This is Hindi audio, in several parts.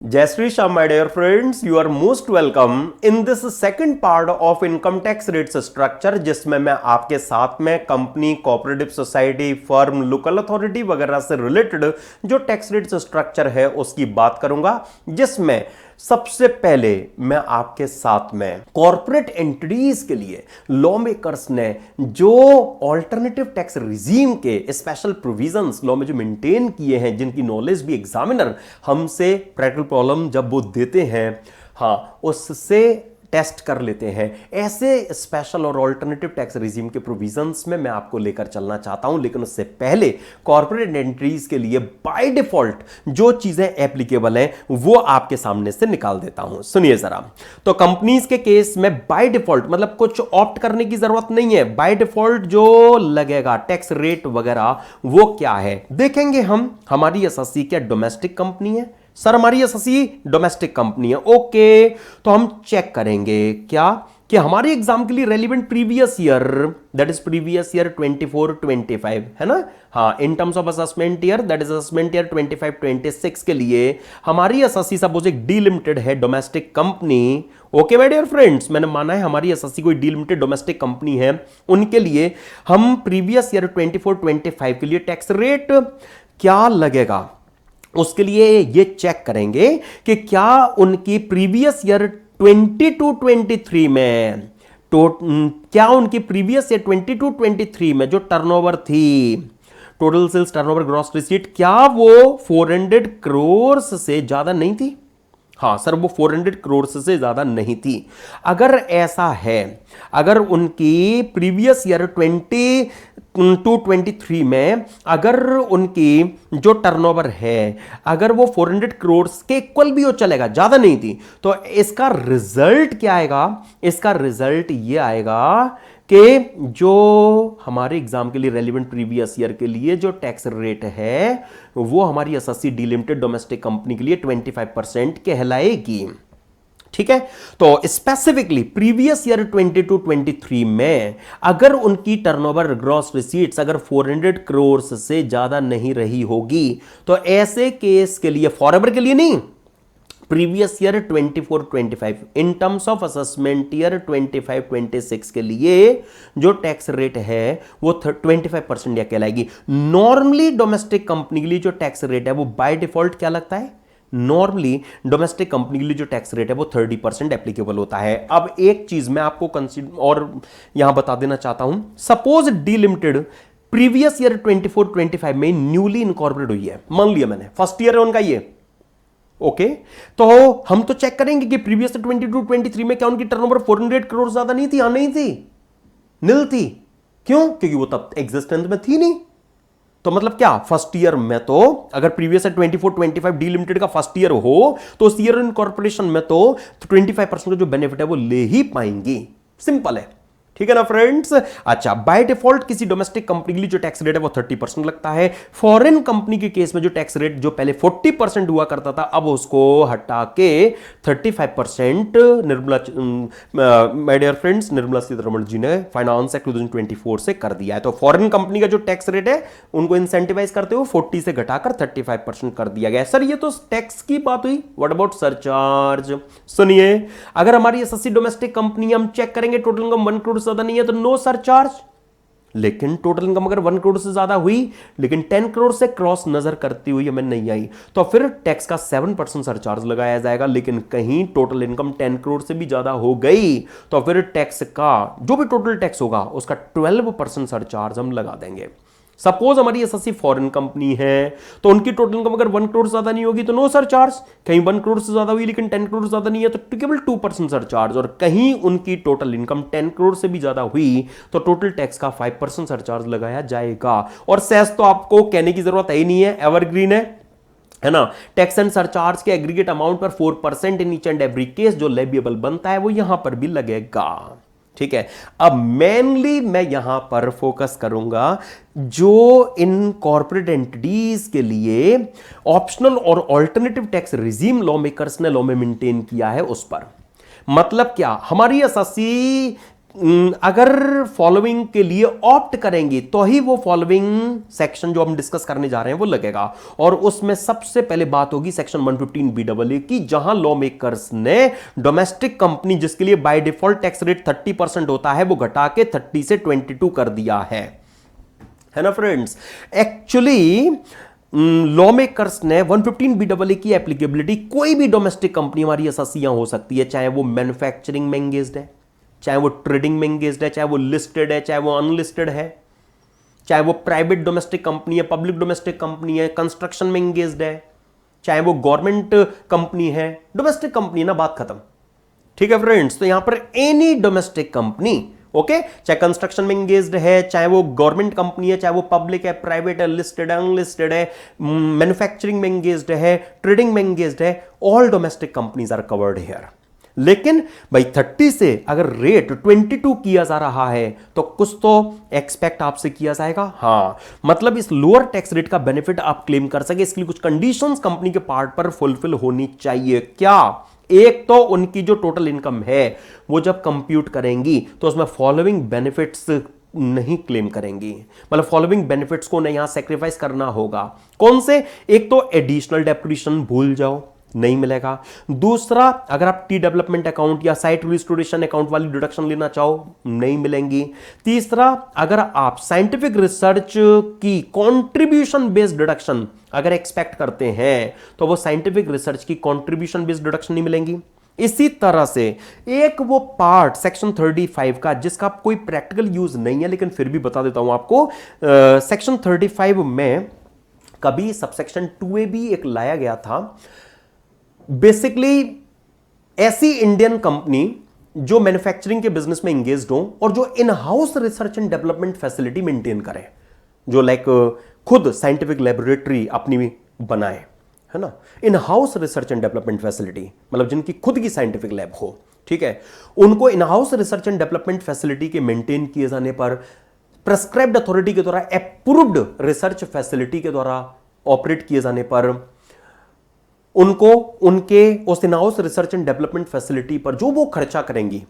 Jai Shri Shyam, my dear friends, you are most welcome in this second part of income tax rates structure, जिसमें मैं आपके साथ में company, cooperative society, firm, local authority वगैरह से रिलेटेड जो टैक्स रेट्स स्ट्रक्चर है उसकी बात करूंगा, जिसमें सबसे पहले मैं आपके साथ में कॉर्पोरेट एंटिटीज के लिए लॉ मेकर्स ने जो ऑल्टरनेटिव टैक्स रिजीम के स्पेशल प्रोविजंस लॉ में जो मेंटेन किए हैं, जिनकी नॉलेज भी एग्जामिनर हमसे प्रैक्टिकल प्रॉब्लम जब वो देते हैं, हाँ, उससे टेस्ट कर लेते हैं। ऐसे स्पेशल और ऑल्टरनेटिव टैक्स रिजीम के प्रोविजंस में मैं आपको लेकर चलना चाहता हूं, लेकिन उससे पहले कॉर्पोरेट एंट्रीज के लिए बाय डिफॉल्ट जो चीजें एप्लीकेबल हैं वो आपके सामने से निकाल देता हूं। सुनिए जरा। तो कंपनीज के केस में बाय डिफॉल्ट मतलब कुछ ऑप्ट करने की जरूरत नहीं है। बाय डिफॉल्ट जो लगेगा टैक्स रेट वगैरह वो क्या है देखेंगे हम। हमारी एसएससी क्या डोमेस्टिक कंपनी है? सर हमारी एसएससी डोमेस्टिक कंपनी है। ओके, तो हम चेक करेंगे क्या कि हमारे एग्जाम के लिए relevant previous year, that is previous year 24-25 है ना। हाँ, in terms of assessment year, that is assessment year 25-26 के लिए हमारी एसएससी सपोज एक डीलिमिटेड है domestic company. Okay my dear friends, मैंने माना है हमारी एसएससी कोई डीलिमिटेड डोमेस्टिक कंपनी है, उनके लिए हम प्रीवियस ईयर 24-25 के लिए टैक्स रेट क्या लगेगा उसके लिए ये चेक करेंगे कि क्या उनकी प्रीवियस ईयर 22-23 में क्या उनकी प्रीवियस ईयर 22-23 में जो टर्नओवर थी, total sales turnover gross receipt, क्या वो 400 करोड़ से ज्यादा नहीं थी? हाँ सर, वो 400 करोड़ से ज्यादा नहीं थी। अगर ऐसा है, अगर उनकी प्रीवियस ईयर 22-23 में अगर उनकी जो टर्नओवर है अगर वो 400 करोड़ के इक्वल भी हो, चलेगा, ज्यादा नहीं थी, तो इसका रिजल्ट क्या आएगा? इसका रिजल्ट ये आएगा कि जो हमारे एग्जाम के लिए रेलिवेंट प्रीवियस ईयर के लिए जो टैक्स रेट है वो हमारी एसएससी डीलिमिटेड डोमेस्टिक कंपनी के लिए 25% कहलाएगी। ठीक है, तो स्पेसिफिकली प्रीवियस ईयर 22-23 में अगर उनकी टर्नओवर ग्रॉस रिसीट्स अगर 400 करोड़ से ज्यादा नहीं रही होगी, तो ऐसे केस के लिए, फॉरएवर के लिए नहीं, previous year 24-25 in terms of assessment year 25-26 के लिए जो टैक्स रेट है वो 25% या कहलाएगी। नॉर्मली डोमेस्टिक कंपनी के लिए जो टैक्स रेट है वो बाय डिफॉल्ट क्या लगता है? नॉर्मली डोमेस्टिक कंपनी के लिए जो टैक्स रेट है वो 30% एप्लीकेबल होता है। अब एक चीज मैं आपको कंसीडर और यहां बता देना चाहता हूं, सपोज डीलिमिटेड प्रीवियस ईयर 24-25 में न्यूली इनकॉर्पोरेट हुई है, मान लिया मैंने, फर्स्ट ईयर है उनका ये। ओके, तो हम तो चेक करेंगे कि प्रीवियस 22-23 में क्या उनकी टर्नओवर 400 करोड़ ज्यादा नहीं थी? हाँ, नहीं थी, नील थी। क्यों? क्योंकि वो तब एग्जिस्टेंस में थी नहीं। तो मतलब क्या, फर्स्ट ईयर में तो अगर प्रीवियस 24-25 डीलिमिटेड का फर्स्ट ईयर हो तो उस ईयर इन कॉर्पोरेशन में तो 25% का जो बेनिफिट है वो ले ही पाएंगी। सिंपल है, ठीक है ना फ्रेंड्स। अच्छा, बाय डिफॉल्ट किसी डोमेस्टिक कंपनी के लिए जो टैक्स रेट है वो 30% लगता है। फॉरेन कंपनी के केस में जो टैक्स रेट जो पहले 40% हुआ करता था, अब उसको हटा के 35% Nirmala, my dear friends, Nirmala Sitharaman ji ने फाइनेंस एक्ट 2024 से कर दिया है। तो फॉरेन कंपनी का जो टैक्स रेट है उनको इंसेंटिवाइज करते हुए 40 से घटाकर 35% कर दिया गया। सर ये तो टैक्स की बात हुई, व्हाट अबाउट सरचार्ज? सुनिए, अगर हमारी एसएससी डोमेस्टिक कंपनी हम चेक करेंगे टोटल इनकम 1 करोड़ ज्यादा नहीं है तो नो सरचार्ज। लेकिन टोटल इनकम अगर 1 करोड़ से ज्यादा हुई लेकिन 10 करोड़ से क्रॉस नजर करती हुई हमें नहीं आई, तो फिर टैक्स का 7% सरचार्ज लगाया जाएगा। लेकिन कहीं टोटल इनकम 10 करोड़ से भी ज्यादा हो गई तो फिर टैक्स का जो भी टोटल टैक्स होगा उसका 12% सरचार्ज हम लगा देंगे। सपोज हमारी एसएससी फॉरेन कंपनी है तो उनकी टोटल इनकम अगर 1 करोड़ से ज्यादा नहीं होगी तो नो सरचार्ज। कहीं 1 करोड़ से ज्यादा हुई लेकिन 10 करोड़ से ज्यादा नहीं है तो केवल 2% सरचार्ज। और कहीं उनकी टोटल इनकम 10 करोड़ से भी ज्यादा हुई तो टोटल टैक्स का 5% सरचार्ज लगाया जाएगा। और सेस तो आपको कहने की जरूरत ही नहीं है, एवरग्रीन है ना। टैक्स एंड सरचार्ज के एग्रीगेट अमाउंट पर 4% in each and every case जो लेबिएबल बनता है वो यहां पर भी लगेगा। ठीक है, अब मेनली मैं यहां पर फोकस करूंगा जो इन कॉर्पोरेट एंटिटीज के लिए ऑप्शनल और alternative tax regime law makers ने लॉ में मेंटेन किया है उस पर। मतलब क्या, हमारी एसएससी अगर फॉलोइंग के लिए ऑप्ट करेंगी तो ही वो फॉलोइंग सेक्शन जो हम डिस्कस करने जा रहे हैं वो लगेगा। और उसमें सबसे पहले बात होगी सेक्शन 115 BAA की, जहां लॉ मेकर्स ने डोमेस्टिक कंपनी जिसके लिए बाय डिफॉल्ट टैक्स रेट 30% होता है वो घटा के 30 से 22 कर दिया है ना फ्रेंड्स। एक्चुअली लॉ मेकर्स ने 115 BAA की एप्लीकेबिलिटी कोई भी डोमेस्टिक कंपनी हमारी एसएससीयां हो सकती है, चाहे वो मैन्युफैक्चरिंग में एंगेज्ड है, चाहे वो ट्रेडिंग में एंगेज्ड है, चाहे वो लिस्टेड है, चाहे वो अनलिस्टेड है, चाहे वो प्राइवेट डोमेस्टिक कंपनी है, पब्लिक डोमेस्टिक कंपनी है, कंस्ट्रक्शन में एंगेज्ड है, चाहे वो गवर्नमेंट कंपनी है, डोमेस्टिक कंपनी ना, बात खत्म। ठीक है फ्रेंड्स, तो यहां पर एनी डोमेस्टिक कंपनी, ओके, चाहे कंस्ट्रक्शन में एंगेज्ड है, चाहे वो गवर्नमेंट कंपनी है, चाहे वो पब्लिक है, प्राइवेट है, लिस्टेड है, अनलिस्टेड है, मैन्युफैक्चरिंग में एंगेज्ड है, ट्रेडिंग में एंगेज्ड है, all domestic companies are covered here. लेकिन भाई 30 से अगर रेट 22 किया जा रहा है तो कुछ तो एक्सपेक्ट आपसे किया जाएगा। हाँ, मतलब इस लोअर टैक्स रेट का बेनिफिट आप क्लेम कर सके, इसके लिए कुछ कंडीशंस कंपनी के पार्ट पर फुलफिल होनी चाहिए। क्या? एक तो उनकी जो टोटल इनकम है वो जब कंप्यूट करेंगी तो उसमें फॉलोइंग बेनिफिट्स नहीं क्लेम करेंगी, मतलब फॉलोइंग बेनिफिट्स को नहीं यहां सेक्रीफाइस करना होगा। कौन से? एक तो एडिशनल डेप्रिसिएशन भूल जाओ, नहीं मिलेगा। दूसरा, अगर आप टी डेवलपमेंट अकाउंट या साइट रिस्टोरेशन अकाउंट वाली डिडक्शन लेना चाहो, नहीं मिलेंगी। तीसरा, अगर आप साइंटिफिक रिसर्च की कंट्रीब्यूशन बेस्ड डिडक्शन अगर एक्सपेक्ट करते हैं तो वो साइंटिफिक रिसर्च की कंट्रीब्यूशन बेस्ड डिडक्शन नहीं मिलेंगी। इसी तरह से एक वो पार्ट सेक्शन 35 का जिसका कोई प्रैक्टिकल यूज नहीं है लेकिन फिर भी बता देता हूं आपको, सेक्शन 35 में कभी सबसेक्शन 2A भी एक लाया गया था। बेसिकली ऐसी इंडियन कंपनी जो मैन्युफैक्चरिंग के बिजनेस में एंगेज्ड हो और जो in house research and development facility maintain करे, जो लाइक खुद साइंटिफिक लेबोरेटरी अपनी बनाए, है ना, in house research and development facility, मतलब जिनकी खुद की साइंटिफिक लैब हो, ठीक है, उनको in house research and development facility के मेंटेन किए जाने पर प्रेस्क्राइब्ड अथॉरिटी के द्वारा अप्रूव्ड रिसर्च फैसिलिटी के द्वारा ऑपरेट किए जाने पर उनको उनके उस in house research and development facility पर जो वो खर्चा करेंगी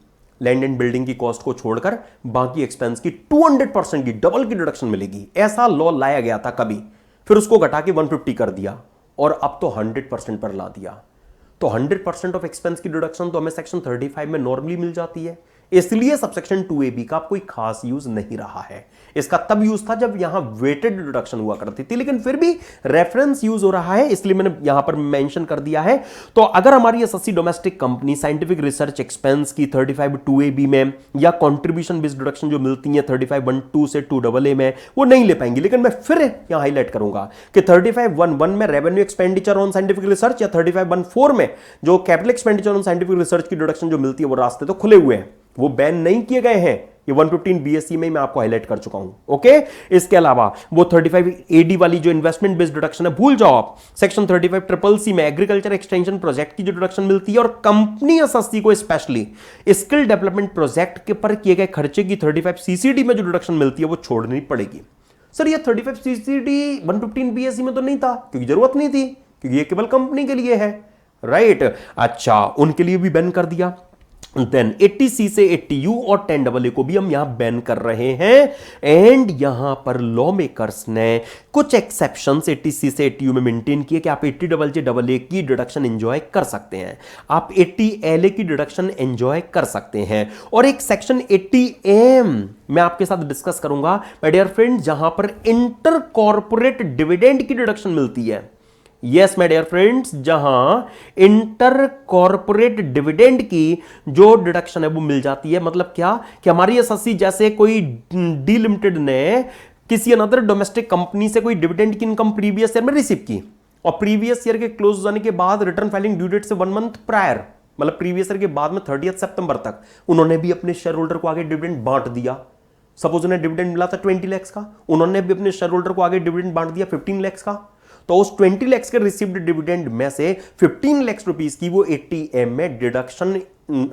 लैंड एंड बिल्डिंग की कॉस्ट को छोड़कर बाकी एक्सपेंस की 200% की डबल की डिडक्शन मिलेगी। ऐसा लॉ लाया गया था कभी, फिर उसको घटा के 150 कर दिया और अब तो 100% पर ला दिया। तो 100% ऑफ एक्सपेंस की डिडक्शन तो हमें सेक्शन 35 में नॉर्मली मिल जाती है, इसलिए सबसेक्शन 2AB का कोई खास यूज नहीं रहा है। इसका तब यूज था जब यहां वेटेड डिडक्शन हुआ करती थी, लेकिन फिर भी रेफरेंस यूज हो रहा है इसलिए मैंने यहां पर मेंशन कर दिया है। तो अगर हमारी SSC domestic company scientific research expense की 35 2AB में या कंट्रीब्यूशन बेस्ड डिडक्शन जो मिलती है 35(1)(2) से 2AA में, वो नहीं ले पाएंगी। लेकिन मैं फिर यहां हाईलाइट करूंगा कि 35(1)(1) में revenue expenditure on scientific research या 35(1)(4) में जो capital expenditure on scientific research की डिडक्शन जो मिलती है वो रास्ते तो खुले हुए हैं, वो बैन नहीं किए गए हैं। ये 115 BSE में मैं आपको हाईलाइट कर चुका हूं। ओके, इसके अलावा वो 35 AD वाली जो इन्वेस्टमेंट बेस्ड डिडक्शन है भूल जाओ आप। सेक्शन 35 CCC में एग्रीकल्चर एक्सटेंशन प्रोजेक्ट की जो डिडक्शन मिलती है और कंपनी एसएससी को स्पेशली स्किल डेवलपमेंट प्रोजेक्ट के पर किए गए खर्चे की 35 CCD में जो डिडक्शन मिलती है वो छोड़नी पड़ेगी। सर ये 35 CCD 115 BSE में तो नहीं था क्योंकि जरूरत नहीं थी, क्योंकि ये केवल कंपनी के लिए है, राइट? अच्छा, उनके लिए भी बैन कर दिया। देन 80C से 80U और 10AA को भी हम यहां बैन कर रहे हैं। एंड यहां पर लॉ मेकर्स ने कुछ एक्सेप्शंस 80C से 80U में मेंटेन किए कि आप 80JJAA की डिडक्शन एंजॉय कर सकते हैं, आप 80LA की डिडक्शन एंजॉय कर सकते हैं, और एक सेक्शन 80M मैं आपके साथ डिस्कस करूंगा माय डियर फ्रेंड, जहां पर इंटर कॉर्पोरेट डिविडेंड की डिडक्शन मिलती है। यस माय डियर फ्रेंड्स, जहां इंटर कॉर्पोरेट डिविडेंड की जो डिडक्शन है वो मिल जाती है। मतलब क्या कि हमारी एसएससी जैसे कोई डी लिमिटेड ने किसी अनदर डोमेस्टिक कंपनी से कोई डिविडेंड की इनकम प्रीवियस ईयर में रिसीव की और प्रीवियस ईयर के क्लोज हो जाने के बाद रिटर्न फाइलिंग ड्यू डेट से 1 मंथ प्रायर, मतलब प्रीवियस ईयर के बाद में 30 सितंबर तक उन्होंने भी अपने शेयर होल्डर को आगे डिविडेंड बांट दिया। सपोज उन्हें डिविडेंड मिला था 20 लाख का, उन्होंने भी अपने शेयर होल्डर को आगे डिविडेंड बांट दिया 15 लाख का, तो उस 20 लाख के रिसीव्ड डिविडेंड में से 15 लाख रुपीस की वो 80M में डिडक्शन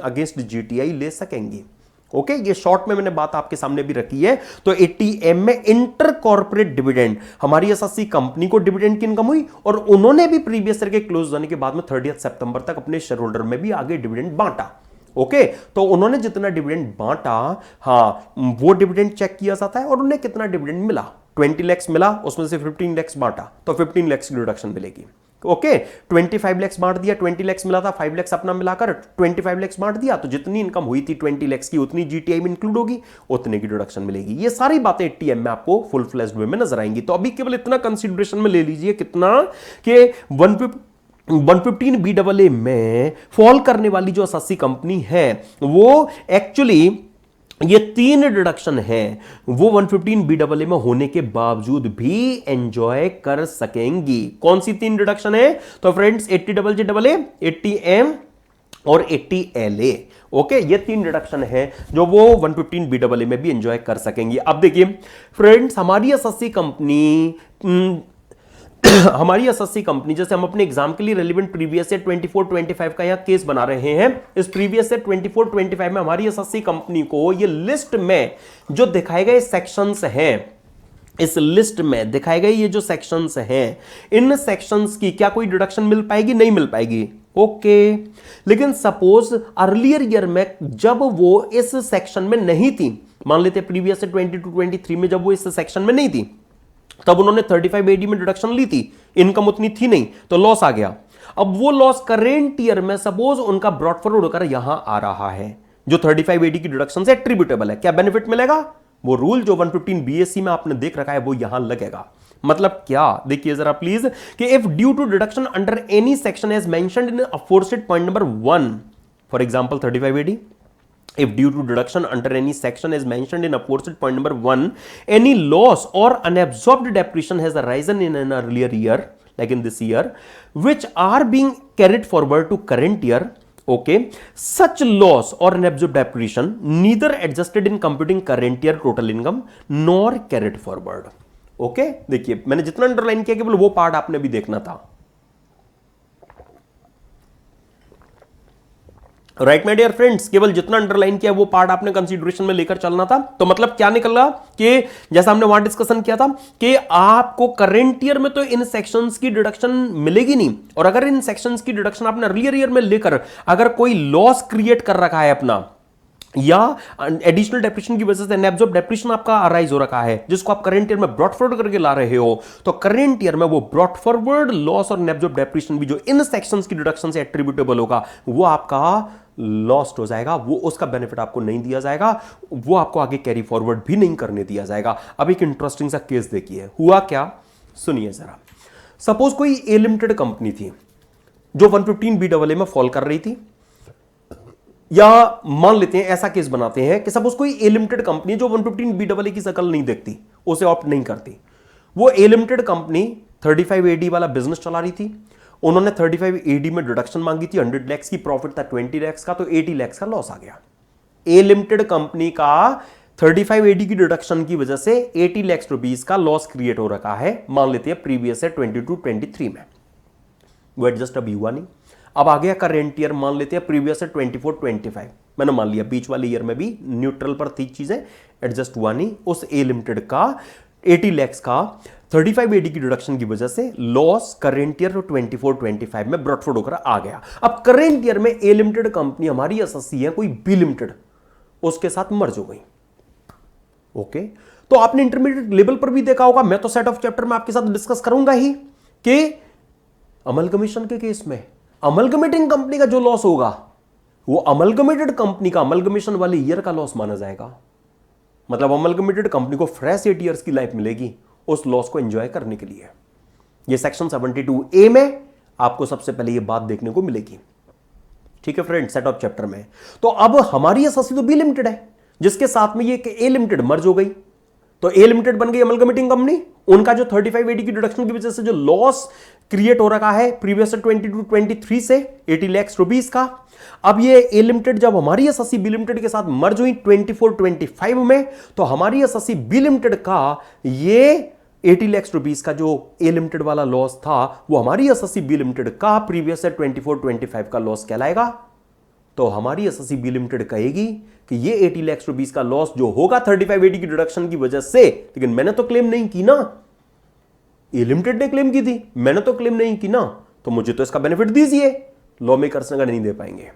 अगेंस्ट जीटीआई ले सकेंगी। ओके, ये शॉर्ट में मैंने बात आपके सामने भी रखी है। तो 80M में इंटर कॉर्पोरेट डिविडेंड, हमारी एसएससी कंपनी को डिविडेंड की इनकम हुई और उन्होंने भी प्रीवियस ईयर के क्लोज होने के बाद में 30 सितंबर तक अपने शेयर होल्डर में भी आगे डिविडेंड बांटा। ओके, तो उन्होंने जितना डिविडेंड बांटा, हाँ वो डिविडेंड चेक किया जाता है और उन्हें कितना डिविडेंड मिला, 20 लैक्स मिला, उसमें से 15 लैक्स बांटा तो 15 लैक्स की डिडक्शन मिलेगी। ओके, 25 लैक्स बांट दिया, 20 लैक्स मिला था, 5 लैक्स अपना मिलाकर 25 लैक्स बांट दिया, तो जितनी इनकम हुई थी 20 लैक्स की उतनी जीटीआई में इंक्लूड होगी, उतने की डिडक्शन मिलेगी। ये सारी बातें एटीएम में आपको फुल फ्लेज्ड वे में नजर आएंगी। तो अभी केवल इतना कंसीडरेशन में ले लीजिए, कितना कि 115BAA में फॉल करने वाली जो एसएससी कंपनी है वो एक्चुअली ये 3 डिडक्शन है वो 115BAA में होने के बावजूद भी एंजॉय कर सकेंगी। कौन सी 3 डिडक्शन है? तो फ्रेंड्स 80JJAA, 80M और 80LA। ओके, ये 3 डिडक्शन है जो वो 115BAA में भी एंजॉय कर सकेंगी। अब देखिए फ्रेंड्स, हमारी एसएससी कंपनी जैसे हम अपने एग्जाम के लिए रेलिवेंट प्रीवियस ईयर 24-25 का यहां केस बना रहे हैं। इस प्रीवियस ईयर 24-25 में हमारी एसएससी कंपनी को ये लिस्ट में जो दिखाए गए सेक्शंस हैं, इस लिस्ट में दिखाए गए ये जो सेक्शंस हैं, इन सेक्शंस की क्या कोई डिडक्शन मिल पाएगी? नहीं मिल पाएगी। ओके, लेकिन सपोज अर्लियर ईयर में जब वो इस सेक्शन में नहीं थी, मान लेते प्रीवियस ईयर 22-23 में जब वो इस सेक्शन में नहीं थी, तब उन्होंने 35 AD में डिडक्शन ली थी, इनकम उतनी थी नहीं, तो लॉस आ गया। अब वो लॉस करेंट ईयर में सपोज उनका ब्रॉड फॉरवर्ड होकर यहां आ रहा है, जो 35 AD की डिडक्शन से एट्रीब्यूटेबल है, क्या बेनिफिट मिलेगा? वो रूल जो 115 BAC में आपने देख रखा है वो यहां लगेगा। मतलब क्या, देखिए जरा प्लीज, कि if due to deduction under any section as mentioned in aforesaid point number 1, for example 35 AD, if due to deduction under any section as mentioned in aforesaid point number 1, any loss or unabsorbed depreciation has arisen in an earlier year, like in this year, which are being carried forward to current year, okay, such loss or unabsorbed depreciation neither adjusted in computing current year total income nor carried forward. okay, देखिए मैंने जितना अंडरलाइन किया केवल वो पार्ट आपने भी देखना था। राइट माय डियर फ्रेंड्स, केवल जितना अंडरलाइन किया वो पार्ट आपने कंसीडरेशन में लेकर चलना था। तो मतलब क्या निकला कि जैसा हमने वहां डिस्कशन किया था कि आपको करंट ईयर में तो इन सेक्शंस की डिडक्शन मिलेगी नहीं, और अगर इन सेक्शंस की डिडक्शन आपने अर्लियर ईयर में लेकर अगर कोई लॉस क्रिएट कर रखा है अपना, या एडिशनल डेप्रिसिएशन की वजह से अनअब्सॉर्ब्ड डेप्रिसिएशन आपका अराइज हो रखा है जिसको आप करंट ईयर में ब्रॉट फॉरवर्ड करके ला रहे हो, तो करंट ईयर में वो ब्रॉट फॉरवर्ड लॉस और अनअब्सॉर्ब्ड डेप्रिसिएशन भी जो इन सेक्शंस की डिडक्शन से एट्रीब्यूटेबल होगा वो आपका लॉस्ट हो जाएगा, वो उसका बेनिफिट आपको नहीं दिया जाएगा, वो आपको आगे कैरी फॉरवर्ड भी नहीं करने दिया जाएगा। अब एक इंटरेस्टिंग सा केस देखिए, हुआ क्या, सुनिए जरा। सपोज कोई ए लिमिटेड कंपनी थी जो 115BAA में फॉल कर रही थी, या मान लेते हैं ऐसा केस बनाते हैं कि सपोज कोई ए लिमिटेड कंपनी जो 115BAA की शकल नहीं देखती, उसे ऑप्ट नहीं करती, वो ए लिमिटेड कंपनी 35 AD वाला बिजनेस चला रही थी, उन्होंने 35 AD में डिडक्शन मांगी थी, 100 लैक्स की प्रॉफिट था 20 लैक्स का, तो 80 लैक्स का लॉस आ गया। ए लिमिटेड कंपनी का 35 AD की डिडक्शन की वजह से 80 लैक्स रुपीस का लॉस क्रिएट हो रखा है, मान लेते हैं प्रीवियस है 22-23 में, वो एडजस्ट अभी हुआ नहीं। अब आ गया करेंट ईयर, मान लेते हैं प्रीवियस है 24-25, मैंने मान लिया बीच वाले ईयर में भी न्यूट्रल पर थी चीजें, एडजस्ट हुआ नहीं। उस ए लिमिटेड का 80 लैक्स का 35 AD की डिडक्शन की वजह से लॉस करेंट ईयर 24-25 में ब्रॉडफोर्ड होकर आ गया। अब करेंट ईयर में ए लिमिटेड कंपनी हमारी एसएससी है, कोई बी लिमिटेड उसके साथ मर्ज हो गई। ओके, तो आपने इंटरमीडिएट लेवल पर भी देखा होगा, मैं तो सेट ऑफ चैप्टर में आपके साथ डिस्कस करूंगा ही कि अमलगमेशन के केस में अमलगमेटिंग कंपनी का जो लॉस होगा वो अमलगमेटेड कंपनी का अमलगमेशन वाले ईयर का लॉस माना जाएगा। मतलब अमलगमेटेड कंपनी को फ्रेश 8 ईयर्स की लाइफ मिलेगी उस लॉस को एंजॉय करने के लिए। ये सेक्शन 72A में आपको सबसे पहले ये बात देखने को मिलेगी। ठीक है फ्रेंड, सेट ऑफ चैप्टर में। तो अब हमारी एसएससी तो बी लिमिटेड है, जिसके साथ में ये ए लिमिटेड मर्ज हो गई, तो ए लिमिटेड बन गई अमलगमेटिंग कंपनी। उनका जो 35 AD की डिडक्शन की वजह से जो लॉस क्रिएट हो रखा है प्रीवियस 22-23 से 80 लैक्स रुपीस का, अब ये ए लिमिटेड जब हमारी एसएससी बी लिमिटेड के साथ मर्ज हुई 24-25 में, तो हमारी एसएससी बी लिमिटेड का ये 80 लैक्स रुपीस का जो ए लिमिटेड वाला लॉस था वो हमारी एसएससी बी लिमिटेड का प्रीवियस 24-25 का लॉस कहलाएगा। तो हमारी एसएससी बी लिमिटेड कहेगी कि ये 80 लैक्स रुपीस का लॉस जो होगा 35 AD की डिडक्शन की वजह से, लेकिन मैंने तो क्लेम नहीं की ना, ए लिमिटेड ने क्लेम की थी, मैंने तो क्लेम नहीं की ना, तो मुझे तो इसका बेनिफिट दीजिए। लॉ मेकर्स अगर नहीं दे पाएंगे,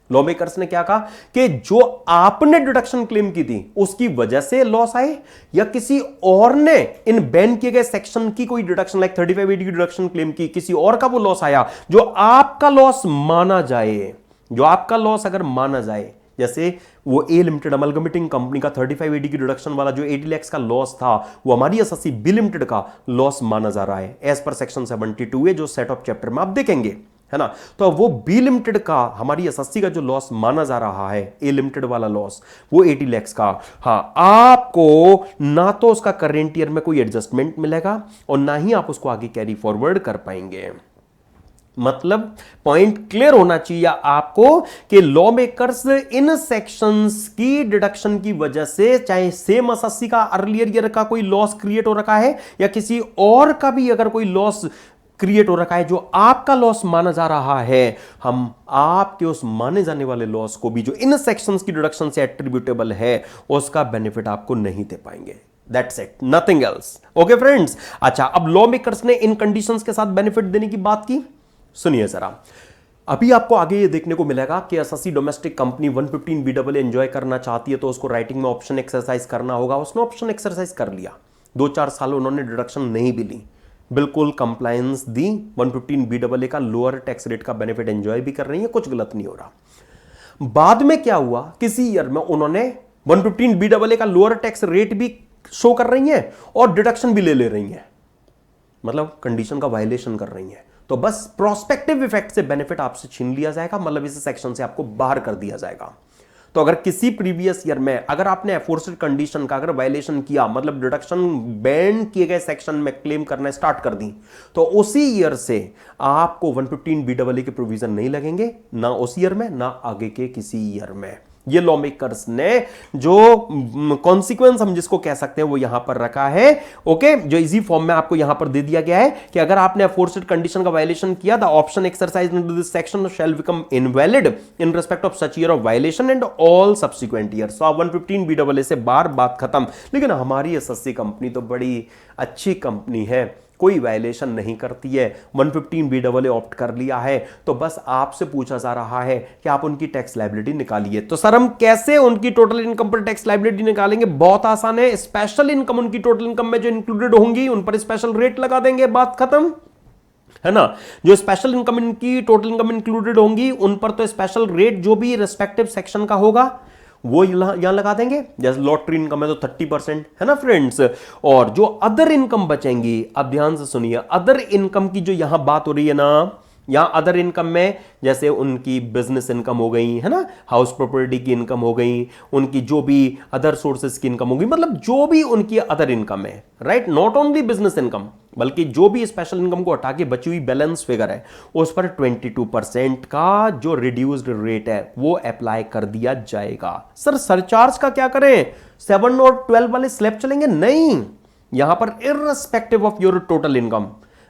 लॉ मेकर्स ने क्या कहा कि जो आपने डिडक्शन क्लेम की थी उसकी वजह से लॉस आए, या किसी और ने इन बैन किए गए सेक्शन की कोई डिडक्शन लाइक 3580 की डिडक्शन क्लेम की, किसी और का वो लॉस आया, जो आपका लॉस माना जाए, जो आपका लॉस अगर माना जाए, जैसे वो ए लिमिटेड अमलगमेटिंग कंपनी का 3580 की डिडक्शन वाला जो 80 लाख का लॉस था, वो हमारी एसएससी बी लिमिटेड का लॉस माना जा रहा है एज पर सेक्शन 72 है, जो सेट ऑफ चैप्टर में आप देखेंगे, है ना। तो वो बी लिमिटेड का हमारी एसएससी का जो लॉस माना जा रहा है, ए लिमिटेड वाला लॉस, वो 80 लाख का, हाँ, आपको ना तो उसका करेंट ईयर में कोई एडजस्टमेंट मिलेगा और ना ही आप उसको आगे कैरी फॉरवर्ड कर पाएंगे। मतलब पॉइंट क्लियर होना चाहिए आपको कि लॉ मेकर्स इन सेक्शंस की डिडक्शन की वजह से, चाहे सेम एसएससी का अर्लियर ईयर का कोई लॉस क्रिएट हो रखा है या किसी और का भी अगर कोई लॉस क्रिएट हो रखा है जो आपका लॉस माना जा रहा है, हम आपके उस माने जाने वाले लॉस को भी जो इन सेक्शंस की डिडक्शन से एट्रीब्यूटेबल है उसका बेनिफिट आपको नहीं दे पाएंगे। That's it, nothing else. Okay friends, अच्छा, अब लॉ मेकर्स ने इन कंडीशंस के साथ बेनिफिट देने की बात की, सुनिए जरा। अभी आपको आगे ये देखने को मिलेगा कि SSC domestic company 115 BAA enjoy करना चाहती है तो उसको राइटिंग में ऑप्शन एक्सरसाइज करना होगा। उसने ऑप्शन एक्सरसाइज कर लिया, 2-4 साल उन्होंने डिडक्शन नहीं भी ली, बिल्कुल कंप्लायंस दी, 115 BAA का लोअर टैक्स रेट का बेनिफिट एंजॉय भी कर रही है, कुछ गलत नहीं हो रहा। बाद में क्या हुआ, किसी ईयर में उन्होंने 115 BAA का लोअर टैक्स रेट भी शो कर रही है और डिडक्शन भी ले रही है, मतलब कंडीशन का वायलेशन कर रही है। तो बस प्रोस्पेक्टिव इफेक्ट से बेनिफिट आपसे छीन लिया जाएगा, मतलब इस सेक्शन से आपको बाहर कर दिया जाएगा। तो अगर किसी प्रीवियस ईयर में अगर आपने एफोर्स्ड कंडीशन का अगर वायलेशन किया, मतलब डिडक्शन बैन किए गए सेक्शन में क्लेम करना स्टार्ट कर दी, तो उसी ईयर से आपको 115 BAA के प्रोविजन नहीं लगेंगे, ना उस ईयर में ना आगे के किसी ईयर में। ये लॉ मेकर्स ने जो कॉन्सिक्वेंस हम जिसको कह सकते हैं वो यहां पर रखा है। ओके, जो इजी फॉर्म में आपको यहां पर दे दिया गया है कि अगर आपने फोर्स्ड कंडीशन का वायलेशन किया, the option exercise in this section shall become invalid in respect of such year of violation and all subsequent year. So 115 BAA से बात खत्म। लेकिन हमारी एसएससी कंपनी तो बड़ी अच्छी कंपनी है, कोई वायलेशन नहीं करती है, 115 BAA ऑप्ट कर लिया है, तो बस आपसे पूछा जा रहा है कि आप उनकी टैक्स लायबिलिटी निकालिए। तो सर हम कैसे उनकी टोटल इनकम पर टैक्स लायबिलिटी निकालेंगे? बहुत आसान है, स्पेशल इनकम उनकी टोटल इनकम में जो इंक्लूडेड होंगी उन पर स्पेशल रेट लगा देंगे, बात खत्म, है ना। जो स्पेशल इनकम इनकी टोटल इनकम इंक्लूडेड होंगी उन पर तो स्पेशल रेट जो भी रिस्पेक्टिव सेक्शन का होगा वो यहां लगा देंगे। जैसे लॉटरी इनकम है तो 30%, है ना फ्रेंड्स। और जो अदर इनकम बचेंगी, अब ध्यान से सुनिए, अदर इनकम की जो यहां बात हो रही है ना, यहां अदर इनकम में जैसे उनकी बिजनेस इनकम हो गई, है ना, हाउस प्रॉपर्टी की इनकम हो गई, उनकी जो भी अदर सोर्सेज की इनकम होगी, मतलब जो भी उनकी अदर इनकम है, right, not only business income, बल्कि जो भी स्पेशल इनकम को हटा के बची हुई बैलेंस फिगर है उस पर 22% का जो रिड्यूस्ड रेट है वो अप्लाई कर दिया जाएगा। सर सरचार्ज का क्या करें? 7 और 12 वाले स्लैब चलेंगे? नहीं, यहां पर irrespective of your total income,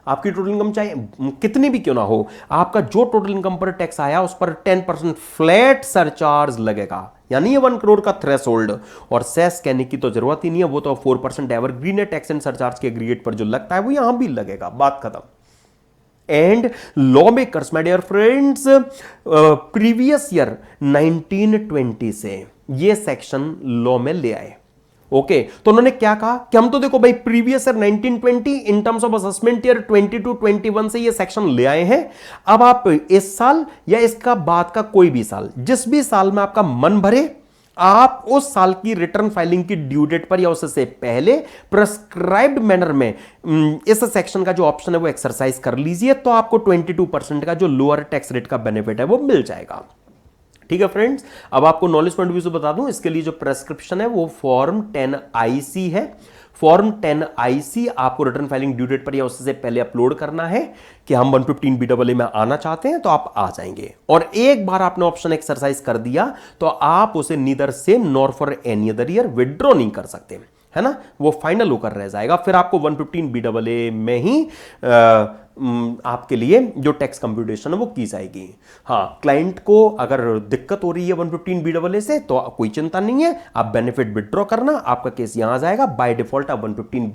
आपकी टोटल इनकम चाहे कितनी भी क्यों ना हो, आपका जो टोटल इनकम पर टैक्स आया उस पर 10% फ्लैट सरचार्ज लगेगा। यानी ये 1 करोड़ का थ्रेशोल्ड, और सेस कहने की तो जरूरत ही नहीं है, वो तो 4% एवरग्रीन है, टैक्स एंड सरचार्ज के एग्रीगेट पर जो लगता है वो यहां भी लगेगा, बात खत्म। And law makers my dear friends previous year 1920 से ये सेक्शन लॉ में ले आए। ओके, तो उन्होंने क्या कहा कि हम तो देखो भाई previous year 1920 in terms of assessment year 22-21 से ये सेक्शन ले आए हैं। अब आप इस साल या इसका बाद का कोई भी साल, जिस भी साल में आपका मन भरे, आप उस साल की रिटर्न फाइलिंग की ड्यू डेट पर या उससे पहले प्रेस्क्राइब्ड मैनर में इस सेक्शन का जो ऑप्शन है वो एक्सरसाइज कर लीजिए, तो आपको 22% का जो लोअर टैक्स रेट का बेनिफिट है वो मिल जाएगा। ठीक है फ्रेंड्स, अब आपको नॉलेज पॉइंट व्यू से बता दूं, इसके लिए जो प्रेस्क्रिप्शन है वो फॉर्म 10IC है। फॉर्म 10IC आपको रिटर्न फाइलिंग ड्यू डेट पर या उससे पहले अपलोड करना है कि हम 115 BAA में आना चाहते हैं, तो आप आ जाएंगे। और एक बार आपने ऑप्शन एक्सरसाइज कर दिया तो आप उसे neither same nor for any other year withdraw नहीं कर सकते, है ना, वो फाइनल होकर रह जाएगा। फिर आपको 115 BAA में ही आपके लिए जो टैक्स कंप्यूटेशन है वो की जाएगी। हाँ, क्लाइंट को अगर दिक्कत हो रही है 115 BAA से तो कोई चिंता नहीं है, आप बेनिफिट विड्रॉ करना, आपका केस यहां आ जाएगा, बाय डिफॉल्ट आप 115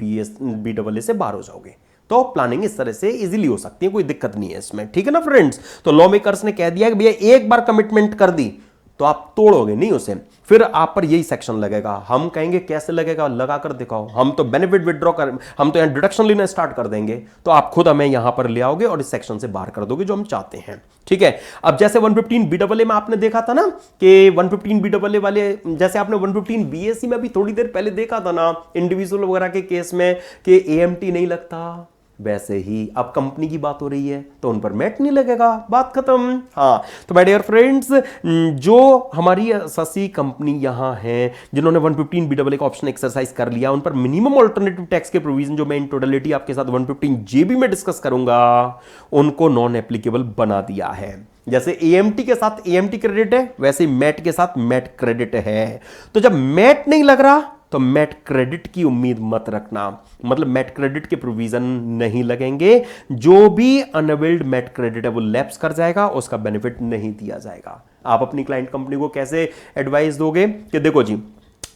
BAA से बाहर हो जाओगे। तो प्लानिंग इस तरह से इजीली हो सकती है, कोई दिक्कत नहीं है इसमें, ठीक है ना फ्रेंड्स। तो लॉ मेकर्स ने कह दिया कि भैया एक बार कमिटमेंट कर दी तो आप तोड़ोगे नहीं उसे, फिर आप पर यही सेक्शन लगेगा। हम कहेंगे कैसे लगेगा, लगा कर दिखाओ, हम तो बेनिफिट विड्रॉ कर, हम तो यहां डिडक्शन लेना स्टार्ट कर देंगे, तो आप खुद हमें यहां पर ले आओगे और इस सेक्शन से बाहर कर दोगे जो हम चाहते हैं, ठीक है। अब जैसे 115 BAA में आपने देखा था ना कि 115 BAA वाले, जैसे आपने 115 BAC में भी थोड़ी देर पहले देखा था ना इंडिविजुअल वगैरह के केस में कि AMT नहीं लगता, वैसे ही अब कंपनी की बात हो रही है तो उन पर मैट नहीं लगेगा, बात खत्म। हाँ, तो माय डियर फ्रेंड्स, जो हमारी एसएससी कंपनी यहां है जिन्होंने 115 BAA का ऑप्शन एक्सरसाइज कर लिया, उन पर मिनिमम ऑल्टरनेटिव टैक्स के प्रोविजन जो मैं इन टोटलिटी आपके साथ 115 JB में डिस्कस करूंगा, उनको नॉन एप्लीकेबल बना दिया है। जैसे AMT के साथ AMT क्रेडिट है, वैसे मैट के साथ मैट क्रेडिट है। तो जब मैट नहीं लग रहा तो मैट क्रेडिट की उम्मीद मत रखना, मतलब मैट क्रेडिट के प्रोविजन नहीं लगेंगे, जो भी अनअवेल्ड मैट क्रेडिट है वो लैप्स कर जाएगा, उसका बेनिफिट नहीं दिया जाएगा। आप अपनी क्लाइंट कंपनी को कैसे एडवाइस दोगे कि देखो जी,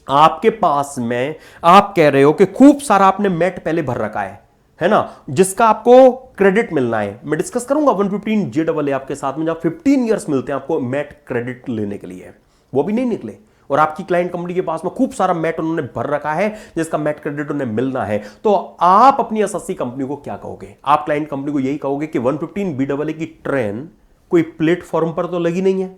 आपके पास में आप कह रहे हो कि खूब सारा आपने मैट पहले भर रखा है ना, जिसका आपको क्रेडिट मिलना है। मैं डिस्कस करूंगा 115 JAA आपके साथ में, जहां 15 ईयर्स मिलते हैं आपको मैट क्रेडिट लेने के लिए, वो भी नहीं निकले, और आपकी क्लाइंट कंपनी के पास में खूब सारा मैट उन्होंने भर रखा है जिसका मैट क्रेडिट उन्हें मिलना है, तो आप अपनी एसएससी कंपनी को क्या कहोगे? आप क्लाइंट कंपनी को यही कहोगे कि 115 BAA की ट्रेन कोई प्लेटफॉर्म पर तो लगी नहीं है,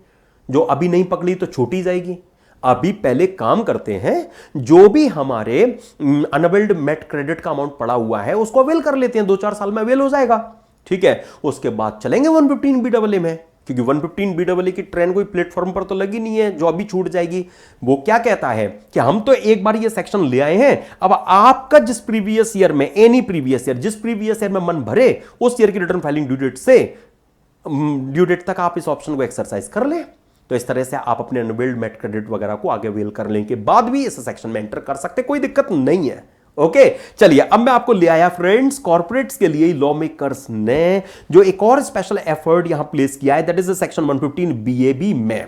जो अभी नहीं पकड़ी तो छूटी जाएगी। अभी पहले काम करते हैं, जो भी हमारे अनअवेल्ड मैट क्रेडिट का अमाउंट पड़ा हुआ है उसको अवेल कर लेते हैं, 2-4 साल में अवेल हो जाएगा, ठीक है। उसके बाद चलेंगे 115 BAA में, क्योंकि 115 BAA की ट्रेन कोई प्लेटफॉर्म पर तो लगी नहीं है जो अभी छूट जाएगी। वो क्या कहता है कि हम तो एक बार ये सेक्शन ले आए हैं, अब आपका जिस प्रीवियस ईयर में, एनी प्रीवियस ईयर, जिस प्रीवियस ईयर में मन भरे उस ईयर की रिटर्न फाइलिंग ड्यू डेट तक आप इस ऑप्शन को एक्सरसाइज कर लें। तो इस तरह से आप अपने अनवेल्ड मैट क्रेडिट वगैरह को आगे अवेल कर लेने के बाद भी इस सेक्शन में एंटर कर सकते, कोई दिक्कत नहीं है। ओके, चलिए अब मैं आपको ले आया फ्रेंड्स, कॉर्पोरेट्स के लिए लॉ मेकर्स ने जो एक और स्पेशल एफर्ट यहां प्लेस किया है, दैट इज सेक्शन 115 BAB में।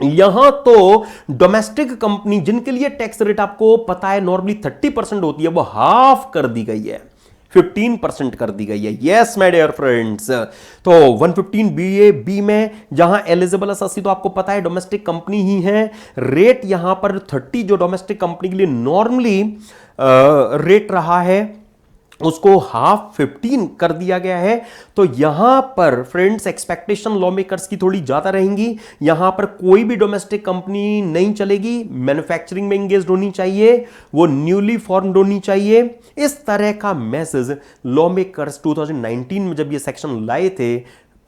यहां तो डोमेस्टिक कंपनी जिनके लिए टैक्स रेट आपको पता है नॉर्मली 30% होती है, वो हाफ कर दी गई है, 15% कर दी गई है। यस माय डियर फ्रेंड्स, तो 115 BAB में जहां एलिजिबल एसएससी तो आपको पता है डोमेस्टिक कंपनी ही है, रेट यहां पर 30 जो डोमेस्टिक कंपनी के लिए नॉर्मली रेट रहा है उसको हाफ 15 कर दिया गया है। तो यहां पर फ्रेंड्स एक्सपेक्टेशन लॉ मेकर्स की थोड़ी ज्यादा रहेंगी। यहां पर कोई भी डोमेस्टिक कंपनी नहीं चलेगी, मैन्युफैक्चरिंग में एंगेज होनी चाहिए, वो न्यूली फॉर्म्ड होनी चाहिए। इस तरह का मैसेज लॉ मेकर्स 2019 में जब ये सेक्शन लाए थे,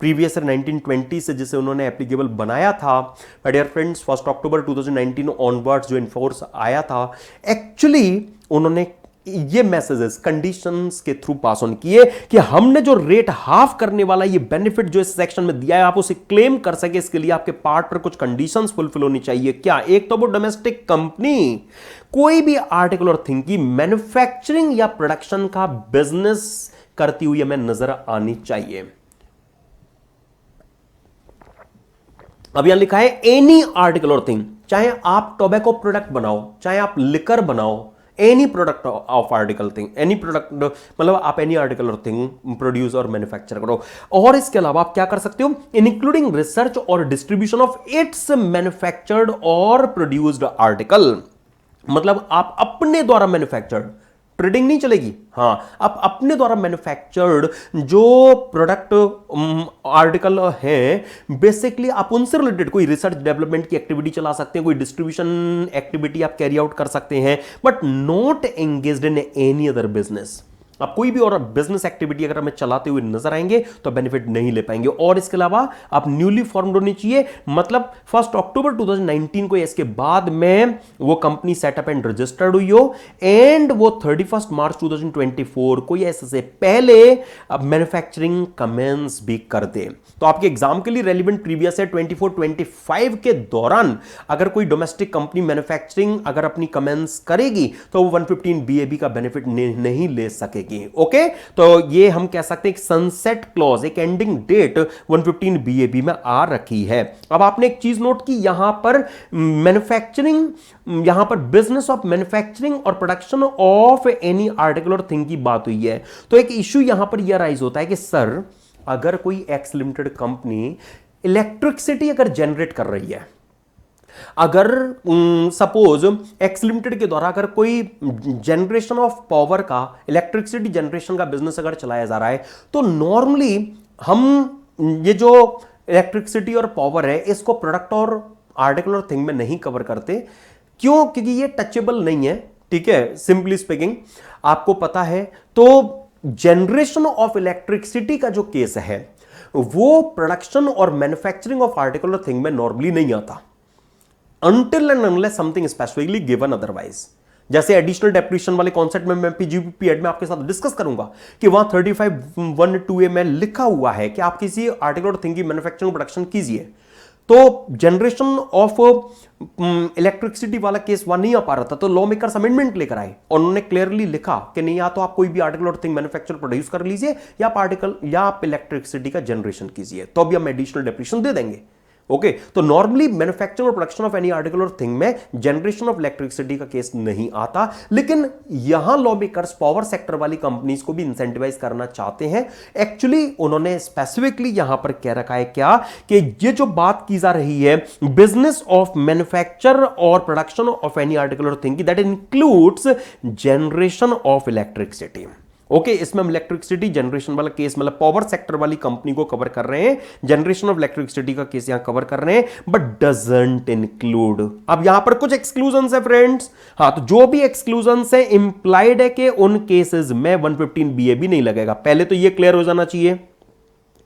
प्रीवियस ईयर 1920 से जिसे उन्होंने एप्लीकेबल बनाया था, डियर फ्रेंड्स 1 अक्टूबर 2019 ऑनवर्ड्स जो इन्फोर्स आया था, एक्चुअली उन्होंने ये मैसेजेस कंडीशंस के थ्रू पास ऑन किए कि हमने जो रेट हाफ करने वाला ये बेनिफिट जो इस सेक्शन में दिया है आप उसे क्लेम कर सके, इसके लिए आपके पार्ट पर कुछ कंडीशंस फुलफिल होनी चाहिए। क्या? एक तो वो डोमेस्टिक कंपनी कोई भी आर्टिकल और थिंग की मैन्युफैक्चरिंग या प्रोडक्शन का बिजनेस करती हुई हमें नजर आनी चाहिए। अब यहां लिखा है एनी आर्टिकल और थिंग, चाहे आप टोबैको प्रोडक्ट बनाओ, चाहे आप लिकर बनाओ, any product of article thing, any product मतलब आप एनी आर्टिकल और थिंग प्रोड्यूस और मैन्युफैक्चर करो। और इसके अलावा आप क्या कर सकते हो, इंक्लूडिंग रिसर्च और डिस्ट्रीब्यूशन ऑफ इट्स मैन्युफैक्चर्ड और प्रोड्यूस्ड आर्टिकल, मतलब आप अपने द्वारा मैन्युफैक्चर्ड, ट्रेडिंग नहीं चलेगी, हां आप अपने द्वारा मैन्युफैक्चर्ड जो प्रोडक्ट आर्टिकल है बेसिकली आप उनसे रिलेटेड कोई रिसर्च डेवलपमेंट की एक्टिविटी चला सकते हैं, कोई डिस्ट्रीब्यूशन एक्टिविटी आप कैरी आउट कर सकते हैं, but not engaged in any other business. आप कोई भी और बिजनेस एक्टिविटी अगर हमें चलाते हुए नजर आएंगे तो बेनिफिट नहीं ले पाएंगे। और इसके अलावा आप न्यूली फॉर्म्ड होनी चाहिए, मतलब 1 अक्टूबर 2019 को इसके बाद में वो कंपनी सेटअप एंड रजिस्टर्ड हुई हो, एंड वो 31 मार्च 2024 को या इससे पहले अब मैन्युफैक्चरिंग कमेंस भी कर दे। तो आपके एग्जाम के लिए रेलिवेंट प्रीवियस है 24-25 के दौरान अगर कोई डोमेस्टिक कंपनी मैन्युफैक्चरिंग अगर अपनी कमेंस करेगी तो वो 115 BAB का बेनिफिट नहीं ले सकेगी। रहेगी। ओके, तो ये हम कह सकते हैं एक सनसेट क्लॉज, एक एंडिंग डेट 115 बीएबी में आ रखी है। अब आपने एक चीज नोट की, यहां पर मैन्युफैक्चरिंग, यहां पर बिजनेस ऑफ मैन्युफैक्चरिंग और प्रोडक्शन ऑफ एनी आर्टिकल और थिंग की बात हुई है। तो एक इश्यू यहां पर यह राइज होता है कि सर अगर कोई एक्स लिमिटेड कंपनी इलेक्ट्रिसिटी अगर जनरेट कर रही है, अगर सपोज एक्स लिमिटेड के द्वारा अगर कोई जनरेशन ऑफ पावर का, इलेक्ट्रिसिटी जनरेशन का बिजनेस अगर चलाया जा रहा है, तो नॉर्मली हम ये जो इलेक्ट्रिसिटी और पावर है इसको प्रोडक्ट और आर्टिकल और थिंग में नहीं कवर करते। क्यों? क्योंकि ये टचेबल नहीं है। ठीक है, सिंपली स्पीकिंग आपको पता है। तो जनरेशन ऑफ इलेक्ट्रिसिटी का जो केस है वो प्रोडक्शन और मैन्युफैक्चरिंग ऑफ आर्टिकल और थिंग में नॉर्मली नहीं आता, until and unless something specifically given otherwise। जैसे एडिशनल डेप्रिसिएशन वाले कॉन्सेप्ट में मैं पीजीपीएड में आपके साथ डिस्कस करूंगा कि वहां 35(1)(2)A में लिखा हुआ है कि आप किसी आर्टिकल और थिंग की मैन्युफैक्चरिंग प्रोडक्शन कीजिए। तो जनरेशन ऑफ इलेक्ट्रिसिटी वाला केस वहां नहीं आ पा रहा था, तो लॉ मेकर्स अमेंडमेंट लेकर आए और उन्होंने क्लियरली लिखा कि नहीं, या तो आप कोई भी आर्टिकल और थिंग मैन्युफैक्चर प्रोड्यूस कर लीजिए या आप आर्टिकल या आप इलेक्ट्रिसिटी का जनरेशन कीजिए, तो अभी हम एडिशनल डेप्रिसिएशन दे देंगे। ओके, तो नॉर्मली मैन्युफैक्चरिंग और प्रोडक्शन ऑफ एनी आर्टिकल और थिंग में जनरेशन ऑफ इलेक्ट्रिसिटी का केस नहीं आता, लेकिन यहां लॉ मेकर्स पावर सेक्टर वाली कंपनीज को भी इंसेंटिवाइज करना चाहते हैं। एक्चुअली उन्होंने स्पेसिफिकली यहां पर कह रखा है क्या कि ये जो बात की जा रही है बिजनेस ऑफ मैन्युफैक्चर और प्रोडक्शन ऑफ एनी आर्टिकल और thing, that includes generation of electricity. Okay, इसमें हम इलेक्ट्रिसिटी जनरेशन वाला केस मतलब पावर सेक्टर वाली कंपनी को कवर कर रहे हैं, जनरेशन ऑफ इलेक्ट्रिसिटी का केस यहां कवर कर रहे हैं, बट डजंट इंक्लूड। अब यहां पर कुछ एक्सक्लूजन्स है फ्रेंड्स। हाँ, तो जो भी एक्सक्लूजन्स है इंप्लाइड है कि उन केसेस में 115 बीए भी नहीं लगेगा। पहले तो ये क्लियर हो जाना चाहिए,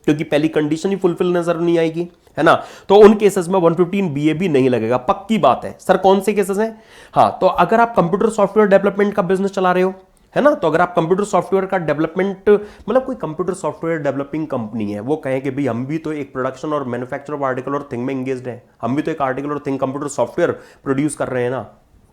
क्योंकि पहली कंडीशन ही फुलफिल नजर नहीं आएगी, है ना। तो उन केसेस में 115 बीए भी नहीं लगेगा, पक्की बात है। सर कौन से केसेस हैं? हाँ, तो अगर आप कंप्यूटर सॉफ्टवेयर डेवलपमेंट का बिजनेस चला रहे हो, है ना, तो अगर आप कंप्यूटर सॉफ्टवेयर का डेवलपमेंट मतलब कोई कंप्यूटर सॉफ्टवेयर डेवलपिंग कंपनी है, वो कहें कि भाई हम भी तो एक प्रोडक्शन और मैन्युफैक्चर ऑफ आर्टिकल और थिंग में एंगेज्ड हैं, हम भी तो एक आर्टिकल और थिंग कंप्यूटर सॉफ्टवेयर प्रोड्यूस कर रहे हैं ना,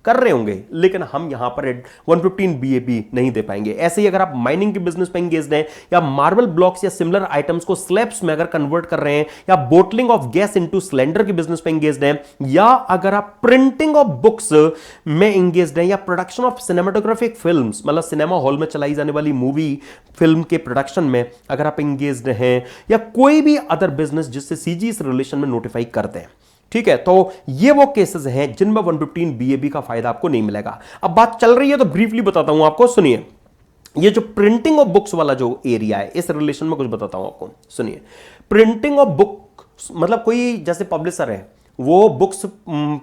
कर रहे होंगे, लेकिन हम यहां पर 115 बीए भी नहीं दे पाएंगे। ऐसे ही अगर आप माइनिंग के बिजनेस में एंगेज्ड हैं या मार्बल ब्लॉक्स या सिमिलर आइटम्स को स्लैब्स में अगर कन्वर्ट कर रहे हैं या bottling of gas into cylinder के बिजनेस में एंगेज्ड हैं, या अगर आप प्रिंटिंग ऑफ बुक्स में एंगेज्ड हैं या प्रोडक्शन ऑफ सिनेमाटोग्राफिक फिल्म्स मतलब सिनेमा हॉल में चलाई जाने वाली मूवी फिल्म के प्रोडक्शन में अगर आप एंगेज्ड हैं, या कोई भी अदर बिजनेस जिससे सीजी इस रिलेशन में नोटिफाई करते हैं, ठीक है, तो ये वो केसेस हैं जिनमें 115 बीएबी का फायदा आपको नहीं मिलेगा। अब बात चल रही है तो ब्रीफली बताता हूं आपको, सुनिए। ये जो प्रिंटिंग ऑफ बुक्स वाला जो एरिया है, इस रिलेशन में कुछ बताता हूं आपको, सुनिए। प्रिंटिंग ऑफ बुक मतलब कोई जैसे पब्लिशर है, वो बुक्स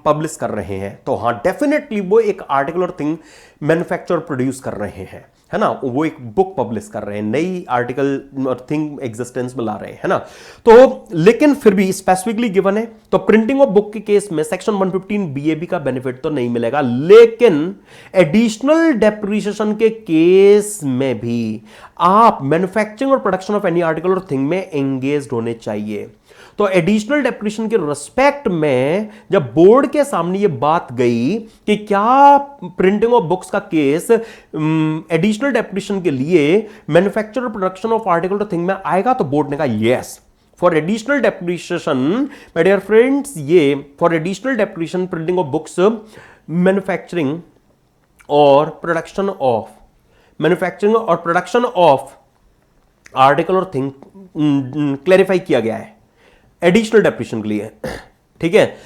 पब्लिश कर रहे हैं, तो हाँ डेफिनेटली वो एक आर्टिकल और थिंग मैन्युफैक्चर प्रोड्यूस कर रहे हैं, है ना, वो एक बुक पब्लिश कर रहे हैं, नई आर्टिकल और थिंग एग्जिस्टेंस में ला रहे हैं, है ना। तो लेकिन फिर भी स्पेसिफिकली गिवन है, तो प्रिंटिंग ऑफ बुक के केस में सेक्शन 115 बीएबी का बेनिफिट तो नहीं मिलेगा, लेकिन एडिशनल डेप्रिसिएशन के केस में भी आप मैन्युफैक्चरिंग और प्रोडक्शन ऑफ एनी आर्टिकल और थिंग में एंगेज्ड होने चाहिए। तो एडिशनल डेप्रिसिएशन के रिस्पेक्ट में जब बोर्ड के सामने ये बात गई कि क्या प्रिंटिंग ऑफ बुक्स का केस एडिशनल डेप्रिसिएशन के लिए मैन्युफैक्चर और प्रोडक्शन ऑफ आर्टिकल और थिंग में आएगा, तो बोर्ड ने कहा yes. For additional depreciation my dear friends, ये for additional depreciation printing of books manufacturing और प्रोडक्शन ऑफ आर्टिकल और थिंग क्लैरिफाई किया गया है एडिशनल डेप्रिसिएशन के लिए, ठीक है।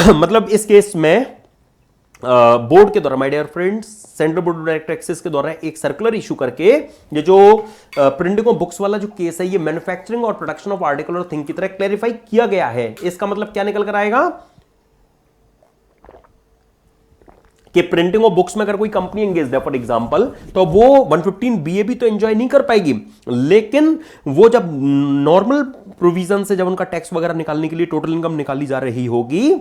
मतलब इस केस में बोर्ड के द्वारा my dear friends, central board of direct taxes के द्वारा एक सर्कुलर इशू करके ये जो प्रिंटिंग ऑफ बुक्स वाला जो केस है, ये मैन्युफैक्चरिंग और प्रोडक्शन ऑफ आर्टिकल और थिंग की तरह क्लैरिफाई किया गया है। इसका मतलब क्या निकल कर आएगा कि प्रिंटिंग ऑफ बुक्स में अगर कोई कंपनी एंगेज है फॉर एग्जांपल, तो वो 115 बीए भी तो एंजॉय नहीं कर पाएगी, लेकिन वो जब नॉर्मल प्रोविजन से जब उनका टैक्स वगैरह निकालने के लिए टोटल इनकम निकाली जा रही होगी,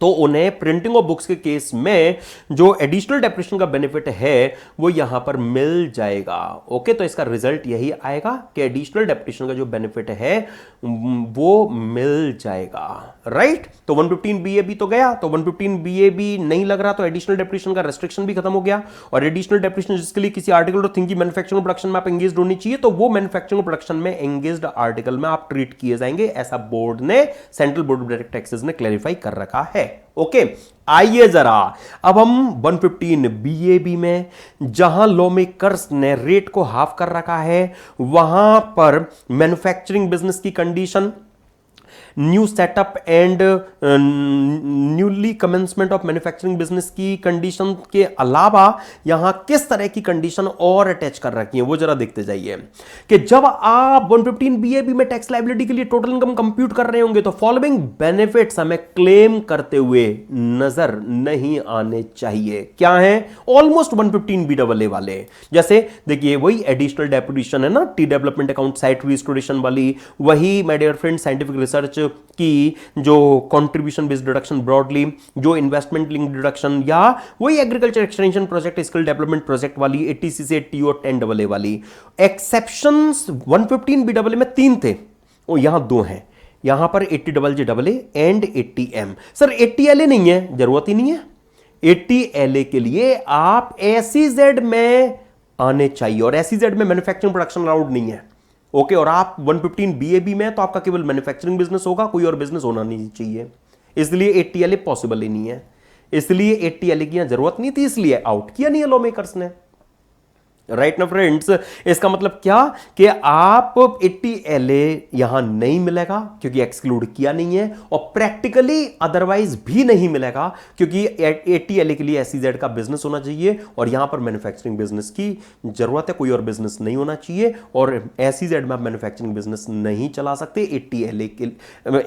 तो उन्हें प्रिंटिंग ऑफ बुक्स के केस में जो एडिशनल डेप्रिसिएशन का बेनिफिट है वो यहां पर मिल जाएगा। ओके, तो इसका रिजल्ट यही आएगा कि एडिशनल डेप्रिसिएशन का जो बेनिफिट है वो मिल जाएगा। राइट, तो 115 बीएबी तो गया, तो 115 बीएबी नहीं लग रहा, तो एडिशनल डेप्रिसिएशन का रेस्ट्रिक्शन भी खत्म हो गया। और एडिशनल डेप्रिसिएशन जिसके लिए किसी आर्टिकल और थिंग की मैन्युफैक्चरिंग प्रोडक्शन में आप एंगेज होनी चाहिए, तो वो मैन्युफैक्चरिंग प्रोडक्शन में एंगेज्ड आर्टिकल में आप ट्रीट किए जाएंगे, ऐसा बोर्ड ने, central board of direct taxes ने क्लैरिफाई कर रखा है। ओके, आइए जरा अब हम 115 बीएबी में जहां लॉ मेकर्स ने रेट को हाफ कर रखा है वहां पर मैन्युफैक्चरिंग बिजनेस की condition, new setup and newly commencement of manufacturing business की कंडीशन के अलावा यहां किस तरह की कंडीशन और अटैच कर रखी है वो जरा देखते जाइए कि जब आप 115 बीएबी में टैक्स लायबिलिटी के लिए टोटल इनकम कंप्यूट कर रहे होंगे तो फॉलोइंग बेनिफिट्स हमें क्लेम करते हुए नजर नहीं आने चाहिए। क्या है? ऑलमोस्ट 115 BAA वाले, जैसे देखिए वही एडिशनल डेप्यूटेशन है ना, tea development account site restoration वाली, वही my dear friend scientific research की जो कंट्रीब्यूशन बेस्ड डिडक्शन ब्रॉडली, जो इन्वेस्टमेंट लिंक डिडक्शन, या वही agriculture extension project skill development project वाली 80C से TO 10AA वाली। एक्सेप्शंस 115 BAA में 3 थे और यहां 2 हैं, यहां पर 80JJAA and 80M। Sir 80LA नहीं है, जरूरत ही नहीं है। 80LA के लिए आप SEZ में आने चाहिए और SEZ में मैन्युफैक्चरिंग प्रोडक्शन अलाउड नहीं है। ओके, और आप 115 BAB में तो आपका केवल मैन्युफैक्चरिंग बिजनेस होगा, कोई और बिजनेस होना नहीं चाहिए, इसलिए 80LA पॉसिबल ही नहीं है, इसलिए 80LA की यहां जरूरत नहीं थी, इसलिए आउट किया नहीं है लॉ मेकर्स ने। राइट ना फ्रेंड्स, इसका मतलब क्या कि आप 80LA यहां नहीं मिलेगा क्योंकि एक्सक्लूड किया नहीं है, और प्रैक्टिकली अदरवाइज भी नहीं मिलेगा क्योंकि 80LA के लिए SEZ का बिजनेस होना चाहिए और यहां पर मैन्युफैक्चरिंग बिजनेस की जरूरत है, कोई और बिजनेस नहीं होना चाहिए, और SEZ में आप मैन्युफैक्चरिंग बिजनेस नहीं चला सकते। 80LA के,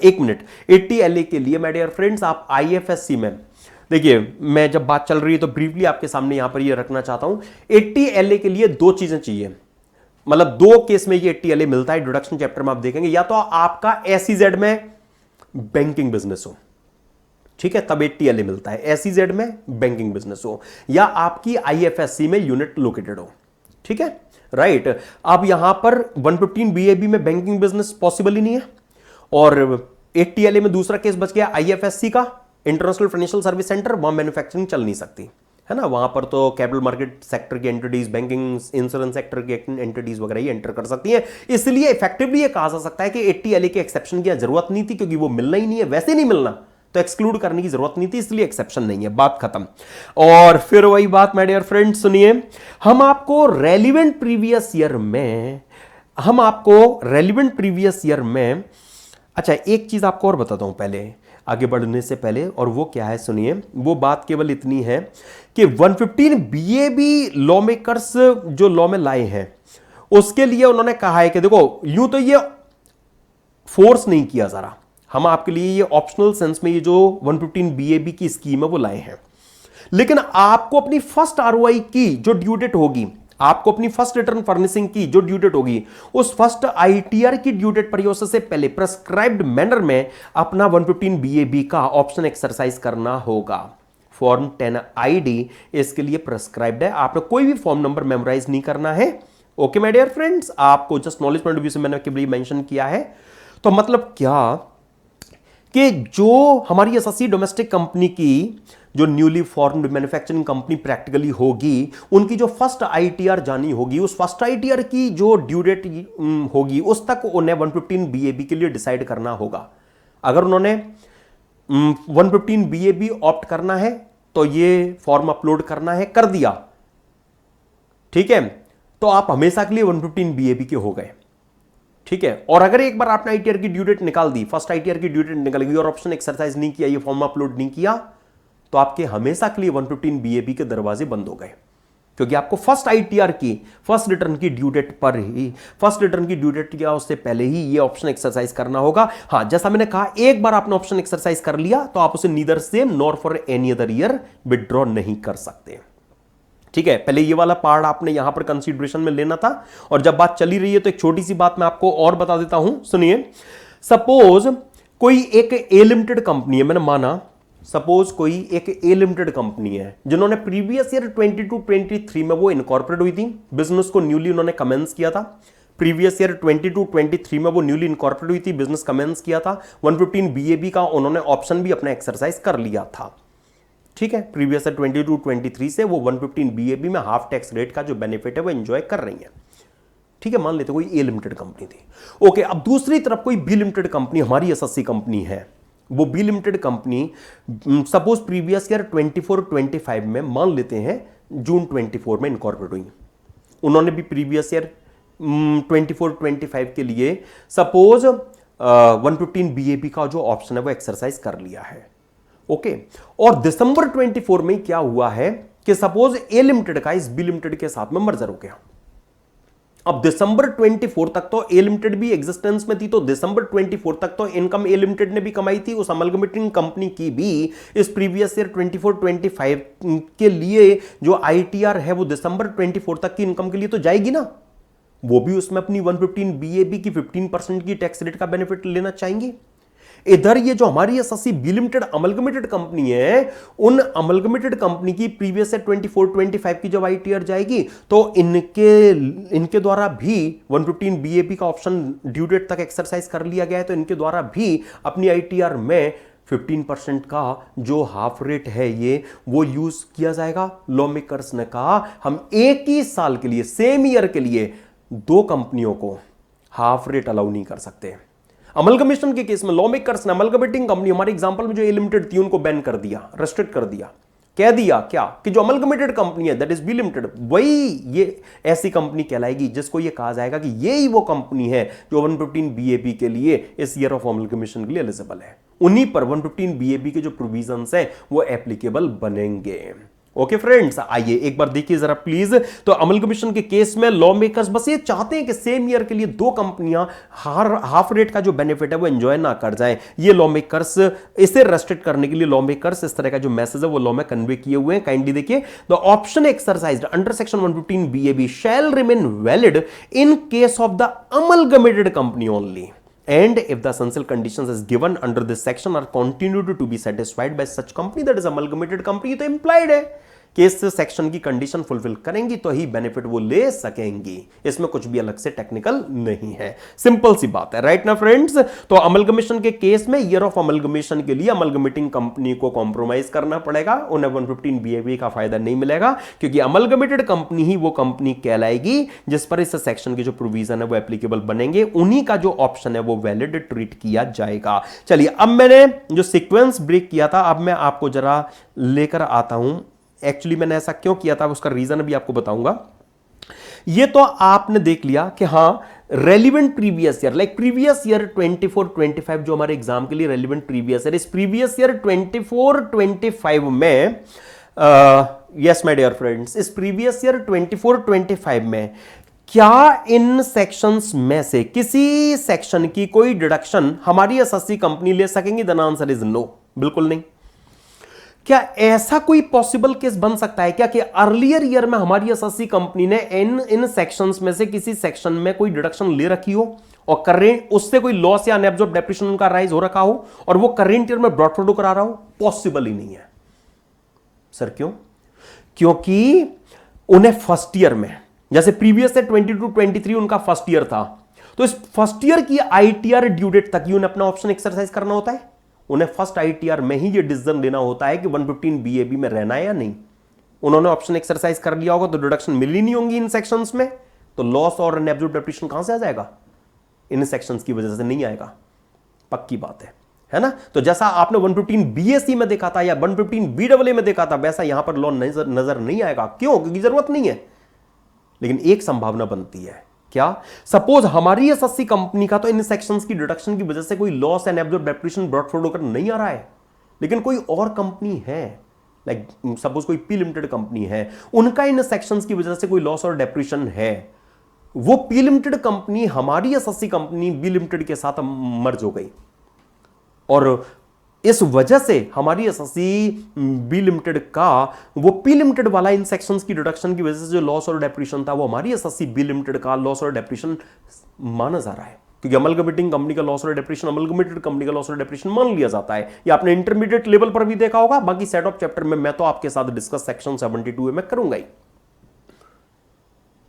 एक मिनट, 80LA के लिए माय डियर फ्रेंड्स आप IFSC में देखिए, मैं जब बात चल रही है तो ब्रीफली आपके सामने यहां पर ये रखना चाहता हूं। 80LA के लिए 2 चीजें चाहिए, मतलब 2 केस में ये 80LA मिलता है, डिडक्शन चैप्टर में आप देखेंगे, या तो आपका SEZ में बैंकिंग बिजनेस हो, ठीक है, तब 80LA मिलता है, SEZ में बैंकिंग बिजनेस हो, या आपकी IFSC में यूनिट लोकेटेड हो, ठीक है, राइट। अब यहां पर 115 BAB में बैंकिंग बिजनेस पॉसिबल ही नहीं है, और 80LA में दूसरा केस बच गया IFSC का, इंटरनेशनल फाइनेंशियल सर्विस सेंटर, वहां मैन्युफैक्चरिंग चल नहीं सकती है ना, वहां पर तो कैपिटल मार्केट सेक्टर की एंटिटीज, बैंकिंग इंश्योरेंस सेक्टर की एंटिटीज वगैरह ही एंटर कर सकती हैं, इसलिए इफेक्टिवली ये कहा जा सकता है कि 80LA के एक्सेप्शन की जरूरत नहीं थी क्योंकि वो मिलना ही नहीं है, वैसे नहीं मिलना तो एक्सक्लूड करने की जरूरत नहीं थी, इसलिए एक्सेप्शन नहीं है, बात खत्म। और फिर वही बात माय डियर फ्रेंड सुनिए, हम आपको रेलिवेंट प्रीवियस ईयर में अच्छा एक चीज आपको और बताता हूं पहले आगे बढ़ने से पहले, और वो क्या है सुनिए, वो बात केवल इतनी है कि 115 BAB लॉ मेकर्स जो लॉ में लाए हैं उसके लिए उन्होंने कहा है कि देखो यूं तो ये फोर्स नहीं किया, जरा हम आपके लिए ये ऑप्शनल सेंस में ये जो 115 BAB की स्कीम है वो लाए हैं, लेकिन आपको अपनी फर्स्ट ROI की जो ड्यू डेट होगी, आपको अपनी फर्स्ट रिटर्न फर्निशिंग की जो ड्यू डेट होगी, उस फर्स्ट ITR की ड्यू डेट परियोजना से पहले प्रेस्क्राइब्ड मैनर में अपना 115 BAB का ऑप्शन एक्सरसाइज करना होगा। फॉर्म 10 ID इसके लिए प्रेस्क्राइब्ड है, आपने कोई भी फॉर्म नंबर मेमोराइज नहीं करना है। ओके माय डियर फ्रेंड्स, आपको just knowledge point of view से मैंने केवल मेंशन किया है। तो मतलब क्या कि जो हमारी एसएससी डोमेस्टिक कंपनी की जो newly formed manufacturing company practically होगी, उनकी जो फर्स्ट ITR जानी होगी, उस फर्स्ट ITR की जो ड्यू डेट होगी उस तक उन्हें 115 BAB के लिए डिसाइड करना होगा। अगर उन्होंने 115 BAB ऑप्ट करना है तो ये फॉर्म अपलोड करना है, कर दिया, ठीक है, तो आप हमेशा के लिए 115 BAB के हो गए, ठीक है। और अगर एक बार आपने ITR की ड्यू डेट निकाल दी, फर्स्ट ITR की ड्यू डेट निकल गई और ऑप्शन एक्सरसाइज नहीं किया, ये फॉर्म अपलोड नहीं किया, तो आपके हमेशा के लिए 115 BAB के दरवाजे बंद हो गए, क्योंकि आपको फर्स्ट ITR की फर्स्ट रिटर्न की ड्यू डेट पर ही, फर्स्ट रिटर्न की ड्यू डेट या उससे पहले ही ये ऑप्शन एक्सरसाइज करना होगा। हां, जैसा मैंने कहा, एक बार आपने ऑप्शन एक्सरसाइज कर लिया तो आप उसे neither same nor for any other year withdraw नहीं कर सकते, ठीक है। पहले ये वाला पार्ट आपने यहां पर कंसीडरेशन में लेना था। और जब बात चली रही है तो एक छोटी सी बात मैं आपको और बता देता हूं, सुनिए। सपोज कोई एक A लिमिटेड कंपनी है, मैंने माना सपोज कोई एक ए लिमिटेड कंपनी है जिन्होंने प्रीवियस ईयर 22-23 में वो इनकॉर्पोरेट हुई थी, बिजनेस को न्यूली उन्होंने कमेंस किया था। प्रीवियस ईयर 22-23 में वो न्यूली इनकॉर्पोरेट हुई थी, बिजनेस कमेंस किया था। 115 बीएबी का उन्होंने ऑप्शन भी अपना एक्सरसाइज कर लिया था। ठीक है, प्रीवियस ईयर 22-23 से वो 115 बीएबी में हाफ टैक्स रेट का जो बेनिफिट है वो एंजॉय कर रही है। ठीक है, मान लेते कोई ए लिमिटेड कंपनी थी। ओके, अब दूसरी तरफ कोई बी लिमिटेड कंपनी, हमारी एसएससी कंपनी है, वो B limited company suppose previous year 24-25 में मान लेते हैं जून 24 में इनकॉर्पोरेट हुई। उन्होंने भी प्रीवियस ईयर 24-25 के लिए सपोज 115 बीएबी का जो ऑप्शन है वो एक्सरसाइज कर लिया है। ओके, और दिसंबर 24 में क्या हुआ है कि सपोज ए लिमिटेड का इस बी लिमिटेड के साथ में मर्जर हो गया। अब दिसंबर 24 तक तो ए लिमिटेड भी एग्जिस्टेंस में थी, तो दिसंबर 24 तक तो इनकम ए लिमिटेड ने भी कमाई थी, उस अमलगमेटिंग कंपनी की भी इस प्रीवियस ईयर 24-25 के लिए जो आईटीआर है वो दिसंबर 24 तक की इनकम के लिए तो जाएगी ना, वो भी उसमें अपनी 115 बीएबी की 15% की टैक्स रेट का बेनिफिट लेना चाहेंगे। इधर ये जो हमारी SSC B limited amalgamated company है, उन अमलगमेटेड कंपनी की प्रीवियस ईयर 24-25 की जब आईटीआर जाएगी तो इनके द्वारा भी 115 बीएपी का ऑप्शन ड्यू डेट तक एक्सरसाइज कर लिया गया है, तो इनके द्वारा भी अपनी आईटीआर में 15% का जो हाफ रेट है ये वो यूज किया जाएगा। लॉ मेकर्स ने कहा हम एक ही साल के लिए, सेम ईयर के लिए दो कंपनियों को हाफ रेट अलाउ नहीं कर सकते। अमलगमेशन के केस में लॉ मेकर्स ने अमलगमेटिंग कंपनी, हमारे एग्जांपल में जो ए लिमिटेड थी, उनको बैन कर दिया, रेस्ट्रिक्ट कर दिया, कह दिया क्या कि जो अमलगमेटेड कंपनी है दैट इज बी लिमिटेड, वही ये ऐसी कंपनी कहलाएगी जिसको ये कहा जाएगा कि ये ही वो कंपनी है जो 115 बीएपी के लिए इस ईयर ऑफ अमलगमेशन के लिए एलिजिबल है। उन्हीं पर 115 बीएपी के जो प्रोविजंस हैं वो एप्लीकेबल बनेंगे। ओके फ्रेंड्स, आइए एक बार देखिए जरा प्लीज। तो अमलगमेशन के केस में लॉ मेकर्स बस ये चाहते हैं कि सेम ईयर के लिए दो कंपनियां हाफ रेट का जो बेनिफिट है वो एंजॉय ना कर जाएं। ये लॉ मेकर्स, इसे रेस्ट्रिक्ट करने के लिए लॉ मेकर्स इस तरह का जो मैसेज है वो लॉ में कन्वे किए हुए हैं। काइंडली देखिए, the option exercised under section 115 BAB shall remain valid in case of the amalgamated company only, and if the essential conditions as given under this section are continued to be satisfied by such company that is amalgamated company, तो implied है कि इस सेक्शन की कंडीशन फुलफिल करेंगी तो ही बेनिफिट वो ले सकेंगी। इसमें कुछ भी अलग से टेक्निकल नहीं है, सिंपल सी बात है, राइट ना फ्रेंड्स। तो अमलगमेशन के केस में ईयर ऑफ अमलगमेशन के लिए अमलगमेटिंग कंपनी को कॉम्प्रोमाइज करना पड़ेगा, उन्हें 115 बीएबी का फायदा नहीं मिलेगा, क्योंकि अमलगमेटेड कंपनी ही वो कंपनी कहलाएगी जिस पर इस सेक्शन के जो प्रोविजन है वो एप्लीकेबल बनेंगे, उन्हीं का जो ऑप्शन है वो वैलिड ट्रीट किया जाएगा। चलिए, अब मैंने जो सीक्वेंस ब्रेक किया था, अब मैं आपको जरा लेकर आता हूं। एक्चुअली मैंने ऐसा क्यों किया था, उसका रीजन भी आपको बताऊंगा। ये तो आपने देख लिया कि हां relevant previous year, like previous year 24-25 जो हमारे एग्जाम के लिए रेलिवेंट प्रीवियस ईयर, इस प्रीवियस ईयर 24-25 में यस माय डियर फ्रेंड्स, इस प्रीवियस ईयर 24-25 में क्या इन सेक्शंस में से किसी सेक्शन की कोई डिडक्शन हमारी एसएससी कंपनी ले सकेंगी? द आंसर इज नो, बिल्कुल नहीं। क्या ऐसा कोई पॉसिबल केस बन सकता है क्या कि अर्लियर ईयर में हमारी एसएससी कंपनी ने इन सेक्शंस में से किसी सेक्शन में कोई डिडक्शन ले रखी हो और करेंट उससे कोई लॉस या अनएब्सॉर्ब्ड डेप्रिसिएशन उनका राइज हो रखा हो और वो करेंट ईयर में ब्रॉड फॉरवर्ड करा रहा हो? पॉसिबल ही नहीं है सर। क्यों? क्योंकि उन्हें फर्स्ट ईयर में, जैसे प्रीवियस से 22-23 उनका फर्स्ट ईयर था, तो इस फर्स्ट ईयर की आईटीआर ड्यू डेट तक ही उन्हें अपना ऑप्शन एक्सरसाइज करना होता है। उन्हें फर्स्ट आईटीआर में ही ये डिसीजन लेना होता है कि 115 बीएबी में रहना है या नहीं। उन्होंने ऑप्शन एक्सरसाइज कर लिया होगा तो डिडक्शन मिली नहीं होंगी इन सेक्शंस में, तो लॉस और अनएब्सॉर्ब्ड डेप्रिसिएशन कहां से आ जाएगा? इन सेक्शंस की वजह से नहीं आएगा, पक्की बात है ना। तो जैसा आपने 115 बीएससी में देखा था या 115 बीडब्ल्यूए में देखा था, वैसा यहां पर लॉ नजर नहीं आएगा। क्यों? क्योंकि जरूरत नहीं है। लेकिन एक संभावना बनती है, क्या? सपोज हमारी एसएससी कंपनी का तो इन सेक्शंस की डिडक्शन की वजह से कोई loss and absorbed depreciation brought forward होकर नहीं आ रहा है, लेकिन कोई और कंपनी है, लाइक सपोज कोई पी लिमिटेड कंपनी है, उनका इन सेक्शंस की वजह से कोई लॉस और डेप्रिसिएशन है। वो पी लिमिटेड कंपनी हमारी एसएससी कंपनी बी लिमिटेड के साथ मर्ज हो गई और इस वजह से हमारी एसएससी बी लिमिटेड का वो पी लिमिटेड वाला इन सेक्शंस की डिडक्शन की वजह से जो लॉस और डेप्रिसिएशन था वो हमारी एसएससी बी लिमिटेड का लॉस और डेप्रिसिएशन माना जा रहा है। क्योंकि अमलगमेटिंग कंपनी का लॉस और डेप्रिसिएशन अमलगमेटेड कंपनी का लॉस और डेप्रिसिएशन मान लिया जाता है। ये आपने इंटरमीडिएट लेवल पर भी देखा होगा, बाकी सेट ऑफ चैप्टर में मैं तो आपके साथ डिस्कस सेक्शन 72 में करूंगा ही।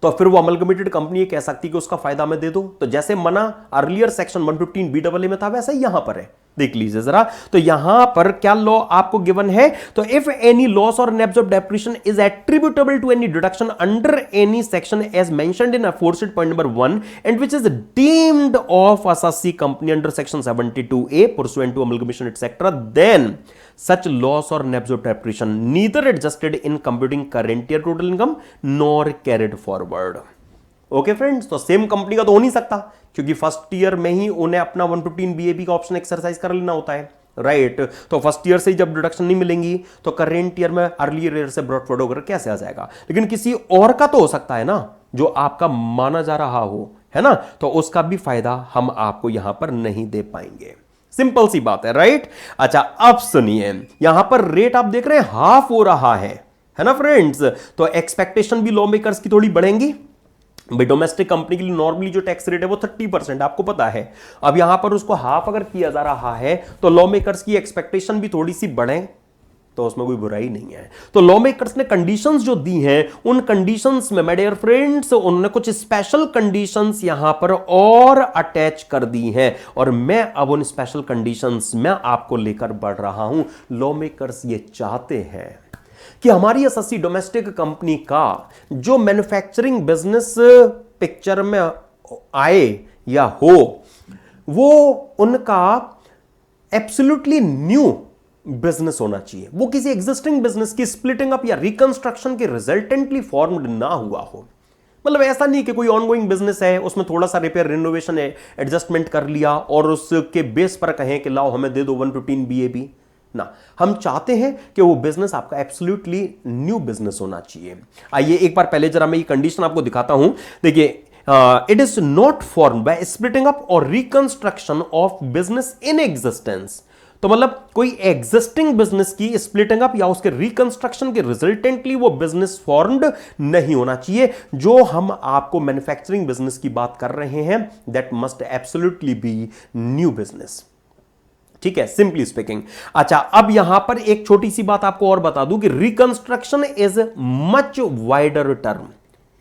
तो फिर वो अमलगमेटेड कंपनी ये कह सकती है कि उसका फायदा मैं दे दूं, तो जैसे मना अर्लियर सेक्शन 115 BAA में था वैसा ही यहां पर है। देख लीजिए जरा, तो यहां पर क्या लॉ आपको गिवन है, तो if any loss or unabsorbed of depreciation is attributable to any deduction under any section as mentioned in aforesaid point number 1 and which is deemed of assessee company under section 72A pursuant to amalgamation etc, then such loss or nebs of depreciation neither adjusted in computing current year total income nor carried forward। Okay friends, तो सेम कंपनी का तो हो नहीं सकता, क्योंकि फर्स्ट ईयर में ही उन्हें अपना 115 BAB का ऑप्शन एक्सरसाइज कर लेना होता है, राइट। तो फर्स्ट ईयर से जब डिडक्शन नहीं मिलेंगी तो करेंट ईयर में अर्लियर ईयर से ब्रॉट फॉरवर्ड होकर कैसे आ जाएगा। लेकिन किसी और का तो हो सकता है ना, जो आपका माना जा रहा हो, है ना, तो उसका भी फायदा हम आपको यहां पर नहीं दे पाएंगे। सिंपल सी बात है, राइट। अच्छा, अब सुनिए, यहां पर रेट आप देख रहे हैं हाफ हो रहा है ना फ्रेंड्स, तो एक्सपेक्टेशन भी लॉ मेकर्स की थोड़ी बढ़ेंगी। भाई डोमेस्टिक कंपनी के लिए नॉर्मली जो टैक्स रेट है वो 30% आपको पता है, अब यहां पर उसको हाफ अगर किया जा रहा है तो लॉ मेकर्स की एक्सपेक्टेशन भी थोड़ी सी बढ़े, तो उसमें कोई बुराई नहीं है। तो लॉ मेकर्स ने कंडीशंस जो दी हैं, उन कंडीशंस में, माय डियर फ्रेंड्स, उन्होंने कुछ स्पेशल कंडीशंस यहां पर और अटैच कर दी हैं, और मैं अब उन स्पेशल कंडीशंस में आपको लेकर बढ़ रहा हूं। लॉ मेकर्स ये चाहते हैं कि हमारी एसएससी डोमेस्टिक कंपनी का जो मैन्युफैक्चरिंग बिजनेस पिक्चर में आए या हो, वो उनका एब्सोल्युटली न्यू बिजनेस होना चाहिए, वो किसी एग्जिस्टिंग बिजनेस की स्प्लिटिंग अप या रिकंस्ट्रक्शन के रिजल्टेंटली फॉर्म्ड ना हुआ हो। मतलब ऐसा नहीं कि कोई ऑनगोइंग बिजनेस है, उसमें थोड़ा सा रिपेयर रिनोवेशन है, एडजस्टमेंट कर लिया और उसके बेस पर कहें कि लाओ हमें दे दो 115 BAB ना। हम चाहते हैं कि वो बिजनेस आपका एब्सोल्युटली न्यू बिजनेस होना चाहिए। आइए एक बार पहले जरा मैं ये कंडीशन आपको दिखाता हूं। देखिए, it is not formed by splitting up or reconstruction of business in existence. तो मतलब कोई एग्जिस्टिंग बिजनेस की स्प्लिटिंग अप या उसके रिकंस्ट्रक्शन के रिजल्टेंटली वो बिजनेस फॉर्म्ड नहीं होना चाहिए। जो हम आपको मैन्युफैक्चरिंग बिजनेस की बात कर रहे हैं, that must absolutely be new business. ठीक है, सिंपली स्पीकिंग। अच्छा, अब यहां पर एक छोटी सी बात आपको और बता दूं कि reconstruction is much wider term.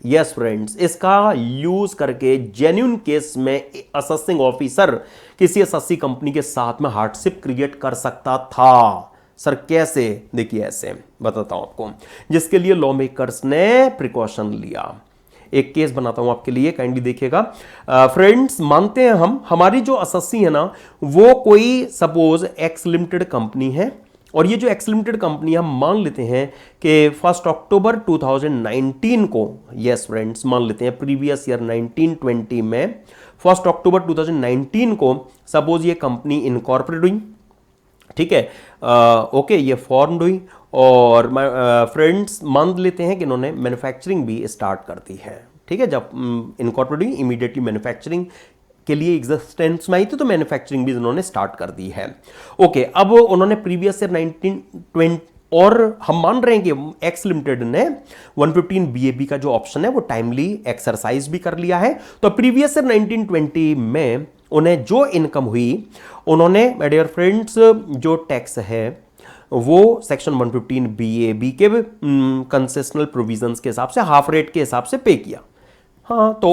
Yes friends, इसका यूज करके जेन्युइन केस में असेसिंग ऑफिसर किसी एसएससी कंपनी के साथ में हार्डशिप क्रिएट कर सकता था। सर कैसे? देखिए ऐसे बताता हूं आपको, जिसके लिए लॉ मेकर्स ने प्रिकॉशन लिया। एक केस बनाता हूं आपके लिए, काइंडली देखिएगा। फ्रेंड्स, मानते हैं हम, हमारी जो एसएससी है ना, वो कोई सपोज एक्स लिमिटेड कंपनी है, और ये जो एक्स लिमिटेड कंपनी हम मान लेते हैं कि 1 अक्टूबर 2019 को, यस फ्रेंड्स मान लेते हैं प्रीवियस ईयर 1920 में 1 अक्टूबर 2019 को सपोज ये कंपनी इनकॉर्पोरेट हुई। ठीक है, ओके, ये फॉर्म्ड हुई, और फ्रेंड्स मान लेते हैं कि इन्होंने मैन्युफैक्चरिंग भी स्टार्ट कर दी है। ठीक है, जब इनकॉर्पोरेट हुई इमीडिएटली मैन्युफैक्चरिंग के लिए एग्जिस्टेंस में आई थी, तो मैन्युफैक्चरिंग भी इन्होंने स्टार्ट कर दी है। ओके, अब उन्होंने प्रीवियस ईयर 1920, और हम मान रहे हैं कि एक्स लिमिटेड ने 115 BAB का जो ऑप्शन है वो टाइमली एक्सरसाइज भी कर लिया है। तो प्रीवियस ईयर 1920 में उन्हें जो इनकम हुई, उन्होंने माय डियर फ्रेंड्स जो टैक्स है वो सेक्शन 115 BAB के कंसेशनल प्रोविजंस के हिसाब से, हाफ रेट के हिसाब से पे किया। हाँ, तो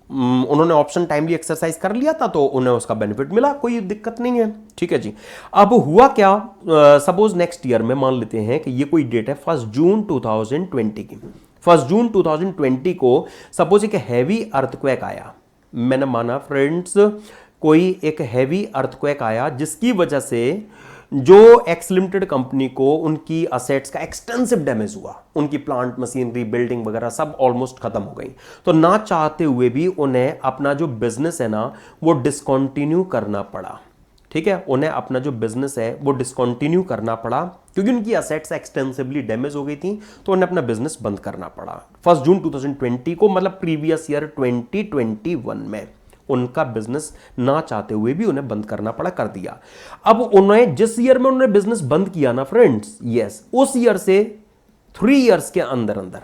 उन्होंने ऑप्शन टाइमली एक्सरसाइज कर लिया था, तो उन्हें उसका बेनिफिट मिला, कोई दिक्कत नहीं है। ठीक है जी। अब हुआ क्या, सपोज नेक्स्ट ईयर में मान लेते हैं कि ये कोई डेट है 1 जून 2020 की। 1 जून 2020 को सपोज एक हैवी अर्थक्वेक आया। मैंने माना फ्रेंड्स कोई एक हैवी अर्थक्वेक आया, जिसकी वजह से जो एक्स लिमिटेड कंपनी को उनकी असेट्स का एक्सटेंसिव डैमेज हुआ, उनकी प्लांट मशीनरी बिल्डिंग वगैरह सब ऑलमोस्ट खत्म हो गई। तो ना चाहते हुए भी उन्हें अपना जो बिजनेस है ना वो डिसकंटिन्यू करना पड़ा। ठीक है, उन्हें अपना जो बिजनेस है वो डिसकंटिन्यू करना पड़ा, क्योंकि उनकी असेट्स एक्सटेंसिवली डैमेज हो गई थी, तो उन्हें अपना बिजनेस बंद करना पड़ा 1 जून 2020 को, मतलब प्रीवियस ईयर 2021 में उनका बिजनेस ना चाहते हुए भी उन्हें बंद करना पड़ा, कर दिया। अब उन्हें जिस ईयर में उन्होंने बिजनेस बंद किया ना फ्रेंड्स, यस, उस ईयर से 3 इयर्स के अंदर अंदर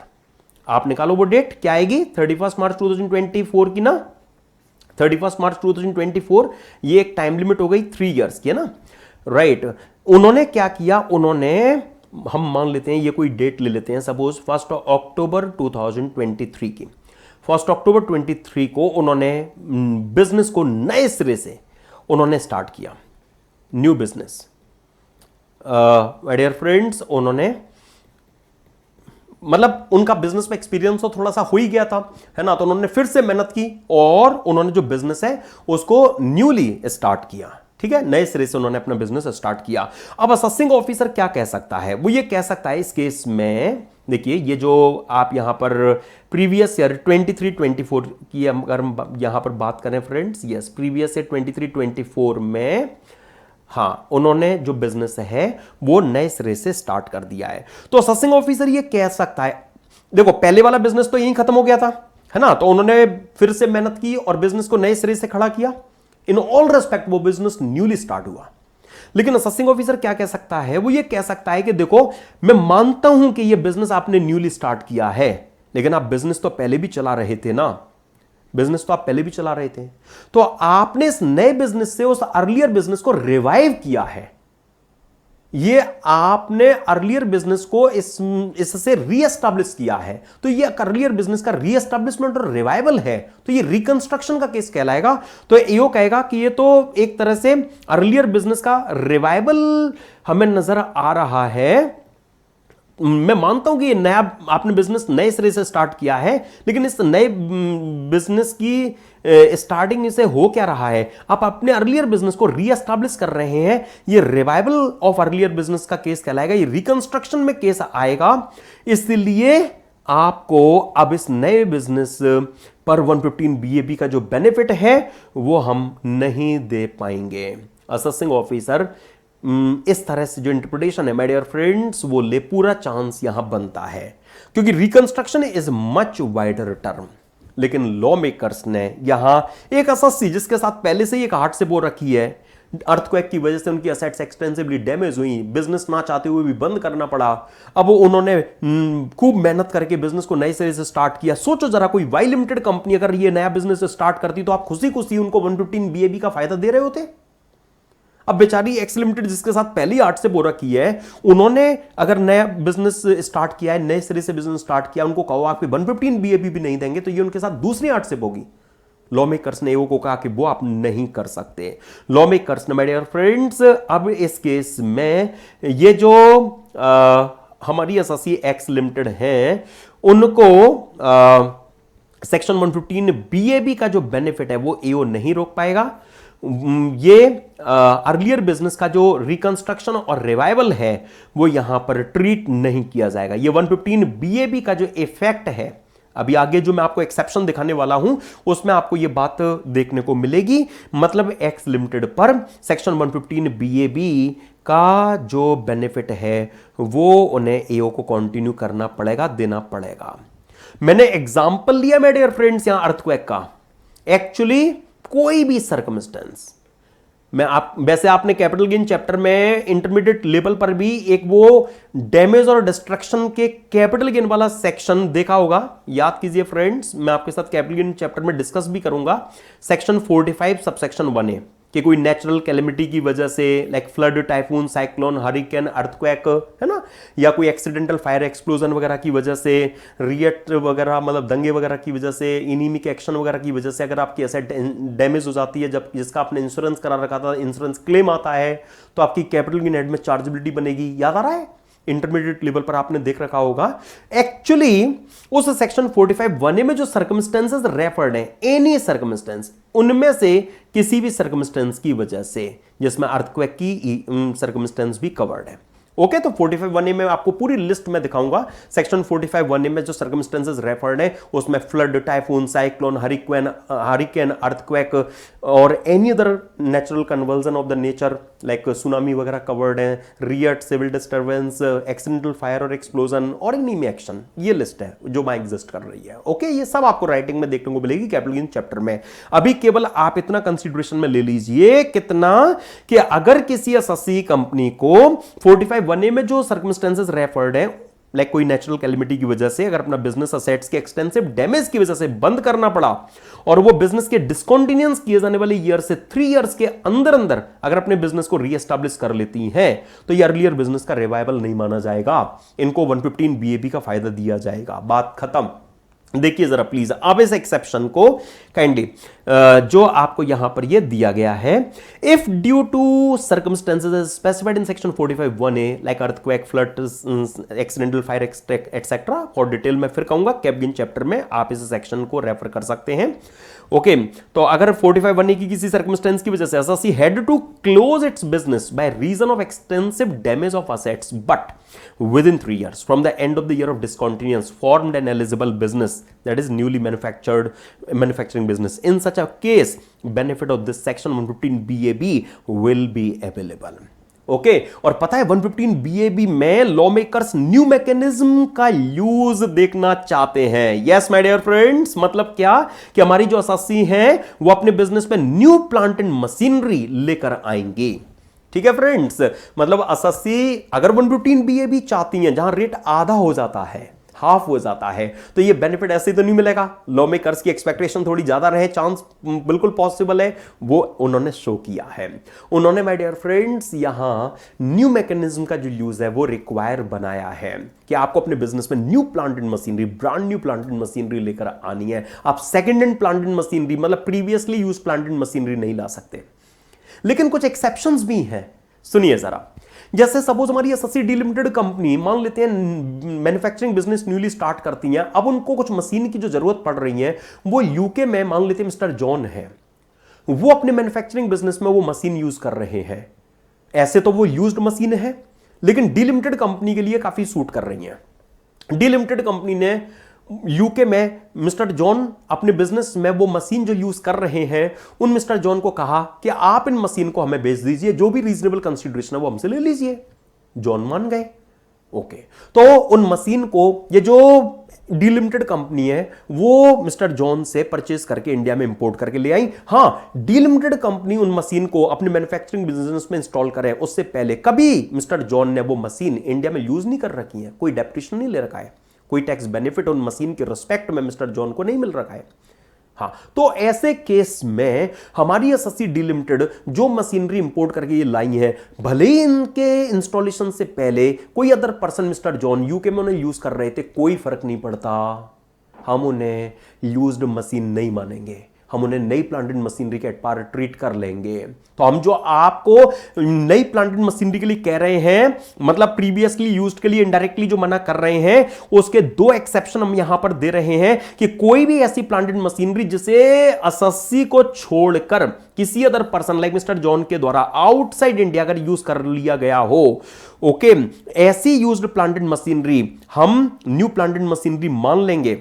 आप निकालो वो डेट क्या आएगी, 31 मार्च 2024 की ना। 31 मार्च 2024, ये एक टाइम लिमिट हो गई 3 इयर्स की, है ना, राइट। उन्होंने क्या किया, उन्होंने, हम मान लेते हैं ये कोई डेट ले लेते हैं, सपोज 1 अक्टूबर 2023 की, 1 अक्टूबर 23 को उन्होंने बिजनेस को नए सिरे से उन्होंने स्टार्ट किया, new business. My dear friends, उन्होंने, मतलब उनका बिजनेस में एक्सपीरियंस तो थोड़ा सा हो ही गया था, है ना, तो उन्होंने फिर से मेहनत की और उन्होंने जो बिजनेस है उसको न्यूली स्टार्ट किया, ठीक है, नए सिरे से उन्होंने अपना बिजनेस स्टार्ट किया। अब असेसिंग ऑफिसर क्या कह सकता है, वो ये कह सकता है इस केस में, देखिए ये जो आप यहां पर प्रीवियस ईयर 23-24 की अगर हम यहां पर बात करें फ्रेंड्स, यस, प्रीवियस ईयर 23-24 में, हाँ, उन्होंने जो बिजनेस है वो नए सिरे से स्टार्ट कर दिया है। तो असेसिंग ऑफिसर ये कह सकता है, देखो पहले वाला बिजनेस तो यहीं खत्म हो गया था, है ना, तो उन्होंने फिर से मेहनत की और बिजनेस को नए सिरे से खड़ा किया, इन ऑल रेस्पेक्ट वो बिजनेस न्यूली स्टार्ट हुआ। लेकिन असेसिंग ऑफिसर क्या कह सकता है, वो ये कह सकता है कि देखो मैं मानता हूं कि ये बिजनेस आपने न्यूली स्टार्ट किया है, लेकिन आप बिजनेस तो पहले भी चला रहे थे ना, बिजनेस तो आप पहले भी चला रहे थे, तो आपने इस नए बिजनेस से उस अर्लियर बिजनेस को रिवाइव किया है, ये आपने अर्लियर बिजनेस को इससे रीएस्टैब्लिश किया है, तो ये अर्लियर बिजनेस का रीएस्टैब्लिशमेंट और रिवाइवल है, तो ये रिकंस्ट्रक्शन का केस कहलाएगा। तो एओ कहेगा कि ये तो एक तरह से अर्लियर बिजनेस का रिवाइवल हमें नजर आ रहा है। मैं मानता हूं कि ये नया आपने बिजनेस नए सिरे से स्टार्ट किया है, लेकिन इस नए बिजनेस की स्टार्टिंग से हो क्या रहा है, आप अपने अर्लियर बिजनेस को रीएस्टैब्लिश कर रहे हैं, ये रिवाइवल ऑफ अर्लियर बिजनेस का केस कहलाएगा, ये रिकंस्ट्रक्शन में केस आएगा। इसलिए आपको अब इस नए बिजनेस पर 115 BAB का जो बेनिफिट है वो हम नहीं दे पाएंगे। असेसिंग ऑफिसर इस तरह से जो इंटरप्रिटेशन है माय डियर फ्रेंड्स, वो ले पूरा चांस यहां बनता है, क्योंकि reconstruction is much wider term. लेकिन लॉ मेकर्स ने यहां एक असस्सी जिसके साथ पहले से ही एक हार्ट से बोल रखी है, अर्थक्वेक की वजह से उनकी असेट्स एक्सटेंसिवली डैमेज हुई, बिजनेस ना चाहते हुए भी बंद करना पड़ा, अब उन्होंने खूब मेहनत करके बिजनेस को नए सिरे से स्टार्ट किया। सोचो जरा, कोई वाई लिमिटेड कंपनी अगर ये नया बिजनेस स्टार्ट करती तो आप खुशी खुशी उनको 115 BAB का फायदा दे रहे होते। अब बेचारी एक्स लिमिटेड जिसके साथ पहली 8 से बोरा की है, उन्होंने अगर नया बिजनेस स्टार्ट किया है, नए सिरे से बिजनेस स्टार्ट किया, उनको कहो आपके 115 BAB भी नहीं देंगे, तो ये उनके साथ दूसरी 8 से बोगी। लॉ मेकर्स ने एओ को कहा कि वो आप नहीं कर सकते। लॉ मेकर्स ने माय डियर फ्रेंड्स अब इस केस में ये जो हमारी एसएससी एक्स लिमिटेड है, उनको सेक्शन 115 BAB का जो बेनिफिट है वो एओ नहीं रोक पाएगा। ये अर्लियर बिजनेस का जो रिकंस्ट्रक्शन और रिवाइवल है वो यहां पर ट्रीट नहीं किया जाएगा। ये 115 BAB का जो इफेक्ट है, अभी आगे जो मैं आपको एक्सेप्शन दिखाने वाला हूं उसमें आपको ये बात देखने को मिलेगी। मतलब एक्स लिमिटेड पर सेक्शन 115 BAB का जो बेनिफिट है वो उन्हें एओ को कंटिन्यू करना पड़ेगा, देना पड़ेगा। मैंने एग्जांपल लिया मेरे डियर फ्रेंड्स यहां अर्थक्वेक का। एक्चुअली कोई भी सर्कमस्टेंस, वैसे आपने कैपिटल गेन चैप्टर में इंटरमीडिएट लेवल पर भी एक वो डैमेज और डिस्ट्रक्शन के कैपिटल गेन वाला सेक्शन देखा होगा, याद कीजिए फ्रेंड्स। मैं आपके साथ कैपिटल गेन चैप्टर में डिस्कस भी करूंगा। सेक्शन 45 सबसेक्शन 1A कि कोई नेचुरल कैलेमिटी की वजह से like flood, typhoon, cyclone, hurricane, earthquake, है ना, या कोई एक्सीडेंटल फायर एक्सप्लोजन वगैरह की वजह से, रिएट वगैरह मतलब दंगे वगैरह की वजह से, इनिमिक एक्शन वगैरह की वजह से अगर आपकी एसेट डैमेज हो जाती है, जब जिसका आपने इंश्योरेंस करा रखा था, इंश्योरेंस क्लेम आता है तो आपकी कैपिटल गेन एड में चार्जेबिलिटी बनेगी। याद आ रहा है? इंटरमीडिएट लेवल पर आपने देख रखा होगा। एक्चुअली उस सेक्शन 45 1A में जो सर्कमस्टेंसेस रेफर्ड है, एनी सर्कमस्टेंस, उनमें से किसी भी सर्कमस्टेंस की वजह से, जिसमें अर्थक्वेक की सर्कमस्टेंस भी कवर्ड है। ओके, तो 45 1A में आपको पूरी लिस्ट में दिखाऊंगा। सेक्शन 45 1A में जो सर्कमस्टेंसेस रेफर्ड है उसमें flood, typhoon, cyclone, hurricane, earthquake और any other natural conversion of the nature like tsunami वगैरह कवर्ड है, riot, civil disturbance, accidental fire और एक्सप्लोजन और एनीमी एक्शन, ये लिस्ट है जो मैं एग्जिस्ट कर रही है। ओके, ये सब आपको राइटिंग में देखने को मिलेगी कैपिटल गेन चैप्टर में। अभी केवल आप इतना कंसिडरेशन में ले लीजिए, कितना कि अगर किसी एसएससी कंपनी को 45 1A में जो सर्कमस्टेंसेस रेफर्ड है लाइक कोई नेचुरल कैलेमिटी की वजह से अगर अपना बिजनेस असेट्स के एक्सटेंसिव डैमेज की वजह से बंद करना पड़ा और वो बिजनेस के डिस्कंटिन्यूअंस किए जाने वाले ईयर से 3 इयर्स के अंदर अंदर अगर अपने बिजनेस को रीएस्टैब्लिश कर लेती हैं तो ये अर्लियर बिजनेस का रिवाइवल नहीं माना जाएगा, इनको 115 बीएबी का फायदा दिया जाएगा। बात खत्म। देखिए जरा प्लीज अब इस एक्सेप्शन को काइंडली जो आपको यहां पर ये दिया गया है, if due to circumstances specified in section 45(1)(a) like earthquake, flood, accidental fire etcetera. और डिटेल में फिर कहूंगा कैबगिन चैप्टर में, आप इस सेक्शन को रेफर कर सकते हैं। ओके तो अगर 45(1)(a) की किसी सर्कमस्टेंस की वजह से SSC had to close its business by reason of extensive damage of assets but within 3 years from the end of the year of discontinuance formed an eligible business, that is newly manufacturing business, in such a case benefit of this section 115 BAB will be available। Okay और पता है 115 BAB में लॉ मेकर्स न्यू मैकेनिज्म का यूज देखना चाहते हैं। यस माय डियर फ्रेंड्स, मतलब क्या कि हमारी जो एसएससी है वो अपने बिजनेस में न्यू प्लांट एंड मशीनरी लेकर आएंगे। ठीक है फ्रेंड्स, मतलब एसएससी अगर 115 BAB चाहती हैं जहां रेट आधा हो जाता है, हाफ हो जाता है, तो ये बेनिफिट ऐसे तो नहीं मिलेगा। लॉ मेकर्स की एक्सपेक्टेशन थोड़ी ज्यादा रहे, चांस बिल्कुल पॉसिबल है, वो उन्होंने शो किया है। उन्होंने माय डियर फ्रेंड्स यहां न्यू मैकेनिज्म का जो यूज है वो रिक्वायर बनाया है कि आपको अपने बिजनेस में new plant and machinery, brand new plant and machinery लेकर आनी है। आप second hand plant and machinery मतलब previously use plant and machinery नहीं ला सकते। लेकिन कुछ एक्सेप्शंस भी हैं, सुनिए जरा। जैसे सपोज हमारी एसएससी डिलिमिटेड कंपनी मान लेते हैं मैन्युफैक्चरिंग बिजनेस न्यूली स्टार्ट करती हैं, अब उनको कुछ मशीन की जो जरूरत पड़ रही है, वो यूके में मान लेते हैं मिस्टर जॉन है, वो अपने मैन्युफैक्चरिंग बिजनेस में वो मशीन यूज कर रहे हैं। ऐसे तो वो यूज्ड मशीन है लेकिन डिलिमिटेड कंपनी के लिए काफी सूट कर रही है। डिलिमिटेड कंपनी ने यूके में मिस्टर जॉन अपने बिजनेस में वो मशीन जो यूज कर रहे हैं, उन मिस्टर जॉन को कहा कि आप इन मशीन को हमें बेच दीजिए, जो भी रीजनेबल कंसीडरेशन है वो हमसे ले लीजिए। जॉन मान गए। ओके तो उन मशीन को ये जो डिलिमिटेड कंपनी है वो मिस्टर जॉन से परचेज करके इंडिया में इंपोर्ट करके ले आई। हां, डिलिमिटेड कंपनी उन मशीन को अपने मैन्युफैक्चरिंग बिजनेस में इंस्टॉल करे उससे पहले कभी मिस्टर जॉन ने वो मशीन इंडिया में यूज नहीं कर रखी है, कोई डेप्रिसिएशन नहीं ले रखा है, कोई टैक्स बेनिफिट उन मशीन के रिस्पेक्ट में मिस्टर जॉन को नहीं मिल रखा है। हां, तो ऐसे केस में हमारी एसएससी डिलिमिटेड जो मशीनरी इंपोर्ट करके ये लाई है, भले ही इनके इंस्टॉलेशन से पहले कोई other person mister John UK में उन्हें यूज कर रहे थे, कोई फर्क नहीं पड़ता, हम उन्हें यूज्ड मशीन नहीं मानेंगे, हम उन्हें नई प्लांट एंड मशीनरी के पार ट्रीट कर लेंगे। तो हम जो आपको नई प्लांट एंड मशीनरी के लिए कह रहे हैं, मतलब प्रीवियसली यूज्ड के लिए इनडायरेक्टली जो मना कर रहे हैं, उसके 2 एक्सेप्शन हम यहां पर दे रहे हैं कि कोई भी ऐसी प्लांट एंड मशीनरी जिसे एसएससी को छोड़कर किसी other person like mister John के द्वारा आउटसाइड इंडिया अगर यूज कर लिया गया हो, ओके, ऐसी यूज्ड प्लांट एंड मशीनरी हम न्यू प्लांट एंड मशीनरी मान लेंगे।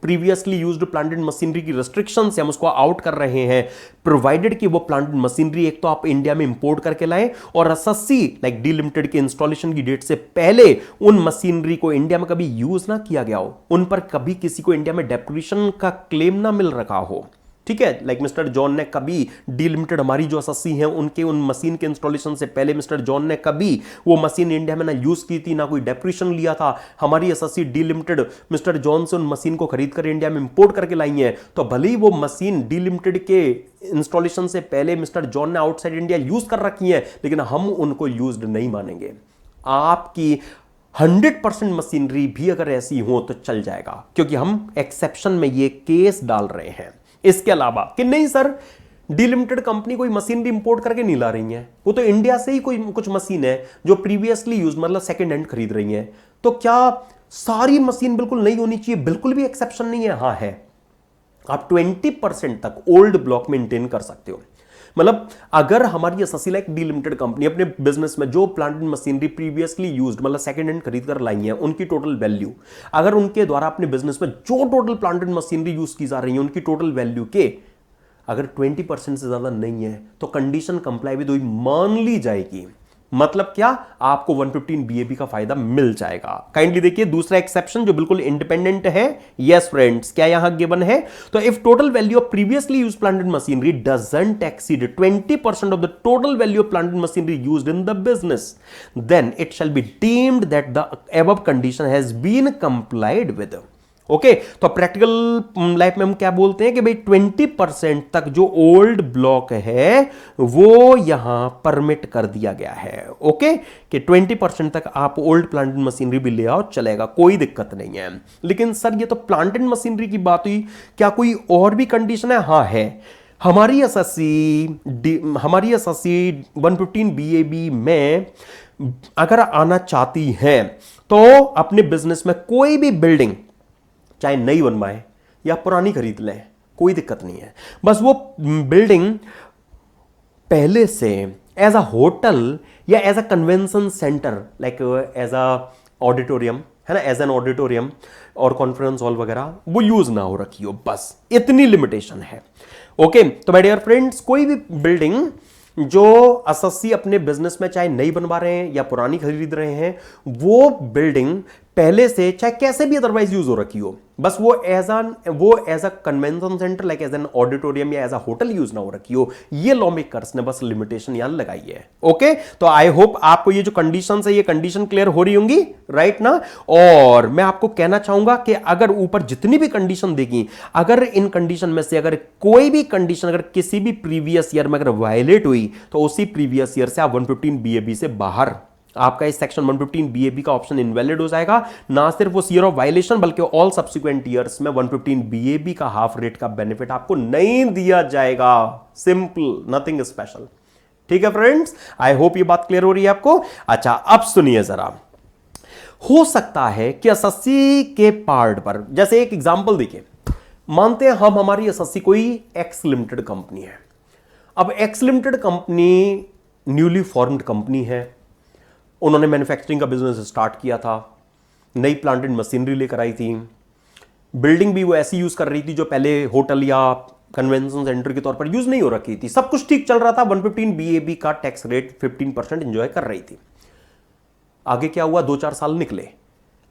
Previously used plant and machinery की रिस्ट्रिक्शन से हम उसको आउट कर रहे हैं, प्रोवाइडेड कि वो प्लांट एंड मशीनरी एक तो आप इंडिया में इंपोर्ट करके लाएं और एसएससी लाइक डिलिमिटेड के इंस्टॉलेशन की डेट से पहले उन मशीनरी को इंडिया में कभी यूज ना किया गया हो, उन पर कभी किसी को इंडिया में डेप्रिसिएशन का क्लेम ना मिल रखा हो। ठीक है, लाइक मिस्टर जॉन ने कभी डिलिमिटेड हमारी जो एसएससी है उनके उन मशीन के इंस्टॉलेशन से पहले मिस्टर जॉन ने कभी वो मशीन इंडिया में ना यूज की थी, ना कोई डेप्रिसिएशन लिया था। हमारी एसएससी डिलिमिटेड मिस्टर जॉन से उन मशीन को खरीद कर इंडिया में इंपोर्ट करके लाई है, तो भले ही वो मशीन डिलिमिटेड के इंस्टॉलेशन से पहले मिस्टर जॉन ने आउटसाइड इंडिया यूज कर रखी है, लेकिन हम उनको यूज्ड नहीं मानेंगे। आपकी 100% मशीनरी भी अगर ऐसी हो तो चल जाएगा, क्योंकि हम एक्सेप्शन में ये केस डाल रहे हैं। इसके अलावा कि नहीं सर, डिलिमिटेड कंपनी कोई मशीन भी इंपोर्ट करके नहीं ला रही है, वो तो इंडिया से ही कोई कुछ मशीन है जो प्रीवियसली यूज मतलब सेकंड हैंड खरीद रही है, तो क्या सारी मशीन बिल्कुल नहीं होनी चाहिए? बिल्कुल भी एक्सेप्शन नहीं है। हां है, आप 20% तक ओल्ड ब्लॉक मेंटेन कर सकते हो। मतलब अगर हमारी एसएससी लाइक डिलिमिटेड कंपनी अपने बिजनेस में जो plant and machinery previously used मतलब सेकंड हैंड खरीद कर लाई है, उनकी टोटल वैल्यू, अगर उनके द्वारा अपने बिजनेस में जो total plant and machinery use की जा रही है उनकी टोटल वैल्यू के अगर 20% से ज्यादा नहीं है तो कंडीशन कंप्लाई विद मान ली जाएगी। मतलब क्या, आपको 115 बीएबी का फायदा मिल जाएगा। काइंडली देखिए दूसरा एक्सेप्शन जो बिल्कुल इंडिपेंडेंट है। यस फ्रेंड्स, क्या यहां गिवन है, तो if total value of previously used plant and machinery doesn't exceed 20% of the total value of plant and machinery used in the business, then it shall be deemed that the above condition has been complied with. Okay, तो प्रैक्टिकल लाइफ में हम क्या बोलते हैं कि भाई 20% तक जो ओल्ड ब्लॉक है वो यहां परमिट कर दिया गया है। ओके, कि 20% तक आप ओल्ड प्लांट एंड मशीनरी भी ले आओ, चलेगा, कोई दिक्कत नहीं है। लेकिन सर ये तो प्लांट एंड मशीनरी की बात हुई, क्या कोई और भी कंडीशन है? हाँ है। हमारी एसएससी 115 बीएबी में अगर आना चाहती है तो अपने बिजनेस में कोई भी बिल्डिंग चाहे नई बनवाए या पुरानी खरीद लें, कोई दिक्कत नहीं है। बस वो बिल्डिंग पहले से एज अ होटल या as a convention centre, like as a auditorium, है ना, एज एन ऑडिटोरियम और कॉन्फ्रेंस हॉल वगैरह, वो यूज ना हो रखी हो, बस इतनी लिमिटेशन है। ओके, तो माय डियर फ्रेंड्स, कोई भी बिल्डिंग जो एसएससी अपने बिजनेस में चाहे नई बनवा रहे हैं या पुरानी खरीद रहे हैं, वो बिल्डिंग पहले से चाहे कैसे भी अदरवाइज यूज हो रखी हो, बस वो as a convention centre, like as an auditorium या एज अ होटल यूज ना हो रखी हो, ये लॉ मेकर्स ने बस लिमिटेशन यहां लगाई है। ओके, तो आई होप आपको ये जो कंडीशन है, ये कंडीशन क्लियर हो रही होंगी, राइट ना। और मैं आपको कहना चाहूंगा कि अगर ऊपर जितनी भी कंडीशन देगी, अगर इन कंडीशन में से अगर कोई भी कंडीशन अगर किसी भी प्रीवियस ईयर में अगर वायलेट हुई, तो उसी प्रीवियस ईयर से आप 115 बीएबी से बाहर, आपका इस सेक्शन 115 बीएबी का ऑप्शन इनवैलिड हो जाएगा। ना सिर्फ उस ईयर ऑफ वायलेशन, बल्कि ऑल सब्सिक्वेंट ईयर्स में 115 बीएबी का हाफ रेट का बेनिफिट आपको नहीं दिया जाएगा। Simple, nothing special. ठीक है फ्रेंड्स, आई होप ये बात क्लियर हो रही है आपको। अच्छा, अब सुनिए जरा, हो सकता है कि एसएससी के पार्ट पर, जैसे एक एग्जांपल देखिए, मानते हैं हम हमारी एसएससी कोई एक्स लिमिटेड कंपनी है। अब x limited company newly formed company है, उन्होंने मैन्युफैक्चरिंग का बिजनेस स्टार्ट किया था, नई प्लांट एंड मशीनरी लेकर आई थी, बिल्डिंग भी वो ऐसी यूज कर रही थी जो पहले होटल या कन्वेंशन सेंटर के तौर पर यूज नहीं हो रखी थी, सब कुछ ठीक चल रहा था, 115 बीएबी का टैक्स रेट 15% एंजॉय कर रही थी। आगे क्या हुआ, 2-4 साल निकले,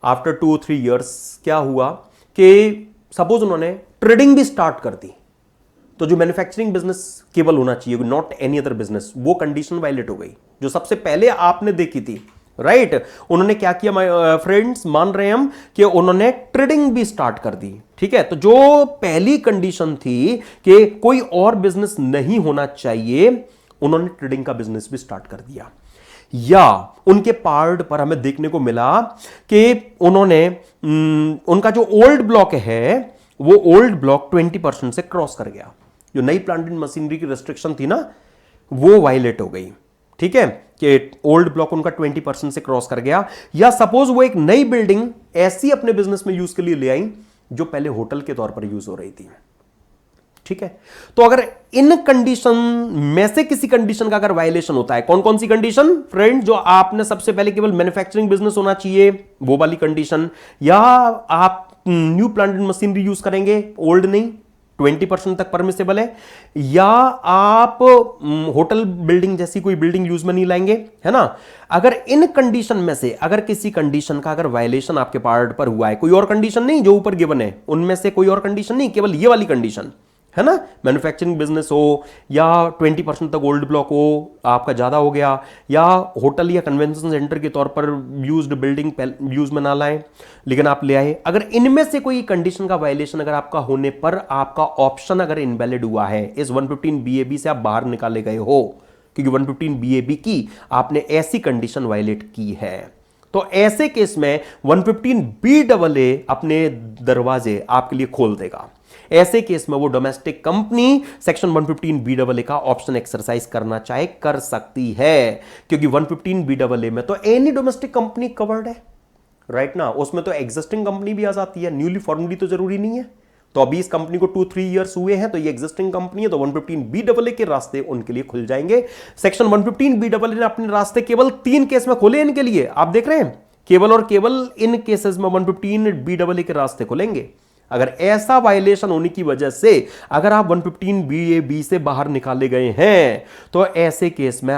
आफ्टर 2-3 ईयर्स क्या हुआ कि सपोज उन्होंने ट्रेडिंग भी स्टार्ट कर दी, तो जो मैन्युफैक्चरिंग बिजनेस केवल होना चाहिए, नॉट एनी अदर बिजनेस, वो कंडीशन वायलेट हो गई जो सबसे पहले आपने देखी थी, राइट। उन्होंने क्या किया फ्रेंड्स, मान रहे हैं हम कि उन्होंने ट्रेडिंग भी स्टार्ट कर दी। ठीक है, तो जो पहली कंडीशन थी कि कोई और बिजनेस नहीं होना चाहिए, उन्होंने ट्रेडिंग का बिजनेस भी स्टार्ट कर दिया। या उनके पार्ट पर हमें देखने को मिला कि उन्होंने उनका जो ओल्ड ब्लॉक है, वो ओल्ड ब्लॉक 20% से क्रॉस कर गया, जो नई प्लांट एंड मशीनरी की रेस्ट्रिक्शन थी ना, वो वायलेट हो गई। ठीक है, कि ओल्ड ब्लॉक उनका 20% से क्रॉस कर गया। या सपोज वो एक नई बिल्डिंग ऐसी अपने बिजनेस में यूज के लिए ले आई जो पहले होटल के तौर पर यूज हो रही थी। ठीक है, तो अगर इन कंडीशन में से किसी कंडीशन का अगर वायलेशन होता है, कौन कौन सी कंडीशन फ्रेंड, जो आपने सबसे पहले केवल मैन्युफैक्चरिंग बिजनेस होना चाहिए वो वाली कंडीशन, या आप new plant and machinery use करेंगे, ओल्ड नहीं, 20% तक परमिसेबल है, या आप होटल बिल्डिंग जैसी कोई बिल्डिंग यूज में नहीं लाएंगे, है ना। अगर इन कंडीशन में से अगर किसी कंडीशन का अगर वायलेशन आपके पार्ट पर हुआ है, कोई और कंडीशन नहीं जो ऊपर गिवन है, उनमें से कोई और कंडीशन नहीं, केवल ये वाली कंडीशन, है ना, मैन्युफैक्चरिंग बिजनेस हो या 20% तक ओल्ड ब्लॉक हो आपका ज्यादा हो गया, या होटल या कन्वेंशन सेंटर के तौर पर यूज्ड बिल्डिंग यूज में ना लाएं लेकिन आप ले आए, अगर इनमें से कोई कंडीशन का वायलेशन अगर आपका होने पर आपका ऑप्शन अगर इनवैलिड हुआ है, इस 115 बीएबी से आप बाहर निकाले गए हो, क्योंकि 115 बीएबी की आपने ऐसी कंडीशन वायलेट की है, तो ऐसे केस में 115 BAA अपने दरवाजे आपके लिए खोल देगा। ऐसे केस में वो डोमेस्टिक कंपनी सेक्शन 115 BAA का ऑप्शन एक्सरसाइज करना चाहे कर सकती है, क्योंकि 115 BAA में तो एनी डोमेस्टिक कंपनी कवर्ड है, राइट ना। उसमें तो एग्जिस्टिंग कंपनी भी आ जाती है, न्यूली फॉर्मली तो जरूरी नहीं है। तो अभी इस कंपनी को 2-3 ईयर्स हुए हैं, तो ये एग्जिस्टिंग कंपनी है, तो 115 BAA के रास्ते उनके लिए खुल जाएंगे। सेक्शन 115 BAA ने अपने रास्ते केवल 3 केस में खोले इनके लिए, आप देख रहे हैं, केवल और केवल इन केसेस में 115 BAA के रास्ते खुलेंगे। अगर ऐसा वायलेशन होने की वजह से अगर आप 115 BAB से बाहर निकाले गए हैं, तो ऐसे केस में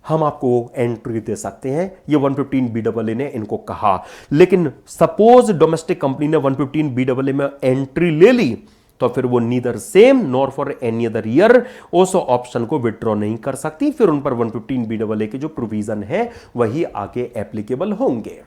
हम आपको एंट्री दे सकते हैं, ये 115BAA ने इनको कहा। लेकिन सपोज डोमेस्टिक कंपनी ने 115BAA में एंट्री ले ली, तो फिर वो neither same nor for any other year उस ऑप्शन को विड्रॉ नहीं कर सकती। फिर उन पर 115BAA के जो प्रोविजन है वही आगे एप्लीकेबल होंगे।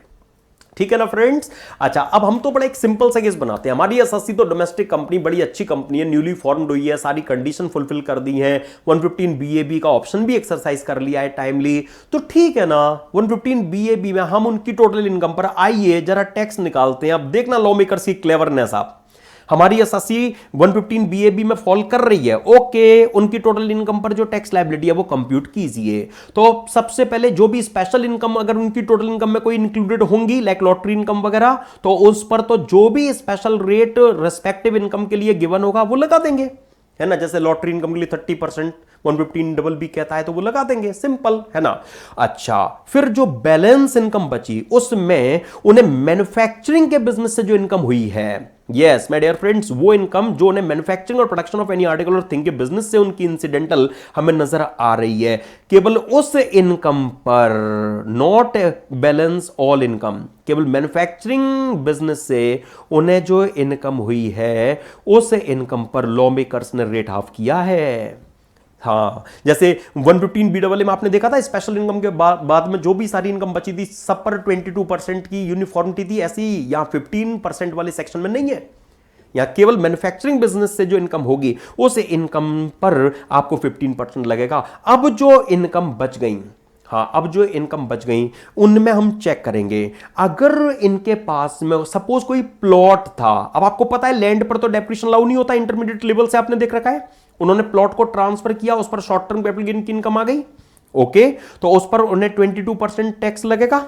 ठीक है ना फ्रेंड्स। अच्छा, अब हम तो बड़ा एक सिंपल सा केस बनाते हैं। हमारी एसएससी तो डोमेस्टिक कंपनी बड़ी अच्छी कंपनी है, न्यूली फॉर्म्ड हुई है, सारी कंडीशन फुलफिल कर दी है, 115BAB का ऑप्शन भी एक्सरसाइज कर लिया है टाइमली, तो ठीक है ना। 115BAB में हम उनकी टोटल इनकम पर आइए जरा टैक्स निकालते हैं। अब देखना लॉ मेकर्स की क्लेवरनेस, आप हमारी एसएससी 115BAB में फॉल कर रही है, ओके, उनकी टोटल इनकम पर जो टैक्स लायबिलिटी है वो कंप्यूट कीजिए। तो सबसे पहले जो भी स्पेशल इनकम अगर उनकी टोटल इनकम में कोई इंक्लूडेड होंगी, लाइक लॉटरी इनकम वगैरह, तो उस पर तो जो भी स्पेशल रेट रेस्पेक्टिव इनकम के लिए गिवन होगा वो लगा देंगे, है ना। जैसे लॉटरी इनकम के लिए 30% 115BAB कहता है तो वो लगा देंगे, सिंपल है ना। अच्छा, फिर जो बैलेंस इनकम बची उसमें उन्हें मैन्युफैक्चरिंग के बिजनेस से जो इनकम हुई है, यस माय डियर फ्रेंड्स, वो इनकम जो उन्हें मैन्युफैक्चरिंग और प्रोडक्शन ऑफ एनी आर्टिकल और थिंग के बिजनेस से उनकी इंसिडेंटल हमें नजर आ रही है, केवल उस इनकम पर, नॉट बैलेंस ऑल इनकम, केवल मैन्युफैक्चरिंग बिजनेस से उन्हें जो इनकम हुई है उस इनकम पर लॉ मेकर्स ने रेट ऑफ किया है। हाँ, जैसे 115BAA में आपने देखा था स्पेशल इनकम के बाद में जो भी सारी इनकम बची थी सब पर 22% की यूनिफॉर्मिटी थी, ऐसी यहां 15% वाले सेक्शन में नहीं है। यहां केवल मैन्युफैक्चरिंग बिजनेस से जो इनकम होगी उस इनकम पर आपको 15% लगेगा। अब जो इनकम बच गई, हाँ, अब जो इनकम बच गई उनमें हम चेक करेंगे, अगर इनके पास में सपोज कोई प्लॉट था। अब आपको पता है लैंड पर तो डेप्रिसिएशन लाउ नहीं होता, इंटरमीडिएट लेवल से आपने देख रखा है। उन्होंने प्लॉट को ट्रांसफर किया, उस पर शॉर्ट टर्म कैपिटल गेन की इनकम आ गई, ओके, तो उस पर उन्हें 22% टैक्स लगेगा,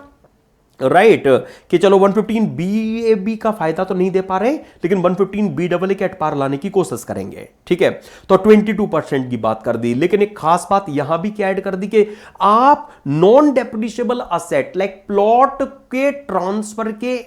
राइट कि चलो 115BAB का फायदा तो नहीं दे पा रहे, लेकिन 115BAA के एट पार लाने की कोशिश करेंगे, ठीक है। तो 22% की बात कर दी, लेकिन एक खास बात यहां भी क्या ऐड कर दी कि आप non depreciable asset like plot के ट्रांसफर के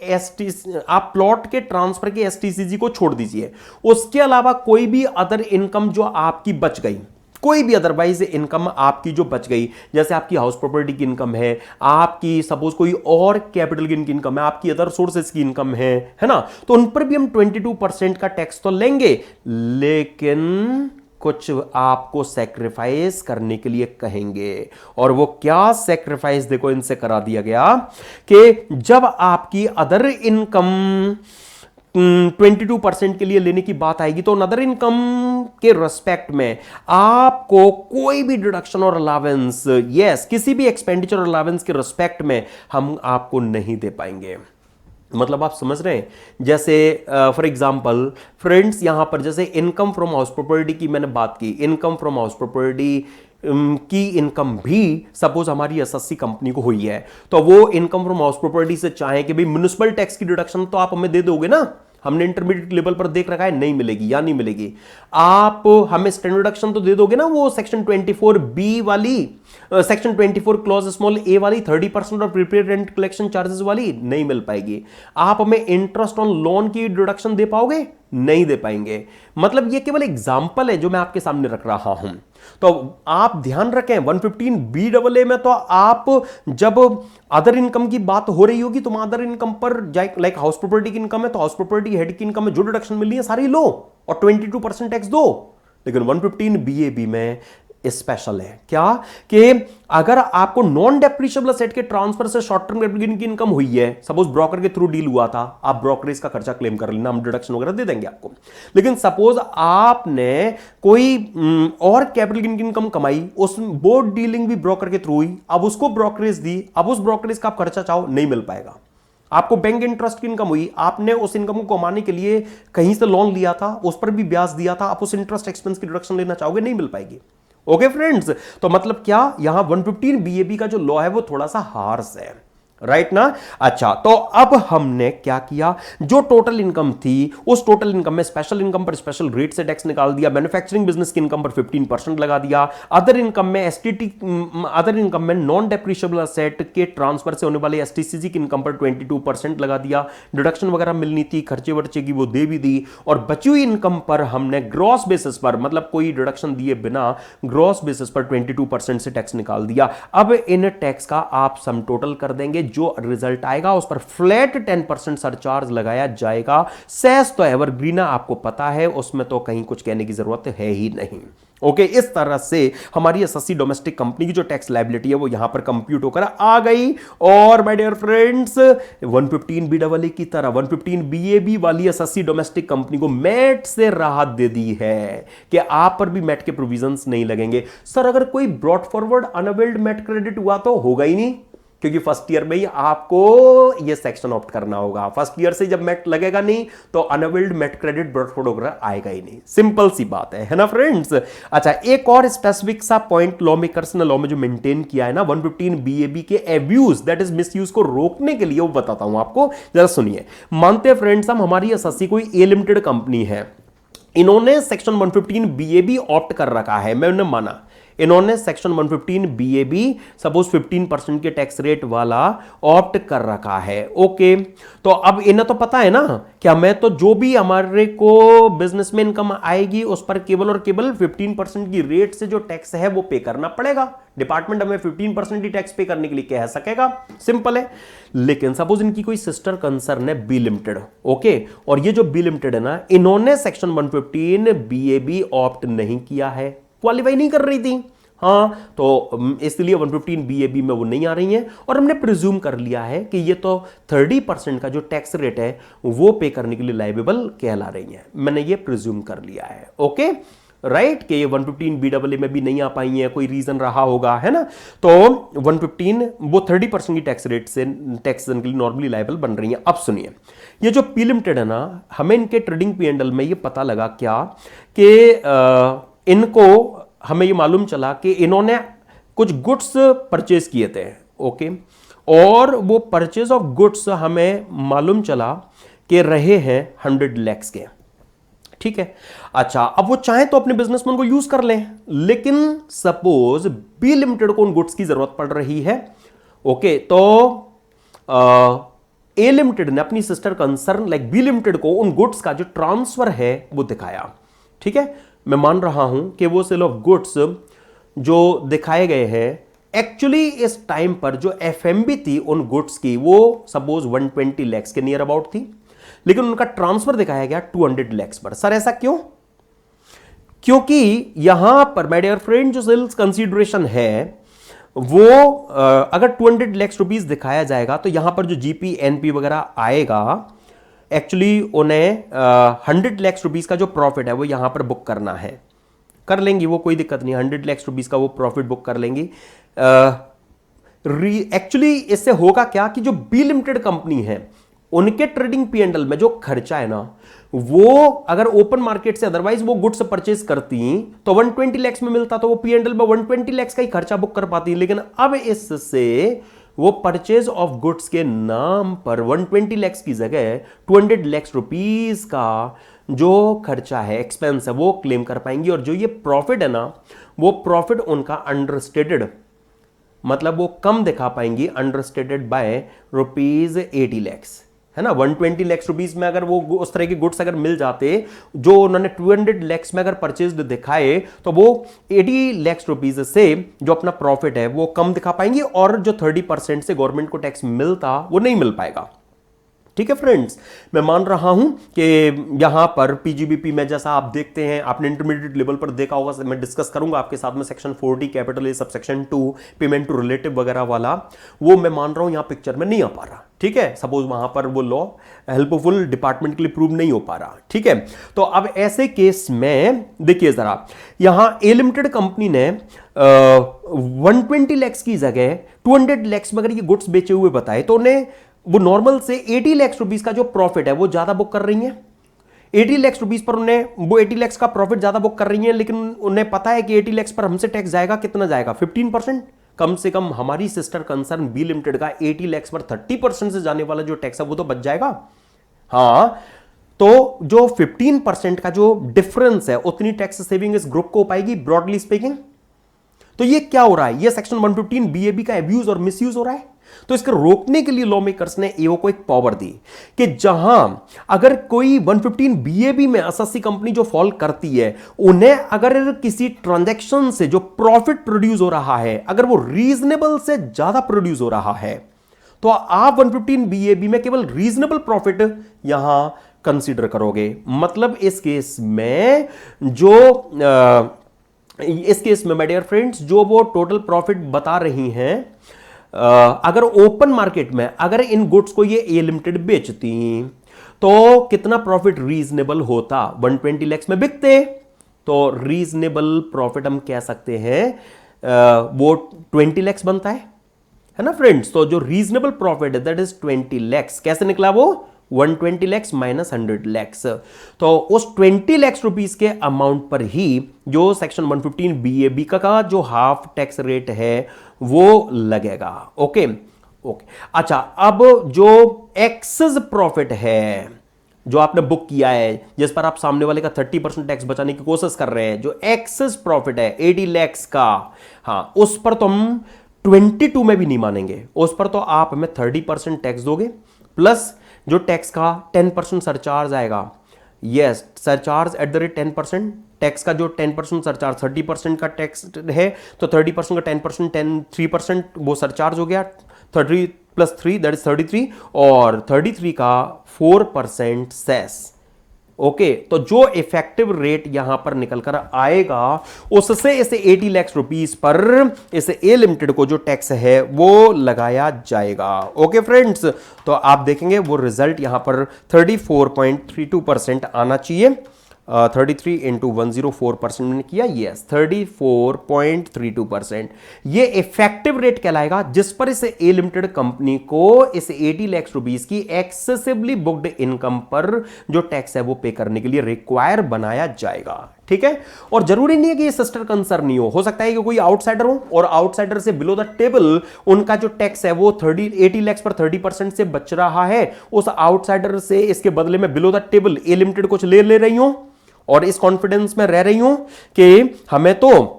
आप प्लॉट के ट्रांसफर के एसटीसीजी को छोड़ दीजिए, उसके अलावा कोई भी अदर इनकम जो आपकी बच गई, कोई भी अदरवाइज इनकम आपकी जो बच गई, जैसे आपकी हाउस प्रॉपर्टी की इनकम है, आपकी सपोज कोई और कैपिटल गेन की इनकम है, आपकी अदर सोर्सेज की इनकम है ना, तो उन पर भी हम 22% का टैक्स तो लेंगे, लेकिन कुछ आपको सेक्रीफाइस करने के लिए कहेंगे। और वो क्या सेक्रीफाइस देखो इनसे करा दिया गया कि जब आपकी अदर इनकम 22% के लिए लेने की बात आएगी तो अदर इनकम के रेस्पेक्ट में आपको कोई भी डिडक्शन और अलावेंस, यस, किसी भी एक्सपेंडिचर और अलावेंस के रेस्पेक्ट में हम आपको नहीं दे पाएंगे। मतलब आप समझ रहे हैं, जैसे फॉर एग्जांपल फ्रेंड्स, यहां पर जैसे इनकम फ्रॉम हाउस प्रॉपर्टी की मैंने बात की, इनकम फ्रॉम हाउस प्रॉपर्टी की इनकम भी सपोज हमारी एसएससी कंपनी को हुई है, तो वो इनकम फ्रॉम हाउस प्रॉपर्टी से चाहे कि भाई म्युनिसिपल टैक्स की डिडक्शन तो आप हमें दे दोगे ना, हमने इंटरमीडिएट लेवल पर देख रखा है, नहीं मिलेगी या नहीं मिलेगी। आप हमें स्टैंडर्ड डिडक्शन तो दे दोगे ना, वो सेक्शन 24B वाली, सेक्शन 24 क्लॉज स्मॉल ए वाली 30% of prepaid rent collection charges वाली, नहीं मिल पाएगी। आप हमें इंटरेस्ट ऑन लोन की डिडक्शन दे पाओगे, नहीं दे पाएंगे। मतलब ये केवल एग्जांपल है जो मैं आपके सामने रख रहा हूं। तो आप ध्यान रखें 115BAA में तो आप जब अदर इनकम की बात हो रही होगी तो अदर इनकम पर लाइक हाउस प्रॉपर्टी की इनकम है तो हाउस प्रॉपर्टी हेड की इनकम में जो डिडक्शन मिल रही है सारी लो और 22% टैक्स दो। लेकिन 115BAB में स्पेशल है क्या कि अगर आपको नॉन डेप्रिशिएबल एसेट के ट्रांसफर से शॉर्ट टर्म कैपिटल गेन की इनकम हुई है, सपोज ब्रोकर के थ्रू डील हुआ था, आप ब्रोकरेज का खर्चा क्लेम कर लेना, हम डिडक्शन वगैरह दे देंगे आपको। लेकिन सपोज आपने कोई और कैपिटल गेन की इनकम कमाई, उस वो डीलिंग भी ब्रोकर के थ्रू हुई, अब उसको ब्रोकरेज दी, अब उस ब्रोकरेज का आप खर्चा चाहो नहीं मिल पाएगा। आपको बैंक इंटरेस्ट की इनकम हुई, आपने उस इनकम को कमाने के लिए कहीं से लोन लिया था, उस पर भी ब्याज दिया था, आप उस इंटरेस्ट एक्सपेंस की डिडक्शन लेना चाहोगे, नहीं मिल पाएगी। ओके फ्रेंड्स, तो मतलब क्या यहां 115BAB का जो लॉ है वो थोड़ा सा हार्श है। राइट ना। अच्छा, तो अब हमने क्या किया, जो टोटल इनकम थी उस टोटल इनकम में स्पेशल इनकम पर स्पेशल रेट से टैक्स निकाल दिया, मैन्युफैक्चरिंग बिजनेस की इनकम पर 15% लगा दिया, अदर इनकम में एसटीटी, अदर इनकम में नॉन डेप्रिशिएबल असेट के ट्रांसफर से होने वाले एसटीसीसी की इनकम पर 22% लगा दिया, डिडक्शन वगैरह मिलनी थी खर्चे वर्चे की वो दे भी दी, और बची हुई इनकम पर हमने ग्रॉस बेसिस पर, मतलब कोई डिडक्शन दिए बिना ग्रॉस बेसिस पर 22% से टैक्स निकाल दिया। अब इन टैक्स का आप सम टोटल कर देंगे, जो रिजल्ट आएगा उस पर फ्लैट 10% सरचार्ज लगाया जाएगा। सेस तो एवरग्रीन आपको पता है, उसमें तो कहीं कुछ कहने की जरूरत है ही नहीं। ओके, इस तरह से हमारी एसएससी डोमेस्टिक कंपनी की जो टैक्स लायबिलिटी है वो यहां पर कंप्यूट होकर आ गई। और माय डियर फ्रेंड्स, 115 BEE की तरह 115 BAB वाली एसएससी डोमेस्टिक कंपनी को मैट से राहत दे दी है कि आप पर भी मैट के प्रोविजंस नहीं लगेंगे। सर अगर कोई brought forward unavailed MAT credit हुआ तो होगा ही नहीं, क्योंकि फर्स्ट ईयर में ही आपको यह सेक्शन ऑप्ट करना होगा। फर्स्ट ईयर से जब मैट लगेगा नहीं तो unavailed MAT credit brought forward आएगा ही नहीं। सिंपल सी बात है ना फ्रेंड्स। अच्छा, एक और स्पेसिफिक सा पॉइंट लॉ मेकर्स ने लॉ में जो मेंटेन किया है ना 115 BAB के एब्यूज दैट इज मिसयूज को रोकने के लिए, वो बताता हूं आपको, जरा सुनिए। मानते हैं फ्रेंड्स हम हमारी एसएससी कोई ए लिमिटेड कंपनी है, इन्होंने सेक्शन 115 BAB ऑप्ट कर रखा है, मैं उन्हें माना, इन्होंने सेक्शन 115 BAB सपोज 15% के टैक्स रेट वाला ऑप्ट कर रखा है। ओके, तो अब इन्हें तो पता है ना कि हमें तो जो भी हमारे को बिजनेस में इनकम आएगी उस पर केवल और केवल 15% की रेट से जो टैक्स है वो पे करना पड़ेगा। डिपार्टमेंट हमें 15% ही टैक्स पे करने के लिए कह सकेगा, सिंपल है। लेकिन सपोज इनकी कोई सिस्टर कंसर्न है बी लिमिटेड, ओके, और ये जो बी लिमिटेड है ना, इन्होंने सेक्शन 115 BAB ऑप्ट नहीं किया है, क्वालिफाई नहीं कर रही थी, हाँ, तो इसलिए 115 BAB में वो नहीं आ रही हैं, और हमने प्रिज्यूम कर लिया है कि ये तो 30% का जो टैक्स रेट है वो पे करने के लिए लाइबेबल कहला रही हैं। मैंने ये प्रिज्यूम कर लिया है, ओके राइट, कि ये 115 BAA में भी नहीं आ पाई है, कोई रीजन रहा होगा, है ना। तो 115 वो 30% की टैक्स रेट से टैक्स के लिए नॉर्मली लाइबल बन रही है। अब सुनिए, ये जो पी लिमिटेड है ना, हमें इनके ट्रेडिंग P&L में ये पता लगा क्या कि इनको हमें ये मालूम चला कि इन्होंने कुछ गुड्स परचेज किए थे, ओके, और वो परचेज ऑफ गुड्स हमें मालूम चला कि रहे हैं 100 लाख के, ठीक है। अच्छा, अब वो चाहे तो अपने बिजनेस में उनको यूज कर लें, लेकिन सपोज बी लिमिटेड को उन गुड्स की जरूरत पड़ रही है, ओके, तो ए लिमिटेड ने अपनी sister concern like B limited को उन गुड्स का जो ट्रांसफर है वो दिखाया, ठीक है। मैं मान रहा हूं कि वो सेल ऑफ गुड्स जो दिखाए गए हैं एक्चुअली इस टाइम पर जो एफएमबी थी उन गुड्स की वो सपोज 120 लाख के नियर अबाउट थी, लेकिन उनका ट्रांसफर दिखाया गया 200 लाख पर। सर ऐसा क्यों? क्योंकि यहां पर माय डियर फ्रेंड जो सेल्स कंसीडरेशन है वो अगर 200 लाख रुपीस दिखाया जाएगा तो यहां पर जो जीपी एनपी वगैरह आएगा एक्चुअली उन्हें 100 लाख रुपीस का जो प्रॉफिट है वो यहां पर बुक करना है, कर लेंगी वो, कोई दिक्कत नहीं, 100 लाख रुपीस का वो प्रॉफिट बुक कर लेंगी। एक्चुअली इससे होगा क्या कि जो बी लिमिटेड कंपनी है उनके ट्रेडिंग P&L में जो खर्चा है ना, वो अगर ओपन मार्केट से अदरवाइज वो गुड्स परचेज करती तो 120 लाख में मिलता, तो वो P&L में 120 लाख का ही खर्चा बुक कर पाती। लेकिन अब इससे वो परचेज ऑफ गुड्स के नाम पर 120 लाख की जगह 200 लाख रुपीस का जो खर्चा है, एक्सपेंस है, वो क्लेम कर पाएंगी। और जो ये प्रॉफिट है ना, वो प्रॉफिट उनका अंडरस्टेटेड, मतलब वो कम दिखा पाएंगी, अंडरस्टेटेड बाय ₹80 लाख, है ना। 120 लाख रुपीस में अगर वो उस तरह के गुड्स अगर मिल जाते जो उन्होंने 200 लाख में अगर परचेज दिखाए तो वो 80 लाख रुपीस से जो अपना प्रॉफिट है वो कम दिखा पाएंगी, और जो 30% से गवर्नमेंट को टैक्स मिलता वो नहीं मिल पाएगा, ठीक है फ्रेंड्स। मैं मान रहा हूं कि यहां पर पीजीबीपी में जैसा आप देखते हैं, आपने इंटरमीडिएट लेवल पर देखा होगा, मैं डिस्कस करूंगा आपके साथ में section 40 capital A subsection 2 payment to relative वगैरह वाला, वो मैं मान रहा हूं यहां पिक्चर में नहीं आ पा रहा, ठीक है। सपोज वहां पर वो लॉ हेल्पफुल डिपार्टमेंट के लिए प्रूव नहीं हो पा रहा, ठीक है। तो अब ऐसे केस में देखिए जरा, यहां ए लिमिटेड कंपनी ने 120 लाख की जगह 200 लाख में अगर ये गुड्स बेचे हुए बताए तो उन्हें वो नॉर्मल से 80 लाख रुपीस का जो प्रॉफिट है वो ज्यादा बुक कर रही हैं। 80 लाख रुपीस पर उन्हें वो 80 लाख का प्रॉफिट ज्यादा बुक कर रही हैं, लेकिन उन्हें पता है कि 80 लाख पर हमसे टैक्स जाएगा, कितना जाएगा, 15%। कम से कम हमारी सिस्टर कंसर्न बी लिमिटेड का 80 लाख पर 30% से जाने वाला जो टैक्स है वो तो बच जाएगा। हाँ, तो जो 15% का जो डिफरेंस है उतनी टैक्स सेविंग इस ग्रुप को हो पाएगी ब्रॉडली स्पीकिंग। तो ये क्या हो रहा है, ये सेक्शन 115 बीएबी का एब्यूज और मिसयूज हो रहा है। तो इसको रोकने के लिए लॉ मेकर्स ने एओ को एक पावर दी कि जहां अगर कोई 115 बीएबी में एसएससी कंपनी जो फॉल करती है, उन्हें अगर किसी ट्रांजैक्शन से जो प्रॉफिट प्रोड्यूस हो रहा है अगर वो रीजनेबल से ज्यादा प्रोड्यूस हो रहा है, तो आप 115 बीएबी में केवल रीजनेबल प्रॉफिट यहां कंसीडर करोगे। मतलब इस केस में माय डियर फ्रेंड्स जो वो टोटल प्रॉफिट बता रही हैं, अगर ओपन मार्केट में अगर इन गुड्स को ये ए लिमिटेड बेचती तो कितना प्रॉफिट रीजनेबल होता, 120 लाख में बिकते तो रीजनेबल प्रॉफिट हम कह सकते हैं वो 20 लाख बनता है ना फ्रेंड्स। तो जो रीजनेबल प्रॉफिट है दैट इज 20 लाख। कैसे निकला वो, 120 लाख माइनस 100 लाख। तो उस 20 लाख रुपीस के अमाउंट पर ही जो सेक्शन 115 बीएबी का जो हाफ टैक्स रेट है वो लगेगा। ओके ओके, अच्छा अब जो एक्सेस प्रॉफिट है जो आपने बुक किया है, जिस पर आप सामने वाले का 30% टैक्स बचाने की कोशिश कर रहे हैं, जो एक्सेस प्रॉफिट है 80 लाख का, हाँ उस पर तो हम 22 में भी नहीं मानेंगे, उस पर तो आप हमें 30% टैक्स दोगे प्लस जो टैक्स का 10% सरचार्ज आएगा। Yes, surcharge at the rate 10%, tax का जो 10% सरचार्ज 30% का टैक्स है तो 30% का 10% 3% वो सरचार्ज हो गया, 30 प्लस 3 दैट इज 33 और 33 का 4% सेस। ओके, तो जो इफेक्टिव रेट यहां पर निकल कर आएगा उससे इसे 80 लाख रुपीस पर इसे ए लिमिटेड को जो टैक्स है वो लगाया जाएगा। ओके फ्रेंड्स, तो आप देखेंगे वो रिजल्ट यहां पर 34.32% आना चाहिए। 33 इंटू 104% मैंने किया, यस 34.32%। ये इफेक्टिव रेट कहलाएगा जिस पर इसे ए लिमिटेड कंपनी को इस 80 लाख रुपीस की एक्सेसिवली बुक्ड इनकम पर जो टैक्स है वो पे करने के लिए रिक्वायर बनाया जाएगा। ठीक है, और जरूरी नहीं है कि ये सिस्टर कंसर्न नहीं हो सकता है कि कोई आउटसाइडर हो और आउटसाइडर से बिलो द टेबल उनका जो टैक्स है वो 80 लाख पर 30% से बच रहा है, उस आउटसाइडर से इसके बदले में below the table A limited कुछ ले रही हूं और इस कॉन्फिडेंस में रह रही हूं कि हमें तो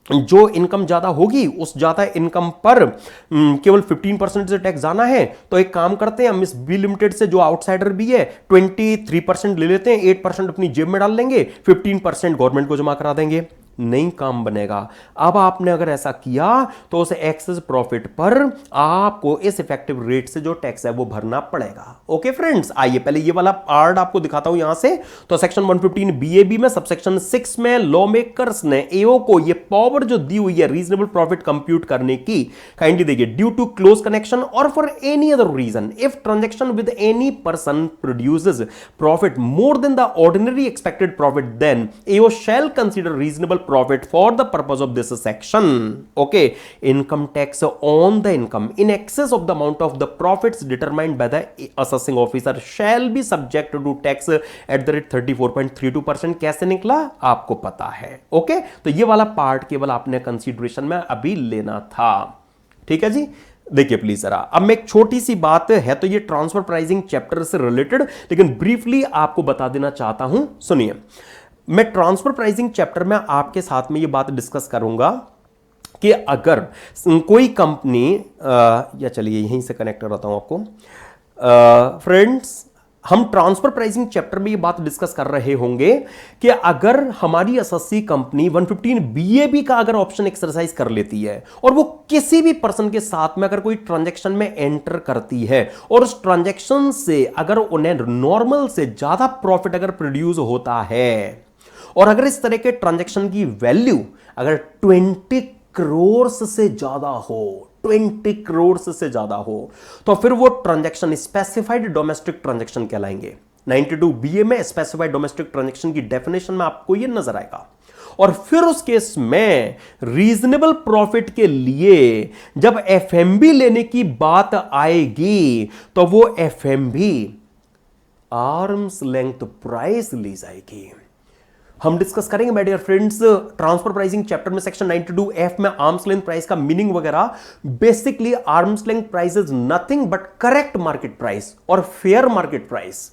जो इनकम ज्यादा होगी उस ज्यादा इनकम पर केवल 15% से टैक्स जाना है। तो एक काम करते हैं, हम इस बी लिमिटेड से जो आउटसाइडर भी है 23% ले लेते हैं, 8% अपनी जेब में डाल लेंगे, 15% गवर्नमेंट को जमा करा देंगे, नहीं काम बनेगा। अब आपने अगर ऐसा किया तो उस एक्सेस प्रॉफिट पर आपको इस इफेक्टिव रेट से जो टैक्स है वो भरना पड़ेगा। ओके फ्रेंड्स, आइए पहले ये वाला पार्ट आपको दिखाता हूं यहां से। तो सेक्शन 115 बीएबी में सबसेक्शन 6 में लॉ मेकर्स ने एओ को ये पावर जो दी हुई है रीजनेबल प्रॉफिट कंप्यूट करने की, काइंडली देखिए, ड्यू टू क्लोज कनेक्शन और for any other reason if transaction with any person produces profit more than the ordinary expected profit, then AO shall consider reasonable profit for the purpose of this section. Okay, income tax on the income in excess of the amount of the profits determined by the assessing officer shall be subject to tax at the rate 34.32%. कैसे निकला आपको पता है। ओके, तो ये वाला पार्ट केवल आपने कंसीडरेशन में अभी लेना था। ठीक है जी, देखिए प्लीज जरा, अब मैं एक छोटी सी बात है तो ये ट्रांसफर प्राइसिंग चैप्टर से रिलेटेड, लेकिन ब्रीफली आपको बता देना चाहता हूं। सुनिए, मैं ट्रांसफर प्राइसिंग चैप्टर में आपके साथ में ये बात डिस्कस करूंगा कि अगर कोई कंपनी या चलिए यहीं से कनेक्ट कराता हूं आपको फ्रेंड्स, हम ट्रांसफर प्राइसिंग चैप्टर में ये बात डिस्कस कर रहे होंगे कि अगर हमारी एसएससी कंपनी 115 बीएबी का अगर ऑप्शन एक्सरसाइज कर लेती है और वो किसी भी पर्सन के साथ में अगर कोई ट्रांजैक्शन में एंटर करती है और उस ट्रांजैक्शन से अगर उन्हें नॉर्मल से ज्यादा प्रॉफिट अगर प्रोड्यूस होता है और अगर इस तरह के ट्रांजैक्शन की वैल्यू अगर 20 करोड़ से ज्यादा हो, 20 करोड़ से ज्यादा हो, तो फिर वो ट्रांजैक्शन स्पेसिफाइड डोमेस्टिक ट्रांजैक्शन कहलाएंगे। 92 बीए में स्पेसिफाइड डोमेस्टिक ट्रांजैक्शन की डेफिनेशन में आपको ये नजर आएगा। और फिर उस केस में रीजनेबल प्रॉफिट के लिए जब एफएमबी लेने की बात आएगी तो वो एफएमबी आर्म्स लेंथ प्राइस ली जाएगी। हम डिस्कस करेंगे my dear friends transfer pricing chapter में सेक्शन 92F में आर्म्स लेंथ प्राइस का मीनिंग वगैरह। Basically arm's length price is nothing but correct market price और फेयर मार्केट प्राइस,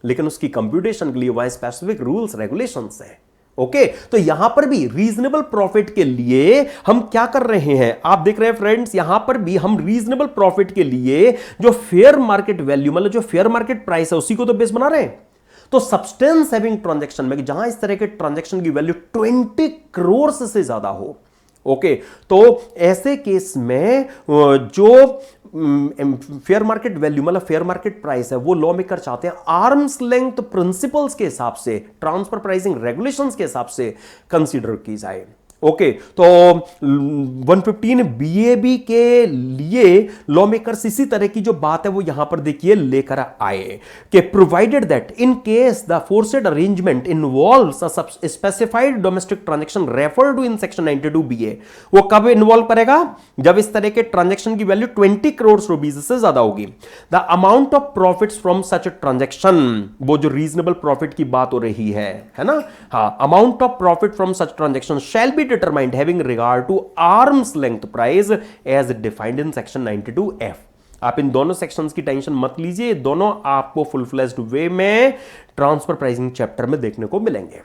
लेकिन उसकी कंप्यूटेशन के लिए वहां स्पेसिफिक रूल्स रेगुलेशंस है। ओके तो यहां पर भी रीजनेबल प्रॉफिट के लिए हम क्या कर रहे हैं, आप देख रहे हैं फ्रेंड्स, यहां पर भी हम रीजनेबल प्रॉफिट के लिए जो फेयर मार्केट वैल्यू मतलब जो फेयर मार्केट प्राइस है उसी को तो बेस बना रहे हैं। तो सब्सटेंस हैविंग ट्रांजैक्शन में जहां इस तरह के ट्रांजैक्शन की वैल्यू 20 करोड़ से ज्यादा हो, ओके तो ऐसे केस में जो फेयर मार्केट वैल्यू मतलब फेयर मार्केट प्राइस है वो लॉ मेकर चाहते हैं आर्म्स लेंथ प्रिंसिपल्स के हिसाब से, ट्रांसफर प्राइसिंग रेगुलेशंस के हिसाब से कंसीडर की जाए। ओके तो 115 बीएबी के लिए लॉ मेकर्स इसी तरह की जो बात है वो यहां पर देखिए लेकर आए कि provided that in case the aforesaid arrangement involves a specified domestic transaction referred to in section 92 BA, वो कब इन्वॉल्व करेगा, जब इस तरह के ट्रांजैक्शन की वैल्यू 20 करोड़ रुपीस से ज्यादा होगी। The amount of profits from such transaction, वो जो रीजनेबल प्रॉफिट की बात हो रही है ना, हाँ, amount of profit from such transaction shall be determined having regard to arm's length price as defined in section 92F। आप इन दोनों सेक्शंस की टेंशन मत लीजिए, दोनों आपको फुल फ्लेज्ड वे में ट्रांसफर प्राइसिंग चैप्टर में देखने को मिलेंगे।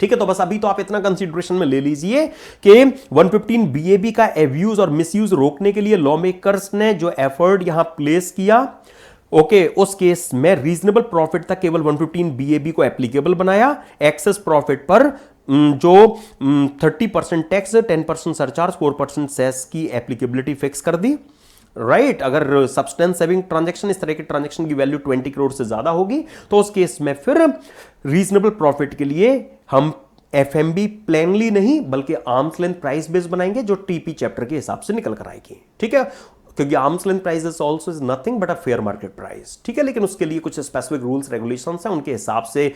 ठीक है, तो बस अभी तो आप इतना कंसीडरेशन में ले लीजिए कि 115 बीएबी का एब्यूज और मिसयूज रोकने के लिए लॉ मेकर्स ने जो एफर्ट यहां प्लेस किया, ओके उस केस में रीजनेबल प्रॉफिट तक केवल 115 बीएबी को एप्लीकेबल बनाया। एक्सेस प्रॉफिट पर जो 30% टैक्स, 10% सरचार्ज, 4% सेस की एप्लीकेबिलिटी फिक्स कर दी। राइट अगर सब्सटेंस सेविंग ट्रांजैक्शन इस तरह के ट्रांजैक्शन की वैल्यू 20 करोड़ से ज्यादा होगी तो उस केस में फिर रीजनेबल प्रॉफिट के लिए हम एफएमबी प्लेनली नहीं बल्कि आर्म्स लेंथ प्राइस बेस बनाएंगे जो टीपी चैप्टर के हिसाब से निकल कर आएगी। ठीक है, क्योंकि arms length price is also is nothing but a fair market price. ठीक है, लेकिन उसके लिए कुछ स्पेसिफिक रूल्स रेगुलेशंस हैं, उनके हिसाब से